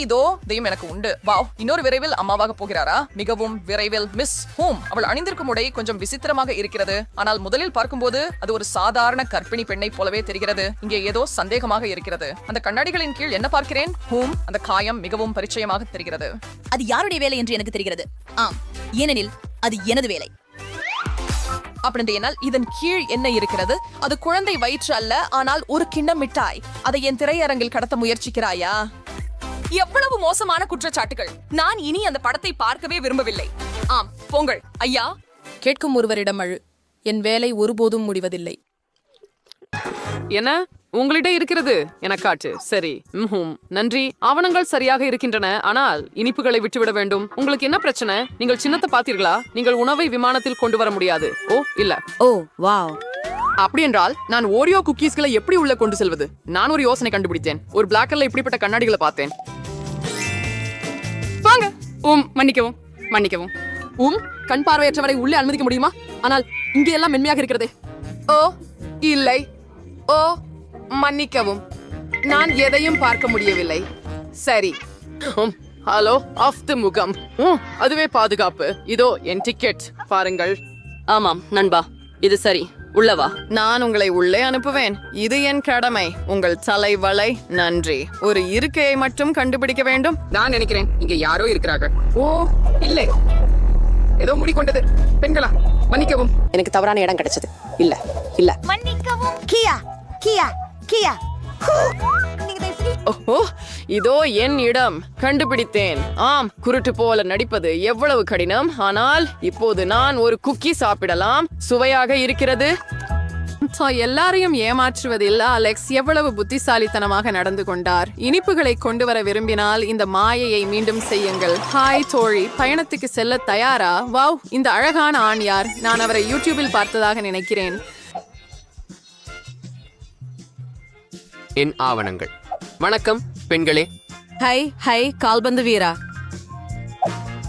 H: இதோ தெய்வம் எனக்கு உண்டு வாவ் இன்னொரு விரைவில் அம்மாவாக போகிறாரா மிகவும் விரைவில் மிஸ் ஹோம் அவள் அணிந்திருக்கும் உடை கொஞ்சம் விசித்திரமாக இருக்கிறது ஆனால் முதலில் பார்க்கும்போது அது ஒரு சாதாரண கர்ப்பிணி பெண்ணை போலவே தெரிகிறது இங்கே ஏதோ சந்தேகமாக இருக்கிறது அந்த கண்ணாடிகளின் கீழ் என்ன பார்க்கிறேன் ஹோம் அந்த காயம் மிகவும் பரிச்சயமாக தெரிகிறது
E: அது யாருடைய வேலை என்று எனக்கு தெரிகிறது ஆம் ஏனெனில் அது எனது வேலை
H: அப்படின்னால் இதன் கீழ் என்ன இருக்கிறது அது குழந்தை வயிற்று அல்ல ஆனால் ஒரு கிண்ணம் மிட்டாய் அதை என் திரையரங்கில் கடத்த முயற்சிக்கிறாயா எவ்வளவு மோசமான குற்றச்சாட்டுகள் நான் இனி அந்த படத்தை பார்க்கவே விரும்பவில்லை ஆம் பொங்கல் ஐயா
F: கேட்கும் ஒருவரிடம் அழு என் வேலை ஒருபோதும் முடிவதில்லை
L: என்ன உங்களிடம் இருக்கிறது எனக்காட்டு சரி நன்றி ஆவணங்கள் சரியாக இருக்கின்றன ஆனால் இனிப்புகளை விட்டுவிட வேண்டும் உங்களுக்கு என்ன பிரச்சனை நீங்கள் சின்னத்தை பார்த்தீர்களா நீங்கள் உணவை விமானத்தில் கொண்டு வர முடியாது ஓ இல்ல
E: ஓ வாவ்
B: அப்படி என்றால் நான் ஓரியோ குக்கீஸ்களை எப்படி உள்ள கொண்டு செல்வது நான் ஒரு யோசனை கண்டுபிடித்தேன் ஒரு பிளாக்கர்ல இப்படிப்பட்ட கண்ணாடிகளை பார்த்தேன் வாங்க மன்னிக்கவும்
H: கண் பார்வையற்றவரை உள்ளே அனுமதிக்க முடியுமா ஆனால் இங்கே எல்லாம் மென்மையாக இருக்கிறது
B: ஓ இல்லை ஓ மன்னிக்கவும் நான் எதையும் பார்க்க முடியவில்லை சரி ஹலோ ஆஃப் தி முகம் அதுவே பாதுகாப்பு இதோ என் டிக்கெட் பாருங்கள்
F: ஆமாம் நண்பா இது சரி உள்ளவா
B: நான் உங்களை உள்ளே அனுப்புவேன் இது என் கடமை உங்கள் தலைவலை நன்றி ஒரு இருக்கையை மட்டும் கண்டுபிடிக்க வேண்டும்
I: நான் நினைக்கிறேன் இங்க யாரோ இருக்கிறார்கள் ஓ இல்லை ஏதோ மூடிக்கொண்டது பெண்களா மன்னிக்கவும்
C: எனக்கு தவறான இடம் கிடைச்சது இல்ல
J: மன்னிக்கவும் கியா கியா கியா
B: ஓஹோ இதோ என் இடம் கண்டுபிடித்தேன். ஆம், குருட்டு போல நடிப்பது எவ்வளவு கடினம். ஆனால் இப்போது நான் ஒரு குக்கி சாப்பிடலாம். சுவையாக இருக்கிறது.
E: எல்லாரையும் ஏமாற்றுவதில் அலெக்ஸ் எவ்வளவு புத்திசாலித்தனமாக நடந்து கொண்டார். இனிப்புகளை கொண்டு வர விரும்பினால் இந்த மாயையை மீண்டும் செய்யுங்கள். ஹாய் தோழி, பயணத்துக்கு செல்ல தயாரா? வாவ், இந்த அழகான ஆண் யார்? நான் அவரை யூடியூபில் பார்த்ததாக நினைக்கிறேன்.
D: என் ஆவணங்கள். வணக்கம் பெண்களே.
B: ஹை கால்பந்து வீரா,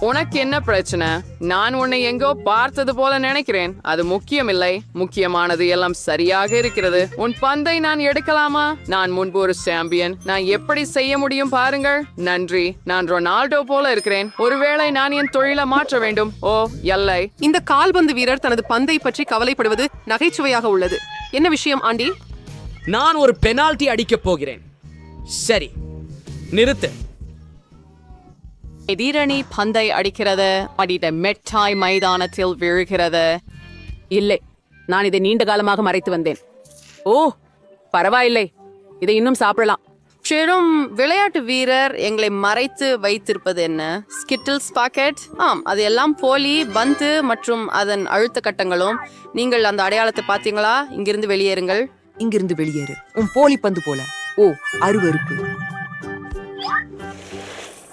B: உனக்கு என்ன பிரச்சனை? நான் உன்னை எங்கோ பார்த்தது போல நினைக்கிறேன். அது முக்கியமில்லை. முக்கியமானது எல்லாம் சரியாக இருக்கிறது. உன் பந்தை நான் எடுக்கலாமா? நான் முன்பு ஒரு சாம்பியன். நான் எப்படி செய்ய முடியும் பாருங்கள். நன்றி. நான் ரொனால்டோ போல இருக்கிறேன். ஒருவேளை நான் என் தொழிலை மாற்ற வேண்டும். ஓ எல்லை.
L: இந்த கால்பந்து வீரர் தனது பந்தை பற்றி கவலைப்படுவது நகைச்சுவையாக உள்ளது. என்ன விஷயம் ஆண்டி?
M: நான் ஒரு பெனால்டி அடிக்கப் போகிறேன். சரி, நிறுத்து.
E: எதிரணி பந்தை அடிக்கிறது. அடித்த மெட்டாய் மைதானத்தில் விழுகிறது.
L: இல்லை, நான் இதை நீண்ட காலமாக மறைத்து வந்தேன். ஓ பரவாயில்லை, இதை இன்னும் சாப்பிடலாம்.
E: பெரும் விளையாட்டு வீரர் எங்களை மறைத்து வைத்திருப்பது என்ன? Skittles packet? ஆம், அது எல்லாம் போலி பந்து மற்றும் அதன் அழுத்த கட்டங்களும். நீங்கள் அந்த அடையாளத்தை பார்த்தீங்களா? இங்கிருந்து வெளியேறுங்கள்.
B: இங்கிருந்து வெளியேறு. உன் போலி பந்து போல. ஓ, அருவருப்பு.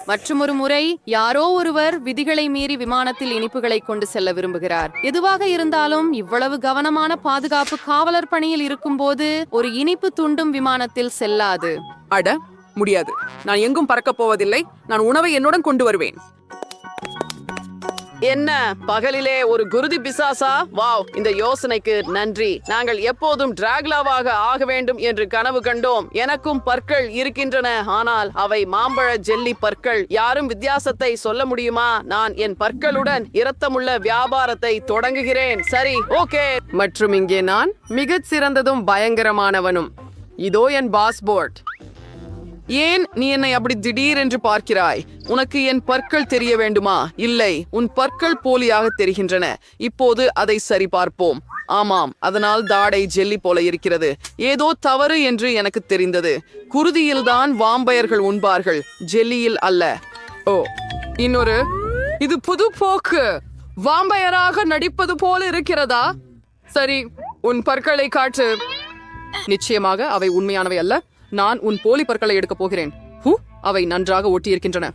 E: மற்றும் ஒரு முறை யாரோ ஒருவர் விதிகளை மீறி விமானத்தில் இனிப்புகளை கொண்டு செல்ல விரும்புகிறார். எதுவாக இருந்தாலும் இவ்வளவு கவனமான பாதுகாப்பு காவலர் பணியில் இருக்கும்போது ஒரு இனிப்பு துண்டும் விமானத்தில் செல்லாது.
L: அட முடியாது, நான் எங்கும் பறக்கப் போவதில்லை. நான் உணவை என்னுடன் கொண்டு வருவேன்.
B: என்ன பகலிலே ஒரு குருதி பிசாசா? வாவ், இந்த யோசனைக்கு நன்றி. நாங்கள் எப்போதும் டிராகுலாவாக ஆக வேண்டும் என்று கனவு கண்டோம். எனக்கும் பற்கள் இருக்கின்றன, ஆனால் அவை மாம்பழ ஜெல்லி பற்கள். யாரும் வித்தியாசத்தை சொல்ல முடியுமா? நான் என் பற்களுடன் இரத்தமுள்ள வியாபாரத்தை தொடங்குகிறேன். சரி, ஓகே. மற்றும் இங்கே நான் மிகச் சிறந்ததும் பயங்கரமானவனும். இதோ என் பாஸ்போர்ட். ஏன் நீ என்னை அப்படி திடீர் என்று பார்க்கிறாய்? உனக்கு என் பற்கள் தெரிய வேண்டுமா? இல்லை, உன் பற்கள் போலியாக தெரிகின்றன. இப்போது அதை சரி பார்ப்போம். ஆமாம், அதனால் தாடை ஜெல்லி போல இருக்கிறது. ஏதோ தவறு என்று எனக்கு தெரிந்தது. குருதியில்தான் வாம்பயர்கள் உண்பார்கள், ஜெல்லியில் அல்ல. ஓ, இன்னொரு. இது புது போக்கு. வாம்பயராக நடிப்பது போல இருக்கிறதா? சரி, உன் பற்களை காட்டு.
L: நிச்சயமாக அவை உண்மையானவை அல்ல. நான் உன் போலி பற்களை எடுக்கப் போகிறேன். அவை நன்றாக ஒட்டியிருக்கின்றன.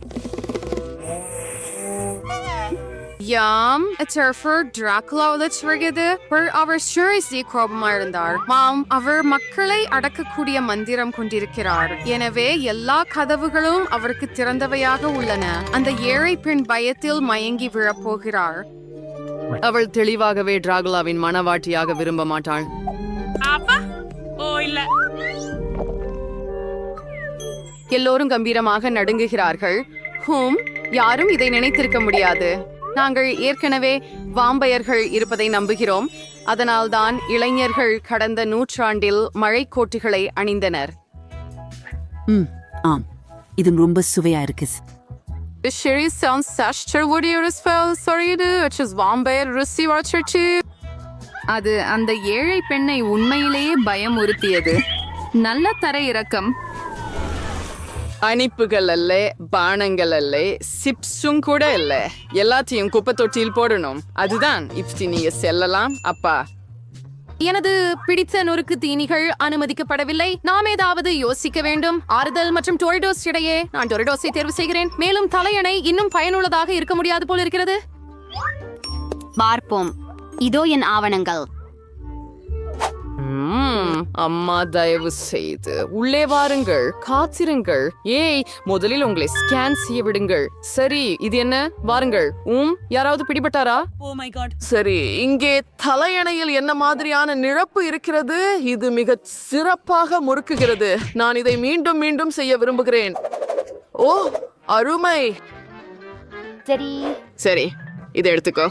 E: யாம் அவர் கோபமாக இருந்தார். அவர் மக்களை அடக்கக்கூடிய மந்திரம் கொண்டிருக்கிறார். எனவே எல்லா கதவுகளும் அவருக்கு திறந்தவையாக உள்ளன. அந்த ஏழை பெண் பயத்தில் மயங்கி விழப்போகிறார்.
B: அவள் தெளிவாகவே டிராகுலாவின் மனவாட்டியாக விரும்ப மாட்டாள்.
E: எல்லோரும் கம்பீரமாக நடுங்குகிறார்கள். யாரும் இதை நினைத்திருக்க முடியாது. நாங்கள் ஏற்கனவே வாம்பயர்கள் இருப்பதை நம்புகிறோம். அதனால்தான் இளைஞர்கள் கடந்த நூற்றாண்டில் மழைக்கோட்டுகளை அணிந்தனர்.
K: ஆம், இது ரொம்ப சுவையா இருக்கு.
E: அது அந்த ஏழை பெண்ணை உண்மையிலேயே பயமுறுத்தியது. நல்ல தர இறக்கம்.
B: அனிப்புகள் அல்ல, பானங்கள் அல்ல, சிப்ஸும் கூட இல்ல. எல்லாத்தையும் குப்பை தொட்டியில் போடணும். அதுதான் இப்படி நீங்க செல்லலாம். அப்பா,
E: எனது பிடித்த நொறுக்கு தீனிகள் அனுமதிக்கப்படவில்லை. நாம் ஏதாவது யோசிக்க வேண்டும். ஆறுதல் மற்றும் டொரிடோஸ் இடையே நான் டொரிடோஸை தேர்வு செய்கிறேன். மேலும் தலையணை இன்னும் பயனுள்ளதாக இருக்க முடியாது போல இருக்கிறது.
J: பார்ப்போம். இதோ என் ஆவணங்கள்.
B: அம்மா, தயவு செய்து உள்ளே வாருங்கள். காத்திருங்கள். ஏய், முதலில் உங்களை ஸ்கேன் செய்ய விடுங்கள். சரி, இது என்ன? வாருங்கள். யாராவது பிடிபட்டாரா? சரி, இங்கே தலையணையில் என்ன மாதிரியான நிழப்பு இருக்கிறது? இது மிக சிறப்பாக முறுக்குகிறது. நான் இதை மீண்டும் மீண்டும் செய்ய விரும்புகிறேன். ஓ, அருமை. சரி, இதை எடுத்துக்கோ.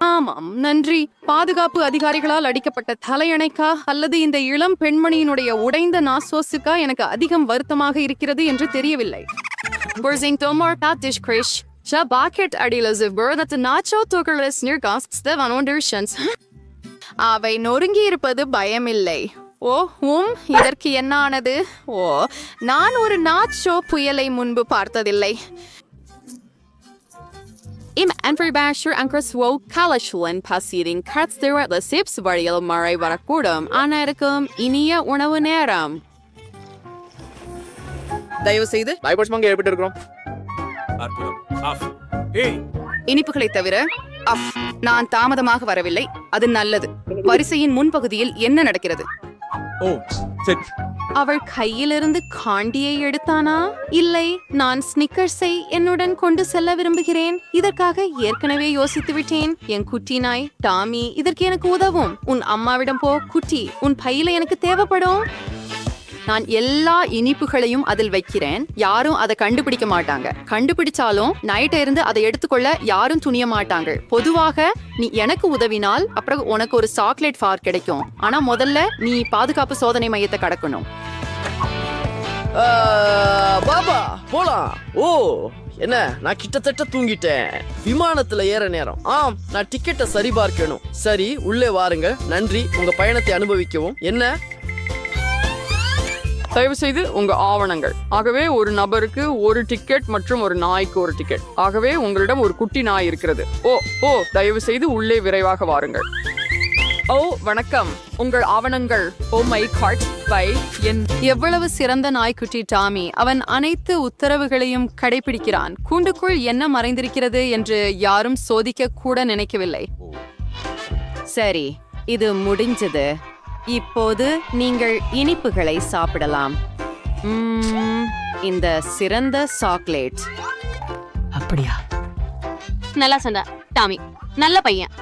E: ஆமாம், நன்றி. பாதுகாப்பு அதிகாரிகளால் அடிக்கப்பட்ட தலையணைக்கா அல்லது இந்த இளம் பெண்மணியினுடைய உடைந்த நாசோசுக்கா எனக்கு அதிகம் வருத்தமாக இருக்கிறது என்று தெரியவில்லை. அவை நொறுங்கி இருப்பது பயமில்லை. இதற்கு என்ன ஆனது? நான் ஒரு நாச்சோ புயலை முன்பு பார்த்ததில்லை. Im Anverbasher Ankraswo Kalashulan Pasirin Katsdira Sips Varial Mare Varakudam Anaricum Inia உணவு நேரம்.
C: தயவு செய்து
L: பயபட்சமாக ஏற்பட்டு இருக்கிறோம்.
E: இனிப்புகளை தவிர நான் தாமதமாக வரவில்லை. அது நல்லது. வரிசையின் முன்பகுதியில் என்ன நடக்கிறது? அவள் கையிலிருந்து காண்டியை எடுத்தானா? இல்லை, நான் ஸ்னிக்கர்ஸை என்னுடன் கொண்டு செல்ல விரும்புகிறேன். இதற்காக ஏற்கனவே யோசித்து விட்டேன். என் குட்டி நாய் டாமி இதற்கு எனக்கு உதவும். உன் அம்மாவிடம் போ குட்டி, உன் பையில எனக்கு தேவைப்படும். நான் எல்லா இனிப்புகளையும் அதில் வைக்கிறேன். யாரும் அதை கண்டுபிடிக்க மாட்டாங்க. கண்டுபிடிச்சாலும் நைட்டை இருந்து அதை எடுத்துக்கொள்ள யாரும் துணிய மாட்டாங்க. பொதுவாக நீ எனக்கு உதவினால் அப்புறம் உனக்கு ஒரு சாக்லேட் ஃபார் கிடைக்கும். ஆனா முதல்ல நீ பாதுகாப்பு சோதனை மையத்தை கடக்கணும்.
C: பாபா போலாம். என்ன, நான் கிட்டத்தட்ட தூங்கிட்டேன். விமானத்துல ஏற நேரம். நான் டிக்கெட்டை சரிபார்க்கணும். சரி, உள்ளே வாருங்க. நன்றி, உங்க பயணத்தை அனுபவிக்கவும். என்ன?
B: தயவு செய்து உங்க ஆவணங்கள். ஆகவே ஒரு நபருக்கு ஒரு டிக்கெட் மற்றும் ஒரு நாய்க்கு ஒரு டிக்கெட். ஆகவே உங்களிடம் ஒரு குட்டி நாய் இருக்கிறது. தயவு செய்து உள்ளே விரைவாக வாருங்கள். வணக்கம், உங்கள் ஆவணங்கள். மை காட் பை என். எவ்வளவு சிறந்த நாய்க்குட்டி டாமி. அவன் அனைத்து உத்தரவுகளையும் கடைபிடிக்கிறான். கூண்டுக்குள் என்ன மறைந்திருக்கிறது என்று யாரும் சோதிக்க கூட நினைக்கவில்லை. சரி, இது முடிஞ்சது. இப்போது நீங்கள் இனிப்புகளை சாப்பிடலாம். இந்த சிறந்த சாக்லேட்.
J: அப்படியா? நல்லா சொன்ன டாமி, நல்ல பையன்.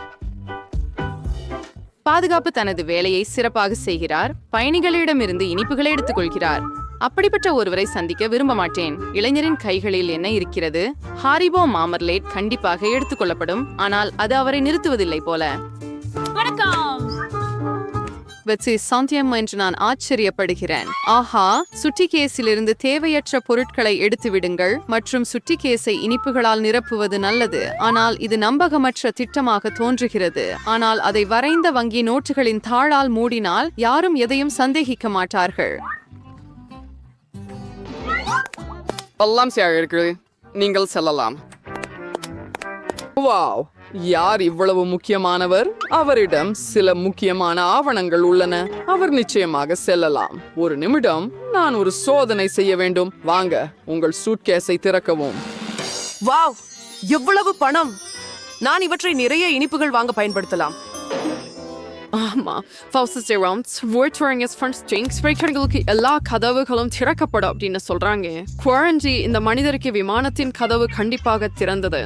E: பாதுகாப்பு தனது வேலையை சிறப்பாக செய்கிறார். பயணிகளிடமிருந்து இனிப்புகளை எடுத்துக்கொள்கிறார். அப்படிப்பட்ட ஒருவரை சந்திக்க விரும்ப மாட்டேன். இளைஞரின் கைகளில் என்ன இருக்கிறது? ஹாரிபோ மாமர்லேட் கண்டிப்பாக எடுத்துக்கொள்ளப்படும். ஆனால் அது அவரை நிறுத்துவதில்லை போல. சாந்தியம் என்று நான் ஆச்சரியப்படுகிறேன். ஆஹா, சுட்டி கேஸிலிருந்து தேவையற்ற பொருட்களை எடுத்து விடுங்கள் மற்றும் சுட்டி கேஸை இனிப்புகளால் நிரப்புவது நல்லது. ஆனால் இது நம்பகமற்ற திட்டமாக தோன்றுகிறது. ஆனால் அதை வரைந்த வங்கி நோட்டுகளின் தாளால் மூடினால் யாரும் எதையும் சந்தேகிக்க மாட்டார்கள்.
B: எல்லாம் இருக்கிறது. நீங்கள் செல்லலாம். வாவ், யார் இவ்வளவு முக்கியமானவர்? அவரிடம் சில முக்கியமான ஆவணங்கள் உள்ளன. அவர் நிச்சயமாக செல்லலாம். ஒரு நிமிடம், நான் ஒரு சோதனை செய்ய வேண்டும். வாங்க, உங்கள் சூட்கேஸை திறக்கவும்.
C: வாவ், எவ்வளவு பணம்! நான் இவற்றை நிறைய இனிப்புகள் வாங்க பயன்படுத்தலாம்.
E: ஆமா, எல்லா கதவுகளும் திறக்கப்படும் அப்படின்னு சொல்றாங்க. குவாரண்டி இந்த மனிதருக்கு விமானத்தின் கதவு கண்டிப்பாக திறந்தது.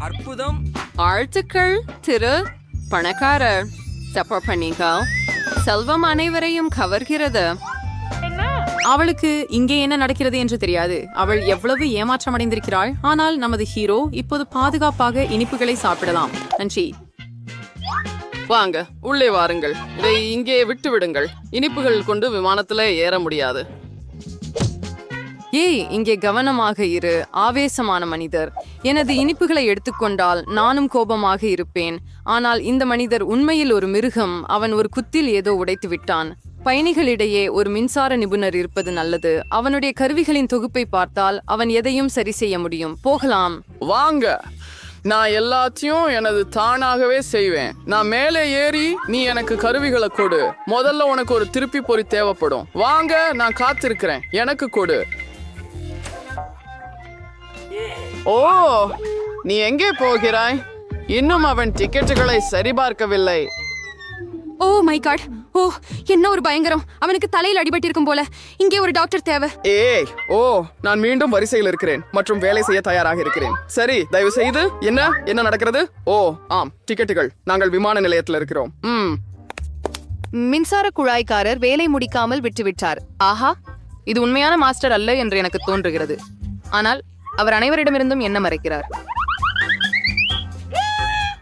M: அற்புதம்.
E: ஆழ்த்துக்கள் திரு பணக்காரர். செல்வம் அனைவரையும் கவர்கிறது. அவளுக்கு இங்கே என்ன நடக்கிறது என்று தெரியாது. அவள் எவ்வளவு ஏமாற்றம் அடைந்திருக்கிறாள். ஆனால் நமது ஹீரோ இப்போது பாதுகாப்பாக இனிப்புகளை சாப்பிடலாம். நன்றி.
B: வாங்க, உள்ளே வாருங்கள். இதை இங்கே விட்டு விடுங்கள். இனிப்புகள் கொண்டு விமானத்துல ஏற முடியாது.
E: இங்கே கவனமாக இரு. ஆவேசமான மனிதர். எனது இனிப்புகளை எடுத்துக்கொண்டால் நானும் கோபமாக இருப்பேன். ஆனால் இந்த மனிதர் உண்மையில் ஒரு மிருகம். அவன் ஒரு குத்தில் ஏதோ உடைத்து விட்டான். பயணிகளிடையே ஒரு மின்சார நிபுணர் இருப்பது நல்லது. அவனுடைய கருவிகளின் தொகுப்பை பார்த்தால் அவன் எதையும் சரி செய்ய முடியும். போகலாம்.
B: வாங்க, நான் எல்லாத்தையும் எனது தானாகவே செய்வேன். நான் மேலே ஏறி நீ எனக்கு கருவிகளை கொடு. முதல்ல உனக்கு ஒரு திருப்பி பொறி தேவைப்படும். வாங்க, நான் காத்திருக்கிறேன். எனக்கு கொடு. நீ எங்கே போகிறாய்? இன்னும் அவன் டிக்கெட்டுகளை சரிபார்க்கவில்லை.
E: My God. என்ன ஒரு பயங்கரம். அவனுக்கு தலையில் அடிபட்டிருக்கும் போல. இங்கே ஒரு டாக்டர் தேவை.
B: நான் மீண்டும் வரிசையில் இருக்கிறேன் மற்றும் வேலை செய்ய தயாராக இருக்கிறேன். சரி, தயவு செய்து. என்ன நடக்கிறது? ஆம், டிக்கெட்டுகள். நாங்கள் விமான நிலையத்தில் இருக்கிறோம்.
E: மின்சார குழாய்க்காரர் வேலை முடிக்காமல் விட்டுவிட்டார். ஆஹா, இது உண்மையான மாஸ்டர் அல்ல என்று எனக்கு தோன்றுகிறது. ஆனால் அவர் அனைவரிடமிருந்தும் என்ன மறைக்கிறார்?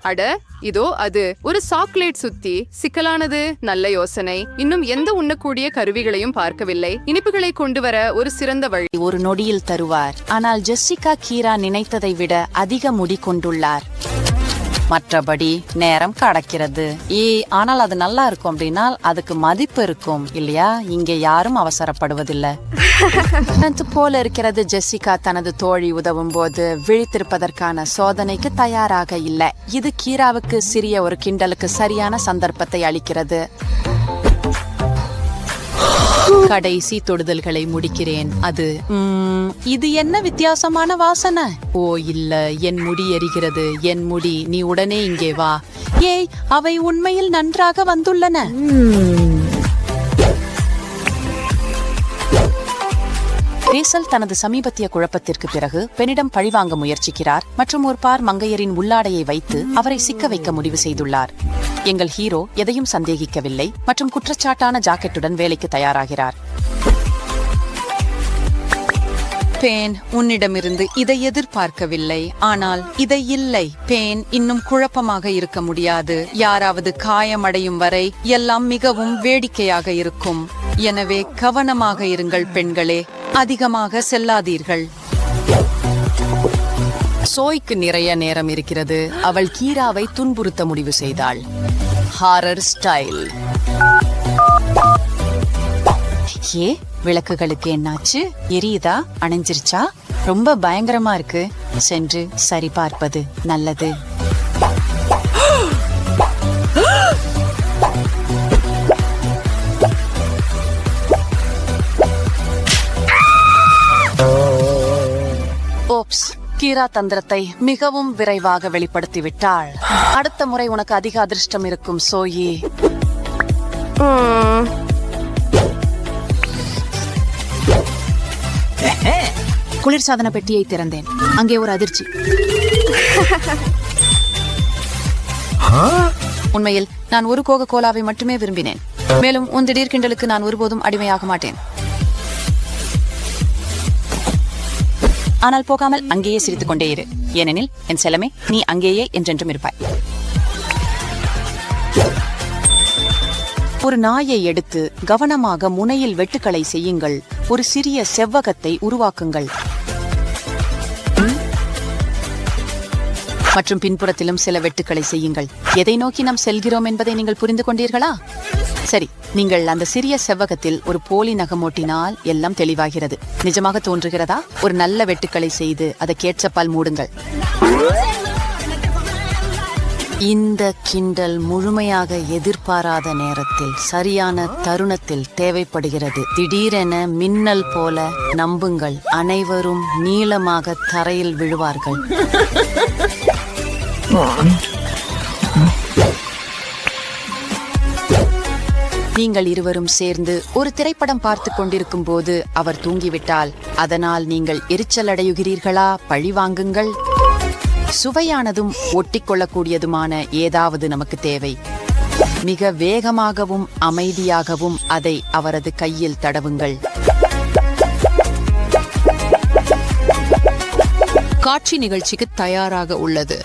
E: அட, இதோ அது. ஒரு சாக்லேட் சுத்தி. சிக்கலானது. நல்ல யோசனை. இன்னும் எந்த உண்ணக்கூடிய கருவிகளையும் பார்க்கவில்லை. இனிப்புகளை கொண்டு வர ஒரு சிறந்த வழி.
N: ஒரு நொடியில் தருவார். ஆனால் ஜெசிகா கீரா நினைத்ததை விட அதிக முடி கொண்டுள்ளார்.
F: மற்றபடி நேரம் கடக்கிறது. ஆனால் அது நல்லா இருக்கும் அப்படின்னா அதுக்கு மதிப்பு இருக்கும் இல்லையா? இங்கே யாரும் அவசரப்படுவதில்லை போல இருக்கிறது. ஜெசிகா தனது தோழி உதவும் போது விழித்திருப்பதற்கான சோதனைக்கு தயாராக இல்லை. இது கீராவுக்கு சிறிய ஒரு கிண்டலுக்கு சரியான சந்தர்ப்பத்தை அளிக்கிறது. கடைசி தொடுதல்களை முடிக்கிறேன். இது என்ன வித்தியாசமான வாசனை? ஓ இல்ல, என் முடி எரிகிறது. என் முடி, நீ உடனே இங்கே வா. ஏய், அவை உண்மையில் நன்றாக வந்துள்ளன. ரேசல் தனது சமீபத்திய குழப்பத்திற்கு பிறகு பெண்ணிடம் பழிவாங்க முயற்சிக்கிறார் மற்றும் ஒரு பார் மங்கையரின் உள்ளாடையை வைத்து அவரை சிக்க வைக்க முடிவு செய்துள்ளார். எங்கள் ஹீரோ எதையும் சந்தேகிக்கவில்லை மற்றும் குற்றச்சாட்டான ஜாக்கெட்டுடன் வேலைக்கு தயாராகிறார். பேன், உன்னிடமிருந்து இதை எதிர்பார்க்கவில்லை, ஆனால் இதை இல்லை. பேன், இன்னும் குழப்பமாக இருக்க முடியாது. யாராவது காயமடையும் வரை எல்லாம் மிகவும் வேடிக்கையாக இருக்கும். எனவே கவனமாக இருங்கள் பெண்களே, அதிகமாக செல்லாதீர்கள். சோய்க்கு நிறைய நேரம் இருக்கிறது. அவள் கீராவை துன்புறுத்த முடிவு செய்தாள். Horror style. விளக்குகளுக்கு என்னாச்சு? எரியுதா? அணைஞ்சிருச்சா? ரொம்ப பயங்கரமா இருக்கு. சென்று சரி பார்ப்பது நல்லது. ஓப்ஸ், கீரா தந்திரத்தை மிகவும் விரைவாக வெளிப்படுத்திவிட்டாள். அடுத்த முறை உனக்கு அதிக அதிர்ஷ்டம் இருக்கும் சோயி. குளிர்சாதன பெட்டியை திறந்தேன். அங்கே ஒரு அதிர்ச்சி. உண்மையில் நான் ஒரு கோகோ கோலாவை மட்டுமே விரும்பினேன். மேலும் உன் திடீர் கிண்டலுக்கு நான் ஒருபோதும் அடிமையாக மாட்டேன். ஆனால் போகாமல் அங்கேயே சிரித்துக் கொண்டே இரு. ஏனெனில் என் செல்லமே, நீ அங்கேயே என்றென்றும் இருப்பாய். ஒரு நாயை எடுத்து கவனமாக முனையில் வெட்டுக்களை செய்யுங்கள். ஒரு சிறிய செவ்வகத்தை உருவாக்குங்கள் மற்றும் பின்புறத்திலும் சில வெட்டுக்களை செய்யுங்கள். எதை நோக்கி நாம் செல்கிறோம் என்பதை நீங்கள் புரிந்து கொண்டீர்களா? சரி, நீங்கள் அந்த சிறிய செவ்வகத்தில் ஒரு போலி நகமோட்டினால் எல்லாம் தெளிவாகிறது. நிஜமாக தோன்றுகிறதா? ஒரு நல்ல வெட்டுக்களை செய்து அதை கேட்சப்பால் மூடுங்கள். இந்த கிண்டல் முழுமையாக எதிர்பாராத நேரத்தில் சரியான தருணத்தில் தேவைப்படுகிறது. திடீரென மின்னல் போல நம்புங்கள், அனைவரும் நீளமாக தரையில் விழுவார்கள். நீங்கள் இருவரும் சேர்ந்து ஒரு திரைப்படம் பார்த்து கொண்டிருக்கும் போது அவர் தூங்கிவிட்டால் அதனால் நீங்கள் எரிச்சல் அடையுகிறீர்களா? பழி வாங்குங்கள். சுவையானதும் ஒட்டிக்கொள்ளக்கூடியதுமான ஏதாவது நமக்கு தேவை. மிக வேகமாகவும் அமைதியாகவும் அதை அவரது கையில் தடவுங்கள். காட்சி நிகழ்ச்சிக்கு தயாராக உள்ளது.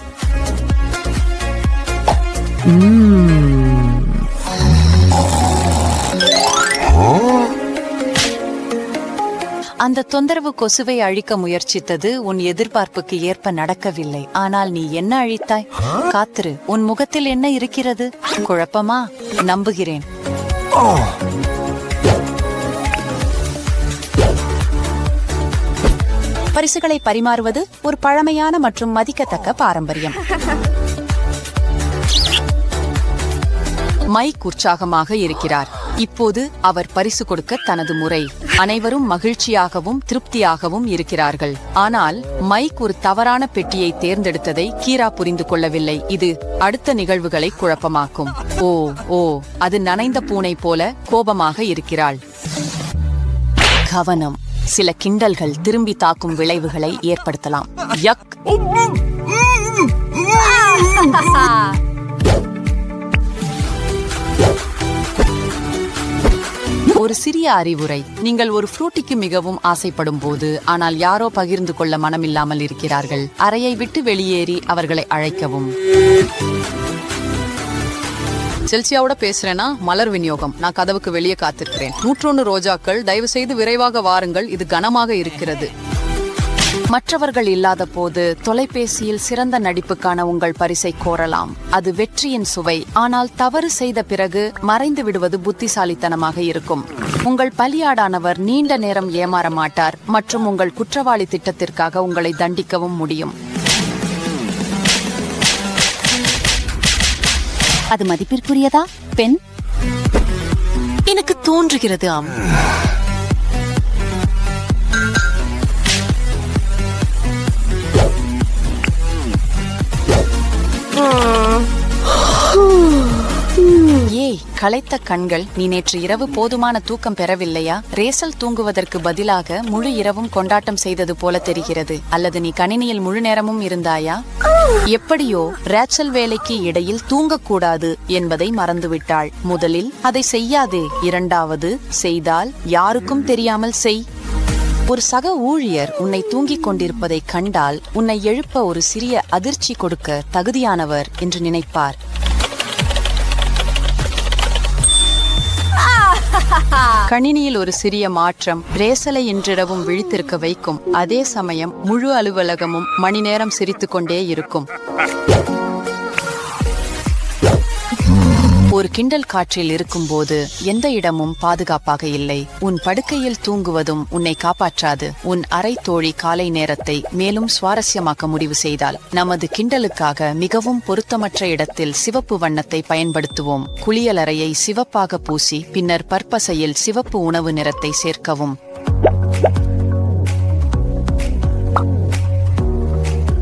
F: அந்த தொந்தரவு கொசுவை அழிக்க முயற்சித்தது உன் எதிர்பார்ப்புக்கு ஏற்ப நடக்கவில்லை. ஆனால் நீ என்ன அழித்தாய்? காத்திரு, உன் முகத்தில் என்ன இருக்கிறது? குழப்பமா? நம்புகிறேன். பரிசுகளை பரிமாறுவது ஒரு பழமையான மற்றும் மதிக்கத்தக்க பாரம்பரியம். மைக் உற்சாகமாக இருக்கிறார். இப்போது அவர் பரிசு கொடுக்க தனது முறை. அனைவரும் மகிழ்ச்சியாகவும் திருப்தியாகவும் இருக்கிறார்கள். ஆனால் மைக் ஒரு தவறான பெட்டியை தேர்ந்தெடுத்ததை கீரா புரிந்து கொள்ளவில்லை. இது அடுத்த நிகழ்வுகளை குழப்பமாக்கும். ஓ, அது நனைந்த பூனை போல கோபமாக இருக்கிறாள். கவனம், சில கிண்டல்கள் திரும்பி தாக்கும் விளைவுகளை ஏற்படுத்தலாம். யக். ஒரு சிறிய அறிவுரை. நீங்கள் ஒரு ஃப்ரூட்டிக்கு மிகவும் ஆசைப்படும் போது ஆனால் யாரோ பகிர்ந்து கொள்ள மனமில்லாமல் இருக்கிறார்கள், அறையை விட்டு வெளியேறி அவர்களை அழைக்கவும். செல்சியாவோட பேசுறேன்னா மலர் விநியோகம். நான் கதவுக்கு வெளியே காத்திருக்கிறேன். 101 ரோஜாக்கள், தயவு செய்து விரைவாக வாருங்கள், இது கனமாக இருக்கிறது.
E: மற்றவர்கள் இல்லாத போது தொலைபேசியில் சிறந்த நடிப்புக்கான உங்கள் பரிசை கோரலாம். அது வெற்றியின் சுவை. ஆனால் தவறு செய்த பிறகு மறைந்து விடுவது புத்திசாலித்தனமாக இருக்கும். உங்கள் பலியாடானவர் நீண்ட நேரம் ஏமாற மாட்டார் மற்றும் உங்கள் குற்றவாளி திட்டத்திற்காக உங்களை தண்டிக்கவும் முடியும்.
J: அது மதிப்பிற்குரியதா பெண்?
E: எனக்கு தோன்றுகிறது ஆம். ஏய், களைத்த கண்கள். நீ நேற்று இரவு போதுமான தூக்கம் பெறவில்லையா? ரேசல் தூங்குவதற்கு பதிலாக முழு இரவும் கொண்டாட்டம் செய்தது போல தெரிகிறது. அல்லது நீ கணினியில் முழு நேரமும் இருந்தாயா? எப்படியோ ரேச்சல் வேலைக்கு இடையில் தூங்கக்கூடாது என்பதை மறந்துவிட்டாள். முதலில் அதை செய்யாதே. இரண்டாவது, செய்தால் யாருக்கும் தெரியாமல் செய். ஒரு சக ஊழியர் உன்னை தூங்கிக் கொண்டிருப்பதை கண்டால் உன்னை எழுப்ப ஒரு சிறிய அதிர்ச்சி கொடுக்க தகுதியானவர் என்று நினைப்பார். கணினியில் ஒரு சிறிய மாற்றம் ரேசலை இன்றிரவும் விழித்திருக்க வைக்கும். அதே சமயம் முழு அலுவலகமும் மணி நேரம் சிரித்துக் கொண்டே இருக்கும். ஒரு கிண்டல் காற்றில் இருக்கும்போது எந்த இடமும் பாதுகாப்பாக இல்லை. உன் படுக்கையில் தூங்குவதும் உன்னை காப்பாற்றாது. உன் அறை தோழி காலை நேரத்தை மேலும் சுவாரஸ்யமாக்க முடிவு செய்தால் நமது கிண்டலுக்காக மிகவும் பொருத்தமற்ற இடத்தில் சிவப்பு வண்ணத்தை பயன்படுத்துவோம். குளியலறையை சிவப்பாக பூசி பின்னர் பற்பசையில் சிவப்பு உணவு நிறத்தை சேர்க்கவும்.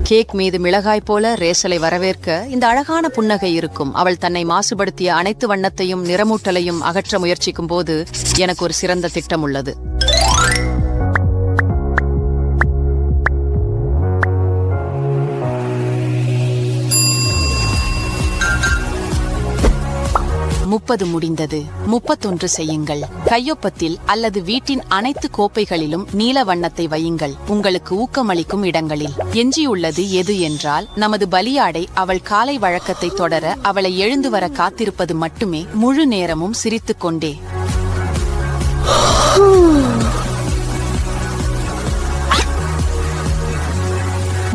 E: கேக் மீது மிளகாய் போல ரேசலை வரவேற்க இந்த அழகான புன்னகை இருக்கும். அவள் தன்னை மாசுபடுத்திய அனைத்து வண்ணத்தையும் நிறமூட்டலையும் அகற்ற முயற்சிக்கும் போது எனக்கு ஒரு சிறந்த திட்டம் உள்ளது. முப்பது முடிந்தது. 31 செய்யுங்கள். கையொப்பத்தில் அல்லது வீட்டின் அனைத்து கோப்பைகளிலும் நீல வண்ணத்தை வையுங்கள். உங்களுக்கு ஊக்கமளிக்கும் இடங்களில். எஞ்சியுள்ளது எது என்றால் நமது பலியாடை அவள் காலை வழக்கத்தை தொடர அவளை எழுந்து வர காத்திருப்பது மட்டுமே. முழு நேரமும் சிரித்துக் கொண்டே.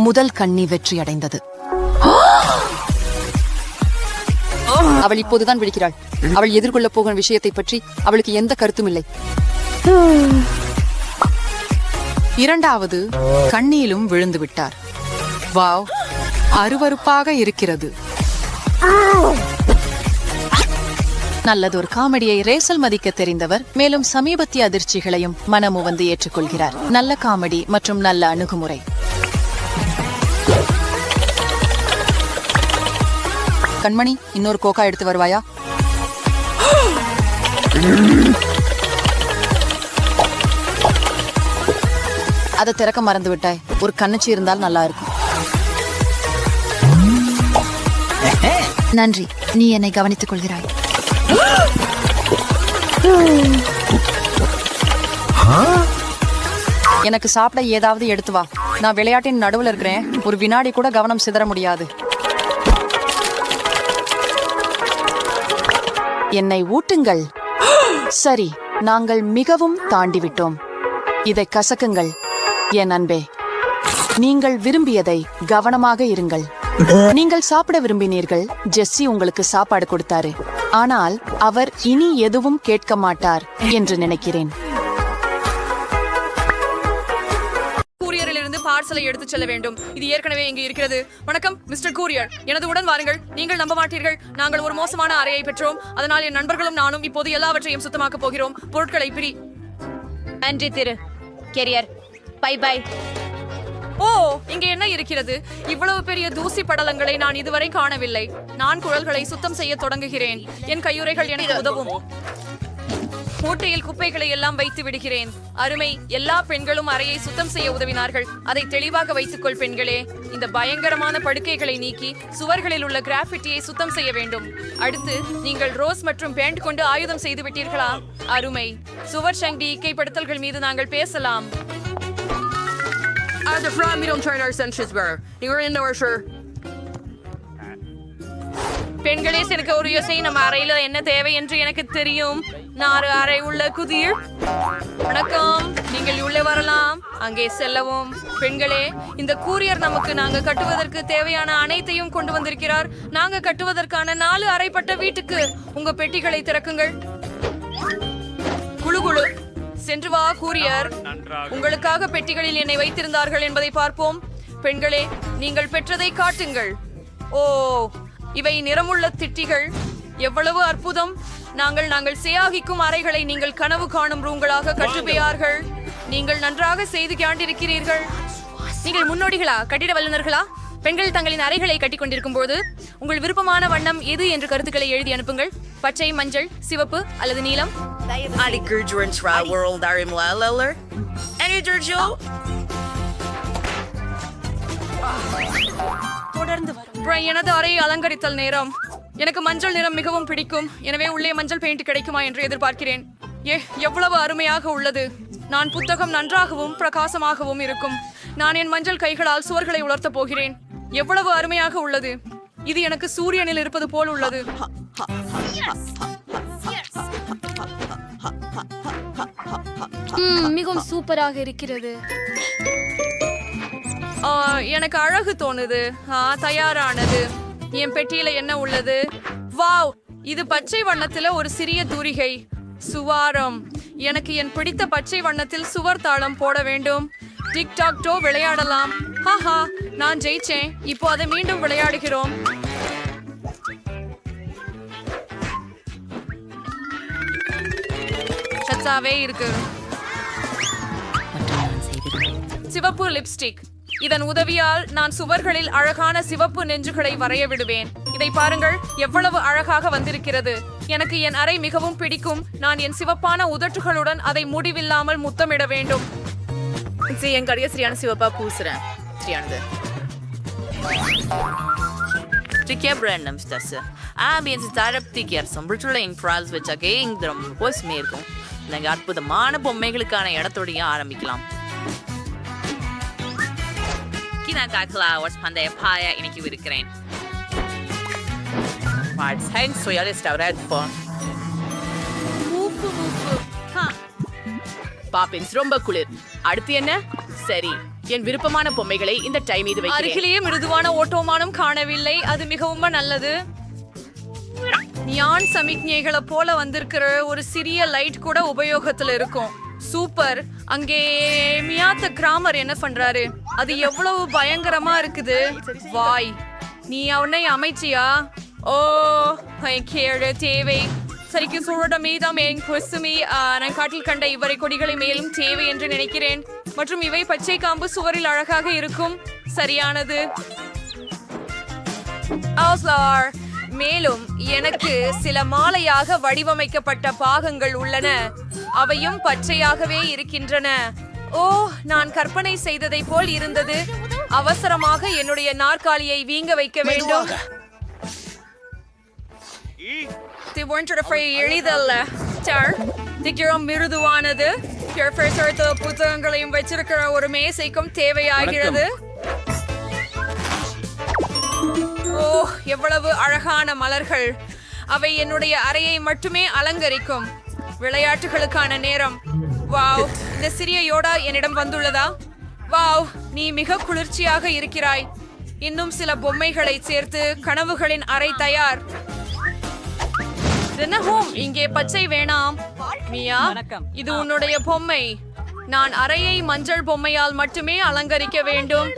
E: முதல் கண்ணி வெற்றியடைந்தது. அவள் இப்போதுதான் விழிக்கிறாள். அவள் எதிர்கொள்ளப் போகும் விஷயத்தை பற்றி அவளுக்கு எந்த கருத்தும் இல்லை. இரண்டாவது கண்ணியிலும் விழுந்து விட்டார். வாவ், அருவருப்பாக இருக்கிறது. நல்லதொரு காமெடியை ரேசல் மதிக்க தெரிந்தவர். மேலும் சமீபத்திய அதிர்ச்சிகளையும் மனமுவந்து ஏற்றுக்கொள்கிறார். நல்ல காமெடி மற்றும் நல்ல அணுகுமுறை. கண்மணி, இன்னொரு கோக்கா எடுத்து வருவாயா? அதை திறக்க மறந்து விட்டாய். ஒரு கண்ணச்சி இருந்தால் நல்லா இருக்கும். நன்றி, நீ என்னை கவனித்துக் கொள்கிறாய். எனக்கு சாப்பிட ஏதாவது எடுத்து வா. நான் விளையாட்டின் நடுவில் இருக்கிறேன். ஒரு வினாடி கூட கவனம் சிதற முடியாது. என்னை ஊட்டுங்கள். சரி, நாங்கள் மிகவும் தாண்டிவிட்டோம். இதை கசக்குங்கள் என் அன்பே. நீங்கள் விரும்பியதை கவனமாக இருங்கள். நீங்கள் சாப்பிட விரும்பினீர்கள். ஜெஸ்ஸி உங்களுக்கு சாப்பாடு கொடுத்தாரு. ஆனால் அவர் இனி எதுவும் கேட்க மாட்டார் என்று நினைக்கிறேன்.
F: பார்சலை எடுத்து செல்ல வேண்டும். இது ஏற்கனவே இங்கு இருக்கிறது. வணக்கம் மிஸ்டர் கூரியர், எனது உடன் வாருங்கள். நீங்கள் நம்ப மாட்டீர்கள், நாங்கள் ஒரு மோசமான அறையை பெற்றோம். அதனால் என் நண்பர்களும் நானும் இப்போது எல்லாவற்றையும் சுத்தமாக்க போகிறோம். பொருட்களை பிரி.
A: நன்றி திரு கெரியர். Bye bye.
F: ஓ, இங்கே என்ன இருக்கிறது? இவ்வளவு பெரிய தூசி படலங்களை நான் இதுவரை காணவில்லை. நான் குழல்களை சுத்தம் செய்ய தொடங்குகிறேன். என் கையுறைகள் எனக்கு உதவும். மூட்டையில் குப்பைகளை எல்லாம் வைத்து விடுகிறேன். அருமை. எல்லா பெண்களும் அறையை சுத்தம் செய்ய உதவினார்கள். அதை தெளிவாக வைத்துக்கொள் பெண்களே. இந்த பயங்கரமான படுக்கைகளை நீக்கி சுவர்களில் உள்ள கிராஃபிட்டியை சுத்தம் செய்ய வேண்டும். அடுத்து நீங்கள் ரோஸ் மற்றும் பேண்ட் கொண்டு ஆயுதம் செய்து விட்டீர்களா? அருமை. சுவர் சங்கி இக்கைப்படுத்தல்கள் மீது நாங்கள் பேசலாம். பெண்களே, எனக்கு ஒரு யோசனை. நம்ம அறையில என்ன தேவை என்று எனக்கு தெரியும்.
A: நாறு அறை உள்ள குதிர். வணக்கம், நீங்கள் உள்ளே வரலாம். அங்கே செல்லவும். பெண்களே, இந்த கூரியர் நமக்கு நாங்க கட்டுவதற்கு தேவையான அனைத்தையும் கொண்டு வந்திருக்கிறார். நாங்க கட்டுவதற்கான 4 அறைப்பட்ட வீட்டுக்கு உங்க பெட்டிகளை திறக்குங்கள். குழு குழு சென்று வா கூரியர். உங்களுக்காக பெட்டிகளில் என்னை வைத்திருந்தார்கள் என்பதை பார்ப்போம். பெண்களே, நீங்கள் பெற்றதை காட்டுங்கள். ஓ, இவை நிறமுள்ள திட்டிகள். எவ்வளவு அற்புதம். நாங்கள் சேயாகிக்கும் அறைகளை நீங்கள் கனவு காணும் ரூம்களாக கட்டுப்பையார்கள். நீங்கள் நன்றாக செய்து காண்டிருக்கிறீர்கள். நீங்கள் முன்னோடிகளா, கட்டிட வல்லுநர்களா? பெண்கள் தங்களின் அறைகளை கட்டிக் கொண்டிருக்கும் போது உங்கள் விருப்பமான வண்ணம் எது என்று கருத்துக்களை எழுதி அனுப்புங்கள். பச்சை, மஞ்சள், சிவப்பு அல்லது நீலம். எனது அறையை அலங்கரித்தல் நேரம். எனக்கு மஞ்சள் நிறம் மிகவும் பிடிக்கும். எனவே உள்ளே மஞ்சள் பெயிண்ட் கிடைக்குமா என்று எதிர்பார்க்கிறேன். எவ்வளவு அருமையாக உள்ளது. நான் புத்தகம் நன்றாகவும் பிரகாசமாகவும் இருக்கும். நான் என் மஞ்சள் கைகளால் சுவர்களை உலர்த்த போகிறேன். எவ்வளவு அருமையாக உள்ளது. இது எனக்கு சூரியனில் இருப்பது போல் உள்ளது. மிகவும் சூப்பராக இருக்கிறது. எனக்கு அழகு தோணுது. தயாரானது. என் பெட்டியில என்ன உள்ளது? வாவ், இது பச்சை வண்ணத்துல ஒரு சிறிய தூரிகை. சுவாரம். எனக்கு என் பிடித்த பச்சை வண்ணத்தில் சுவர் தாளம் போட வேண்டும். டிக்டாக் டோ விளையாடலாம். ஹாஹா, நான் ஜெயிச்சேன். இப்போ அதை மீண்டும் விளையாடுகிறோம். சச்சாவே இருக்கு. சிவப்பு லிப்ஸ்டிக். இதன் உதவியால் நான் சுவர்களில் அழகான சிவப்பு நெஞ்சுகளை வரைய விடுவேன். இதை பாருங்கள், எவ்வளவு அழகாக வந்திருக்கிறது. எனக்கு என் அறை மிகவும் பிடிக்கும். நான் என் சிவப்பான உதட்டுகளுடன் அதை முடிவில்லாமல் முத்தமிட வேண்டும். என் கடைய சரியான சிவப்பா பூசுறேன். சரியானது.
F: அற்புதமான பொம்மைகளுக்கான இடத்தோடைய ஆரம்பிக்கலாம். இன்னைக்கு இருக்கிறேன். பாப்பின்ஸ் ரொம்ப குளிர். அடுத்து என்ன? சரி, என் விருப்பமான பொம்மைகளை இந்த டைம் மீது வைக்கிறேன்.
A: அருகிலேயே மிருதுவான ஓட்டோமானம் காணவில்லை. அது மிகவும் நல்லது. நியான் சமிக்ஞைகளை போல வந்திருக்கிற ஒரு சிறிய லைட் கூட உபயோகத்துல இருக்கும். சூப்பர். அங்கே மியாத்த கிராமர் என்ன பண்றாரு? அது எவ்வளவு பயங்கரமா இருக்குது. வாய், நீ அவனை அமைச்சியா? ஓ, கேடு தேவை. சரிக்கு சூழட மீதம் என் குசுமி. நான் காட்டில் கண்ட இவரை கொடிகளை மேலும் தேவை என்று நினைக்கிறேன். மற்றும் இவை பச்சை காம்பு சுவரில் அழகாக இருக்கும். சரியானது. மேலும் எனக்கு சில மாலையாக வடிவமைக்கப்பட்ட பாகங்கள் உள்ளன. அவையும் பச்சையாகவே இருக்கின்றன. ஓ, நான் கற்பனை செய்ததை போல் இருந்தது. அவசரமாக என்னுடைய நாற்காலியை வீங்க வைக்க வேண்டும். எளிதல்ல. மிருதுவானது. புத்தகங்களையும் வச்சிருக்கிற ஒரு மேசைக்கும் தேவையாகிறது. ஓ, எவ்வளவு அழகான மலர்கள். அவை என்னுடைய அறையை மட்டுமே அலங்கரிக்கும். விளையாட்டுகளுக்கான நேரம். வாவ், இந்த சிறிய யோடா என்னிடம் வந்துள்ளதா? வாவ், நீ மிக குளிர்ச்சியாக இருக்கிறாய். இன்னும் சில பொம்மைகளை சேர்த்து கனவுகளின் அறை தயார். இங்கே பச்சை வேணாம். மியா, இது உன்னுடைய பொம்மை. நான் அறையை மஞ்சள் பொம்மையால் மட்டுமே அலங்கரிக்க வேண்டும்.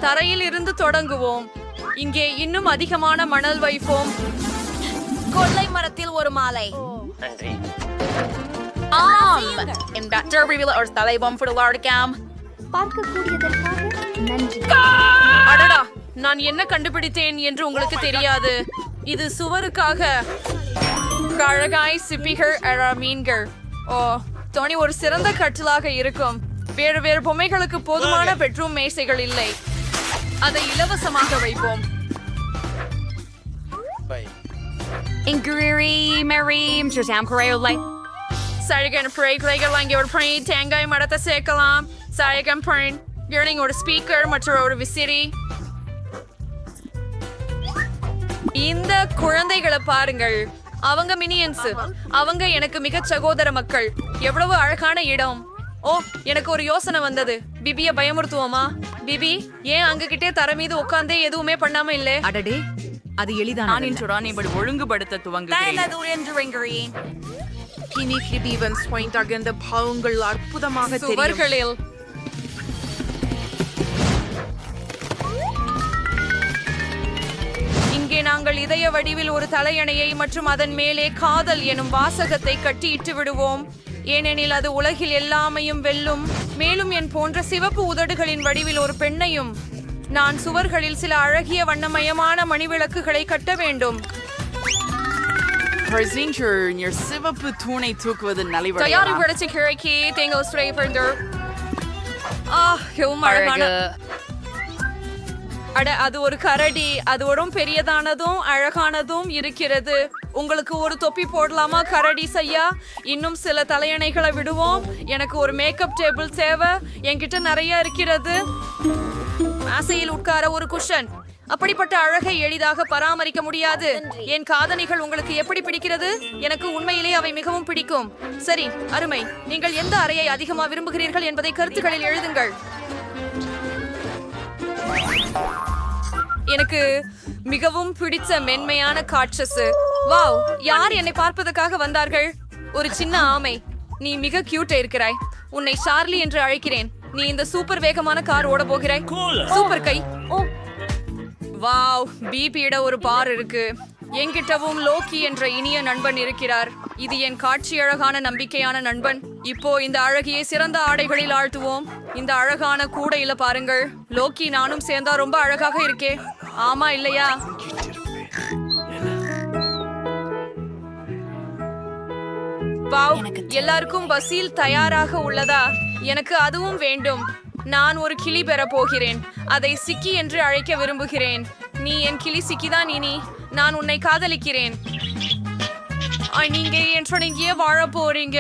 A: தரையில் இருந்து தொடங்குவோம். இங்கே இன்னும் அதிகமான மணல் வைப்போம். கொள்ளை மரத்தில் ஒரு மாலை. அடடா, நான் என்ன கண்டுபிடித்தேன் என்று உங்களுக்கு தெரியாது. இது சுவருக்காக அழகாய் சிப்பிகள் மீன்கள். ஓ, தோனி ஒரு சிறந்த கட்டிலாக இருக்கும். வேறு வேறு பொம்மைகளுக்கு போதுமான பெட்ரூம் மேசைகள் இல்லை. அதை இலவசமாக வைப்போம். தேங்காய் மரத்தை சேர்க்கலாம். ஒரு ஸ்பீக்கர் மற்றும் ஒரு விசிறி. இந்த குழந்தைகளை பாருங்கள்.
F: அவங்க மினியன்ஸ். அவங்க எனக்கு மிக சகோதர மக்கள். எவ்வளவு அழகான இடம். ஓ, எனக்கு ஒரு யோசனை வந்தது. பிபிய பயமுறுத்துவோமா? பிபி, ஏன் அங்ககிட்டே தர மீது உட்கார்ந்தே எதுவுமே பண்ணாம இல்ல?
B: அடடே, அது எளிதான.
F: நான் இன்று நான் இப்படி ஒழுங்குபடுத்த துவங்குகிறேன்.
L: அற்புதமாக
F: சுவர்களில் இங்கே நாங்கள் இதய வடிவில் ஒரு தலையணையை மற்றும் அதன் மேலே காதல் எனும் வாசகத்தை கட்டியிட்டு விடுவோம். ஏனெனில் அது உலகில் எல்லாமையும் வெல்லும். மேலும் என் போன்ற சிவப்பு உதடுகளின் வடிவில் ஒரு பெண்ணையும். நான் சுவர்களில் சில அழகிய வண்ணமயமான மணிவிளக்குகளை கட்ட வேண்டும்.
B: சிவப்பு தூணை தூக்குவது
F: தயாரி படைச்ச கிழக்கி தேங்காய் ஸ்ப்ரே பண்டர். அழகான. அட, அது ஒரு கரடி. அது ஒரு பெரியதானதும் அழகானதும் இருக்கிறது. உங்களுக்கு ஒரு தொப்பி போடலாமா கரடி செய்யா? இன்னும் சில தலையணைகளை விடுவோம். எனக்கு ஒரு மேக்கப் டேபிள் தேவை. என்கிட்ட நிறைய இருக்கிறது. ஆசையில் உட்கார ஒரு குஷன். அப்படிப்பட்ட அழகை எளிதாக பராமரிக்க முடியாது. என் காதணிகள் உங்களுக்கு எப்படி பிடிக்கிறது? எனக்கு உண்மையிலே அவை மிகவும் பிடிக்கும். சரி, அருமை. நீங்கள் எந்த அறையை அதிகமாக விரும்புகிறீர்கள் என்பதை கருத்துக்களில் எழுதுங்கள். எனக்கு மிகவும் பிடித்த மென்மையான காட்சஸ். வாவ், யார் என்னை பார்ப்பதற்காக வந்தார்கள்? ஒரு சின்ன ஆமை. நீ மிக கியூட்டா இருக்கிறாய். உன்னை சார்லி என்று அழைக்கிறேன். நீ இந்த சூப்பர் வேகமான கார் ஓட போகிறாய். சூப்பர் கை. வாவ், பிபியிட ஒரு பார் இருக்கு. என்கிட்டவும் லோக்கி என்ற இனிய நண்பன் இருக்கிறார். இது என் காட்சி அழகான நம்பிக்கையான நண்பன். இப்போ இந்த அழகியை சிறந்த ஆடைகளில் ஆழ்த்துவோம். இந்த அழகான கூடையில பாருங்கள். லோக்கி நானும் சேர்ந்தா ரொம்ப அழகாக இருக்கே. ஆமா இல்லையா? வாவ், எல்லாருக்கும் பஸ்ஸில் தயாராக உள்ளதா? எனக்கு அதுவும் வேண்டும். நான் ஒரு கிளி பெற போகிறேன். அதை சிக்கி என்று அழைக்க விரும்புகிறேன். நீ என் கிளி சிக்கிதான் இனி. நான் உன்னை காதலிக்கிறேன். நீங்க எங்கே வாழ போறீங்க?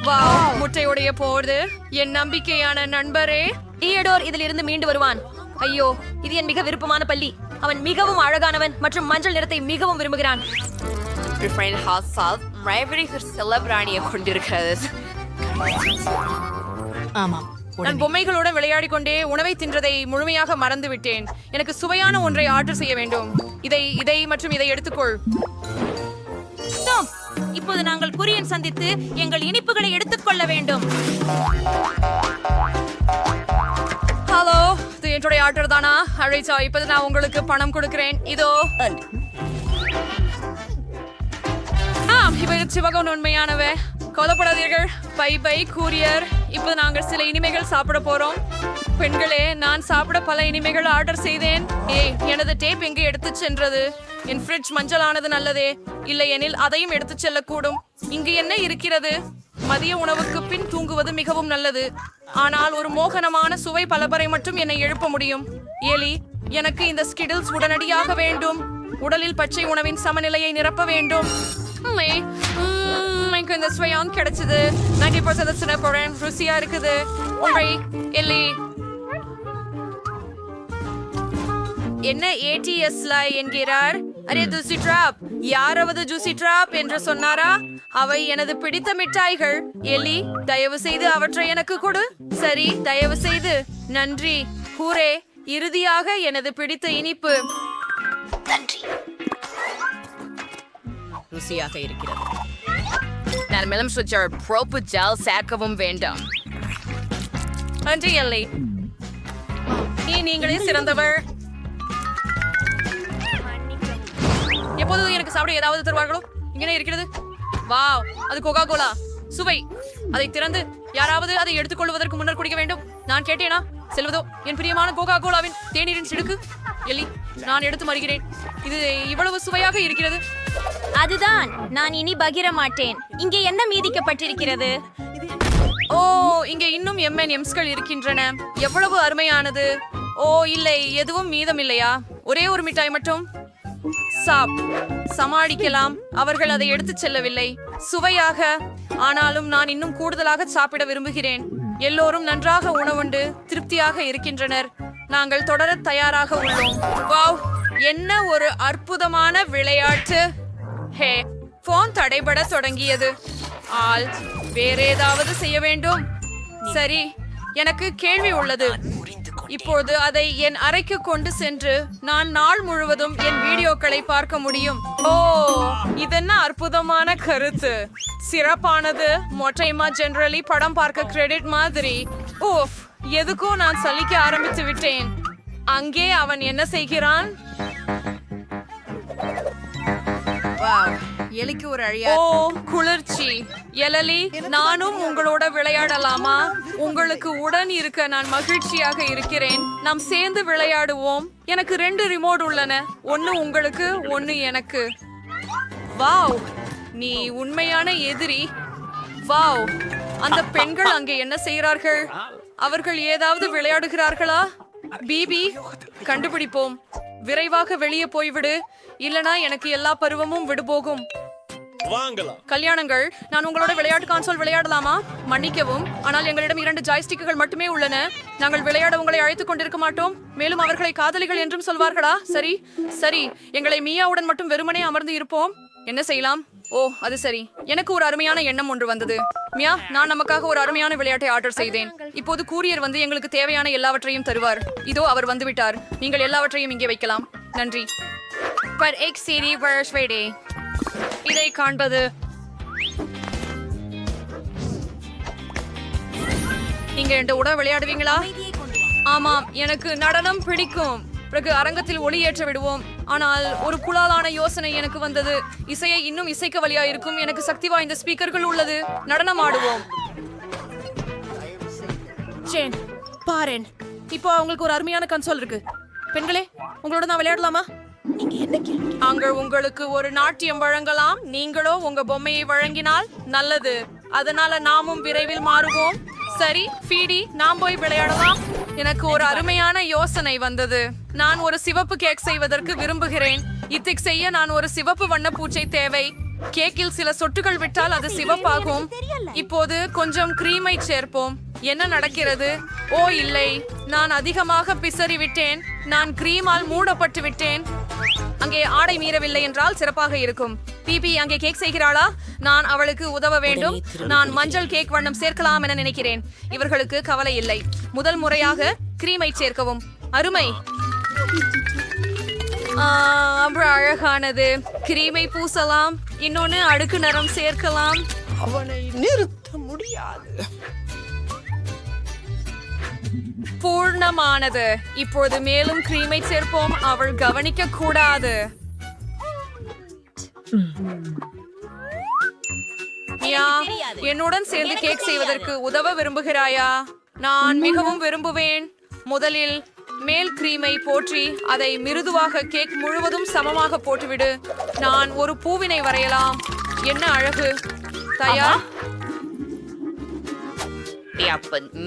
F: வாவ், முட்டையுடைய போது என் நம்பிக்கையான நண்பரே.
A: தியடோர் இதில் இருந்து மீண்டு வருவான். ஐயோ, இது என் மிக விருப்பமான பள்ளி. அவன் மிகவும் அழகானவன் மற்றும் மஞ்சள் நிறத்தை மிகவும் விரும்புகிறான்.
E: ஆமாம்,
F: நான் பொம்மைகளுடன் விளையாடி கொண்டே உணவை தின்றதை முழுமையாக மறந்து விட்டேன். எனக்கு சுவையான ஒன்றை ஆர்டர் செய்ய வேண்டும். இதை மற்றும் இதை எடுத்துக்கொள்.
A: இப்போது நாங்கள் குரியன் சந்தித்து எங்கள் இனிப்புகளை எடுத்துக்கொள்ள வேண்டும்.
F: ஹலோ, இது என்னுடைய ஆர்டர் தானா? அழைச்சா, இப்போது நான் உங்களுக்கு பணம் கொடுக்கிறேன். இதோ. இவை சிவகம் உண்மையானவை. கொல்லப்படாதீர்கள். Bye bye courier. இப்போ நாங்கள் சில இனிமைகள் சாப்பிட போறோம். பெண்களே, நான் சாப்பிட பல இனிமைகள் ஆர்டர் செய்தேன். ஏய், எனது டேப் எங்கே எடுத்து சென்றது? என் ஃப்ரிட்ஜ் மஞ்சளானது நல்லதே. இல்லை எனில் அதையும் எடுத்து செல்லக்கூடும். இங்கு என்ன இருக்கிறது? மதிய உணவுக்கு பின் தூங்குவது மிகவும் நல்லது. ஆனால் ஒரு மோகனமான சுவை பலபரை மட்டும் என்னை எழுப்ப முடியும். ஏலி, எனக்கு இந்த ஸ்கிடில்ஸ் உடனடியாக வேண்டும். உடலில் பச்சை உணவின் சமநிலையை நிரப்ப வேண்டும். எனக்கு இந்த ஸ்வயம் கிடைச்சது. 90% போறேன். ருசியா இருக்குது. ஒன்றை எல்லி. என்ன ஏடிஎஸ்ல என்கிறார்? Array, juicy drop. யாராவது ஜூசி டிராப் என்று சொன்னாரா? அவை எனது பிடித்த மிட்டாய்கள். எல்லி, தயவு செய்து அவற்றை எனக்கு கொடு. சரி, தயவு செய்து. நன்றி. ஹூரே, இறுதியாக எனது பிடித்த இனிப்பு.
A: நன்றி.
F: ருசியாக இருக்கிறது. நான் மெலம் சுவிட்சர் ப்ரோப்பு ஜெல் சேர்க்கவும் வேண்டும். நன்றி எல்லி. நீங்களே சிறந்தவர். எப்போது எனக்கு சாப்பிட ஏதாவது தருவார்களோ? இங்கே இருக்கிறது. வாவ், அது கோகா கோலா. சுவை. அதை திறந்து யாராவது அதை எடுத்துக்கொள்வதற்கு முன்னர் குடிக்க வேண்டும். நான் கேட்டேனா? செல்வதோ என் பிரியமான கோகா கோலாவின் தேநீரின் சிடுக்கு. எல்லி, நான் எடுத்து மறுகிறேன். இது இவ்வளவு சுவையாக இருக்கிறது.
A: அதுதான், நான் இனி பகிர மாட்டேன். இங்கே என்ன மீதிக்கப்பட்டிருக்கிறது?
F: ஓ, இங்கே இன்னும் M&Msகள் இருக்கின்றன. எவ்வளவு அருமையானது. ஓ இல்லை, எதுவும் மீதம் இல்லையா? ஒரே ஒரு மிட்டாய் மட்டும். சமாளிக்கலாம். அவர்கள் அதை எடுத்துச் செல்லவில்லை. சுவையாக. ஆனாலும் நான் இன்னும் கூடுதலாக சாப்பிட விரும்புகிறேன். எல்லோரும் நன்றாக உணவுண்டு திருப்தியாக இருக்கின்றனர். நாங்கள் தொடர தயாராக உள்ளோம். வாவ், என்ன ஒரு அற்புதமான விளையாட்டு. ஹே, போன் தடைபட தொடங்கியது. ஆள் வேற ஏதாவது செய்ய வேண்டும். சரி, எனக்கு கேள்வி உள்ளது. இப்போது அதை என் அறைக்கு கொண்டு சென்று நான் நாள் முழுவதும் என் வீடியோக்களை பார்க்க முடியும். ஓ, இதென்ன அற்புதமான கருத்து. சிறப்பானது. மொட்டைமா ஜெனரலி படம் பார்க்க கிரெடிட் மாதிரி. ஓஃப், எதுக்கோ நான் சலிக்க ஆரம்பித்து விட்டேன். அங்கே அவன் என்ன செய்கிறான்?
E: எலிக்கு ஒரு அழியா.
F: ஓ, குளிர்ச்சி. எலலி, நானும் உங்களோட விளையாடலாமா? உங்களுக்கு உடன் இருக்க நான் மகிழ்ச்சியாக இருக்கிறேன். நாம் சேர்ந்து விளையாடுவோம். எனக்கு 2 ரிமோட் உள்ளன. ஒன்னு உங்களுக்கு, ஒன்னு எனக்கு. வாவ், நீ உண்மையான எதிரி. வாவ், அந்த பெண்கள் அங்கே என்ன செய்கிறார்கள்? அவர்கள் ஏதாவது விளையாடுகிறார்களா? பிபி, கண்டுபிடிப்போம். விரைவாக வெளியே போய்விடு, இல்லனா எனக்கு எல்லா பருவமும் விடுபோகும். கல்யாணங்கள், நான் உங்களோட விளையாட்டு கான்சோல் விளையாடலாமா? மன்னிக்கவும், ஆனால் எங்களிடம் 2 ஜாய்ஸ்டிக்குகள் மட்டுமே உள்ளன. நாங்கள் விளையாட உங்களை அழைத்துக் கொண்டிருக்க மாட்டோம். மேலும் அவர்களை காதலிகள் என்றும் சொல்வார்களா? சரி சரி, எங்களை மியாவுடன் மட்டும் வெறுமனே அமர்ந்து இருப்போம். என்ன செய்யலாம்? ஓ, அது சரி. எனக்கு ஒரு அருமையான எண்ணம் ஒன்று வந்தது. மியா, நான் நமக்காக ஒரு அருமையான விளையாட்டை ஆர்டர் செய்தேன். இப்போது கூரியர் வந்து எங்களுக்கு தேவையான எல்லாவற்றையும் தருவார். இதோ அவர் வந்துவிட்டார். நீங்கள் எல்லாவற்றையும் இங்கே வைக்கலாம். நன்றி. पर एक सीरी वर्ष वेडे இதை காண்பது. நீங்க என் உட விளையாடுவீங்களா? ஆமாம், எனக்கு நடனம் பிடிக்கும். பிறகு அரங்கத்தில் ஒளி ஏற்ற விடுவோம். ஆனால் ஒரு குழாலான யோசனை எனக்கு வந்தது. இசையை இன்னும் இசைக்க வழியா இருக்கும். எனக்கு சக்தி வாய்ந்த ஸ்பீக்கர்கள் உள்ளது. நடனம் ஆடுவோம். ஜேன், பாரேன். இப்போ அவங்களுக்கு ஒரு அருமையான கன்சோல் இருக்கு. பெண்களே, உங்களோட நான் விளையாடலாமா? நாங்கள் உங்களுக்கு ஒரு நாட்டியம் வழங்கலாம். நீங்களோ உங்க பொம்மையை வழங்கினால் நல்லது. அதனால நாமும் விரைவில் மாறுவோம். சரி ஃபீடி, நாம் போய் விளையாடலாம். எனக்கு ஒரு அருமையான யோசனை வந்தது. நான் ஒரு சிவப்பு கேக் செய்வதற்கு விரும்புகிறேன். இத்திக் செய்ய நான் ஒரு சிவப்பு வண்ண பூச்சை தேவை. கேக்கில் சில சொட்டுகள் விட்டால் அது சிவப்பாகும். இப்போது கொஞ்சம் கிரீமை சேர்ப்போம். என்ன நடக்கிறது? ஓ இல்லை, நான் அதிகமாக பிசறி விட்டேன். நான் கிரீமால் மூடப்பட்டு விட்டேன். அங்கே ஆடை மீறவில்லை என்றால் சிறப்பாக இருக்கும். பிபி அங்கே கேக் செய்கிறாளா? நான் அவளுக்கு உதவ வேண்டும். நான் மஞ்சள் கேக் வண்ணம் சேர்க்கலாம் என நினைக்கிறேன். இவர்களுக்கு கவலை இல்லை. முதல் முறையாக கிரீமை சேர்க்கவும். அருமை. அழகானது. கிரீமை பூசலாம். இன்னொன்னு அடுக்கு நிறம் சேர்க்கலாம்.
C: அவனை நிறுத்த முடியாது.
F: பூர்ணமானது. இப்போது மேலும் கிரீமை சேர்ப்போம். அவள் கவனிக்க கூடாது. என்னுடன் சேர்ந்து கேக் செய்வதற்கு உதவ விரும்புகிறாயா? நான் மிகவும் விரும்புவேன். முதலில் மேல் கிரீமை போற்றி அதை மிருதுவாக கேக் முழுவதும் சமமாக போட்டுவிடு. நான் ஒரு பூவினை வரையலாம். என்ன அழகு. தயார்.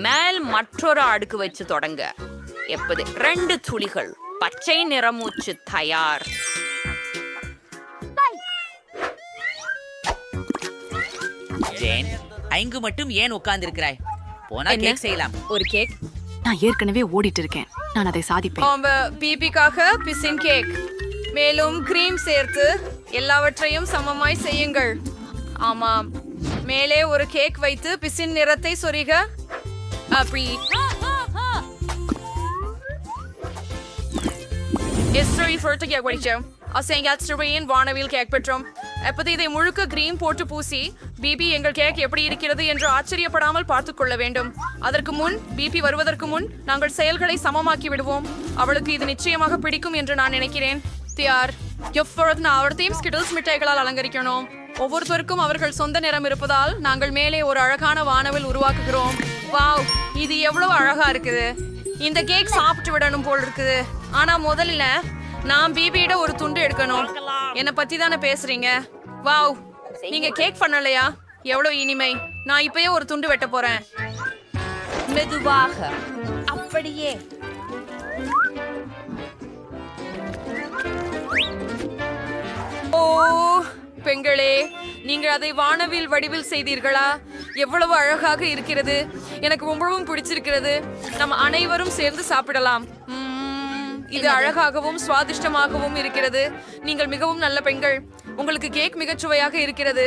B: மேல் மற்றொரு அடுக்கு வச்சு தொடங்க. எப்பது 2 துளிகள் பச்சை நிறமூச்சு தயார்.
N: ஜேன், ஐங்கு மட்டும் ஏன் உட்கார்ந்து இருக்கிறாய்? போனா கேக் செய்யலாம்.
F: ஒரு கேக்.
E: நான் ஏற்கனவே ஓடிட்டு இருக்கேன். நான் அதை சாதிப்பேன்.
F: பிபிக்காக பிசின் கேக். மேலும் கிரீம் சேர்த்து எல்லாவற்றையும் சமமாய் செய்யுங்கள். ஆமாம், மேலே ஒரு கேக் வைத்து பிசின் நிறத்தை சொரிக. அப்படி வானவில் கேக் பெற்றோம். எப்போது இதை முழுக்க கிரீம் போட்டு பூசி பிபி எங்கள் கேக் எப்படி இருக்கிறது என்று ஆச்சரியப்படாமல் பார்த்துக் கொள்ள வேண்டும். அதற்கு முன் பிபி வருவதற்கு முன் நாங்கள் செயல்களை சமமாக்கி விடுவோம். அவளுக்கு இது நிச்சயமாக பிடிக்கும் என்று நான் நினைக்கிறேன். தியார் அவர்த்தையும் ஸ்கிட்டில்ஸ் மிட்டாய்களால் அலங்கரிக்கணும். ஒவ்வொருத்தருக்கும் அவர்கள் சொந்த நிறம் இருப்பதால் நாங்கள் மேலே ஒரு அழகான வானவில் உருவாக்குகிறோம். வாவ், இது எவ்வளவு அழகா இருக்குது. இந்த கேக் சாப்பிட்டு விடணும் போல் இருக்குது. ஆனா முதல்ல நான் பிபியிட ஒரு துண்டு எடுக்கணும். என்னை பத்தி தானே பேசுறீங்க? வாவ், நீங்க கேக் பண்ணலையா? எவ்வளவு இனிமை. நான் இப்பயே ஒரு துண்டு வெட்ட போறேன்.
B: மெதுவாக. அப்படியே.
F: ஓ பெண்களே, நீங்கள் அதை வானவில் வடிவில் செய்தீர்களா? எவ்வளவு அழகாக இருக்கிறது. எனக்கு ரொம்பவும் பிடிச்சிருக்கிறது. நம்ம அனைவரும் சேர்ந்து சாப்பிடலாம். இது அழகாகவும் சுவாதிஷ்டமாகவும் இருக்கிறது. நீங்கள் மிகவும் நல்ல பெண்கள்.
B: உங்களுக்கு கேக் மிகச் சுவையாக இருக்கிறது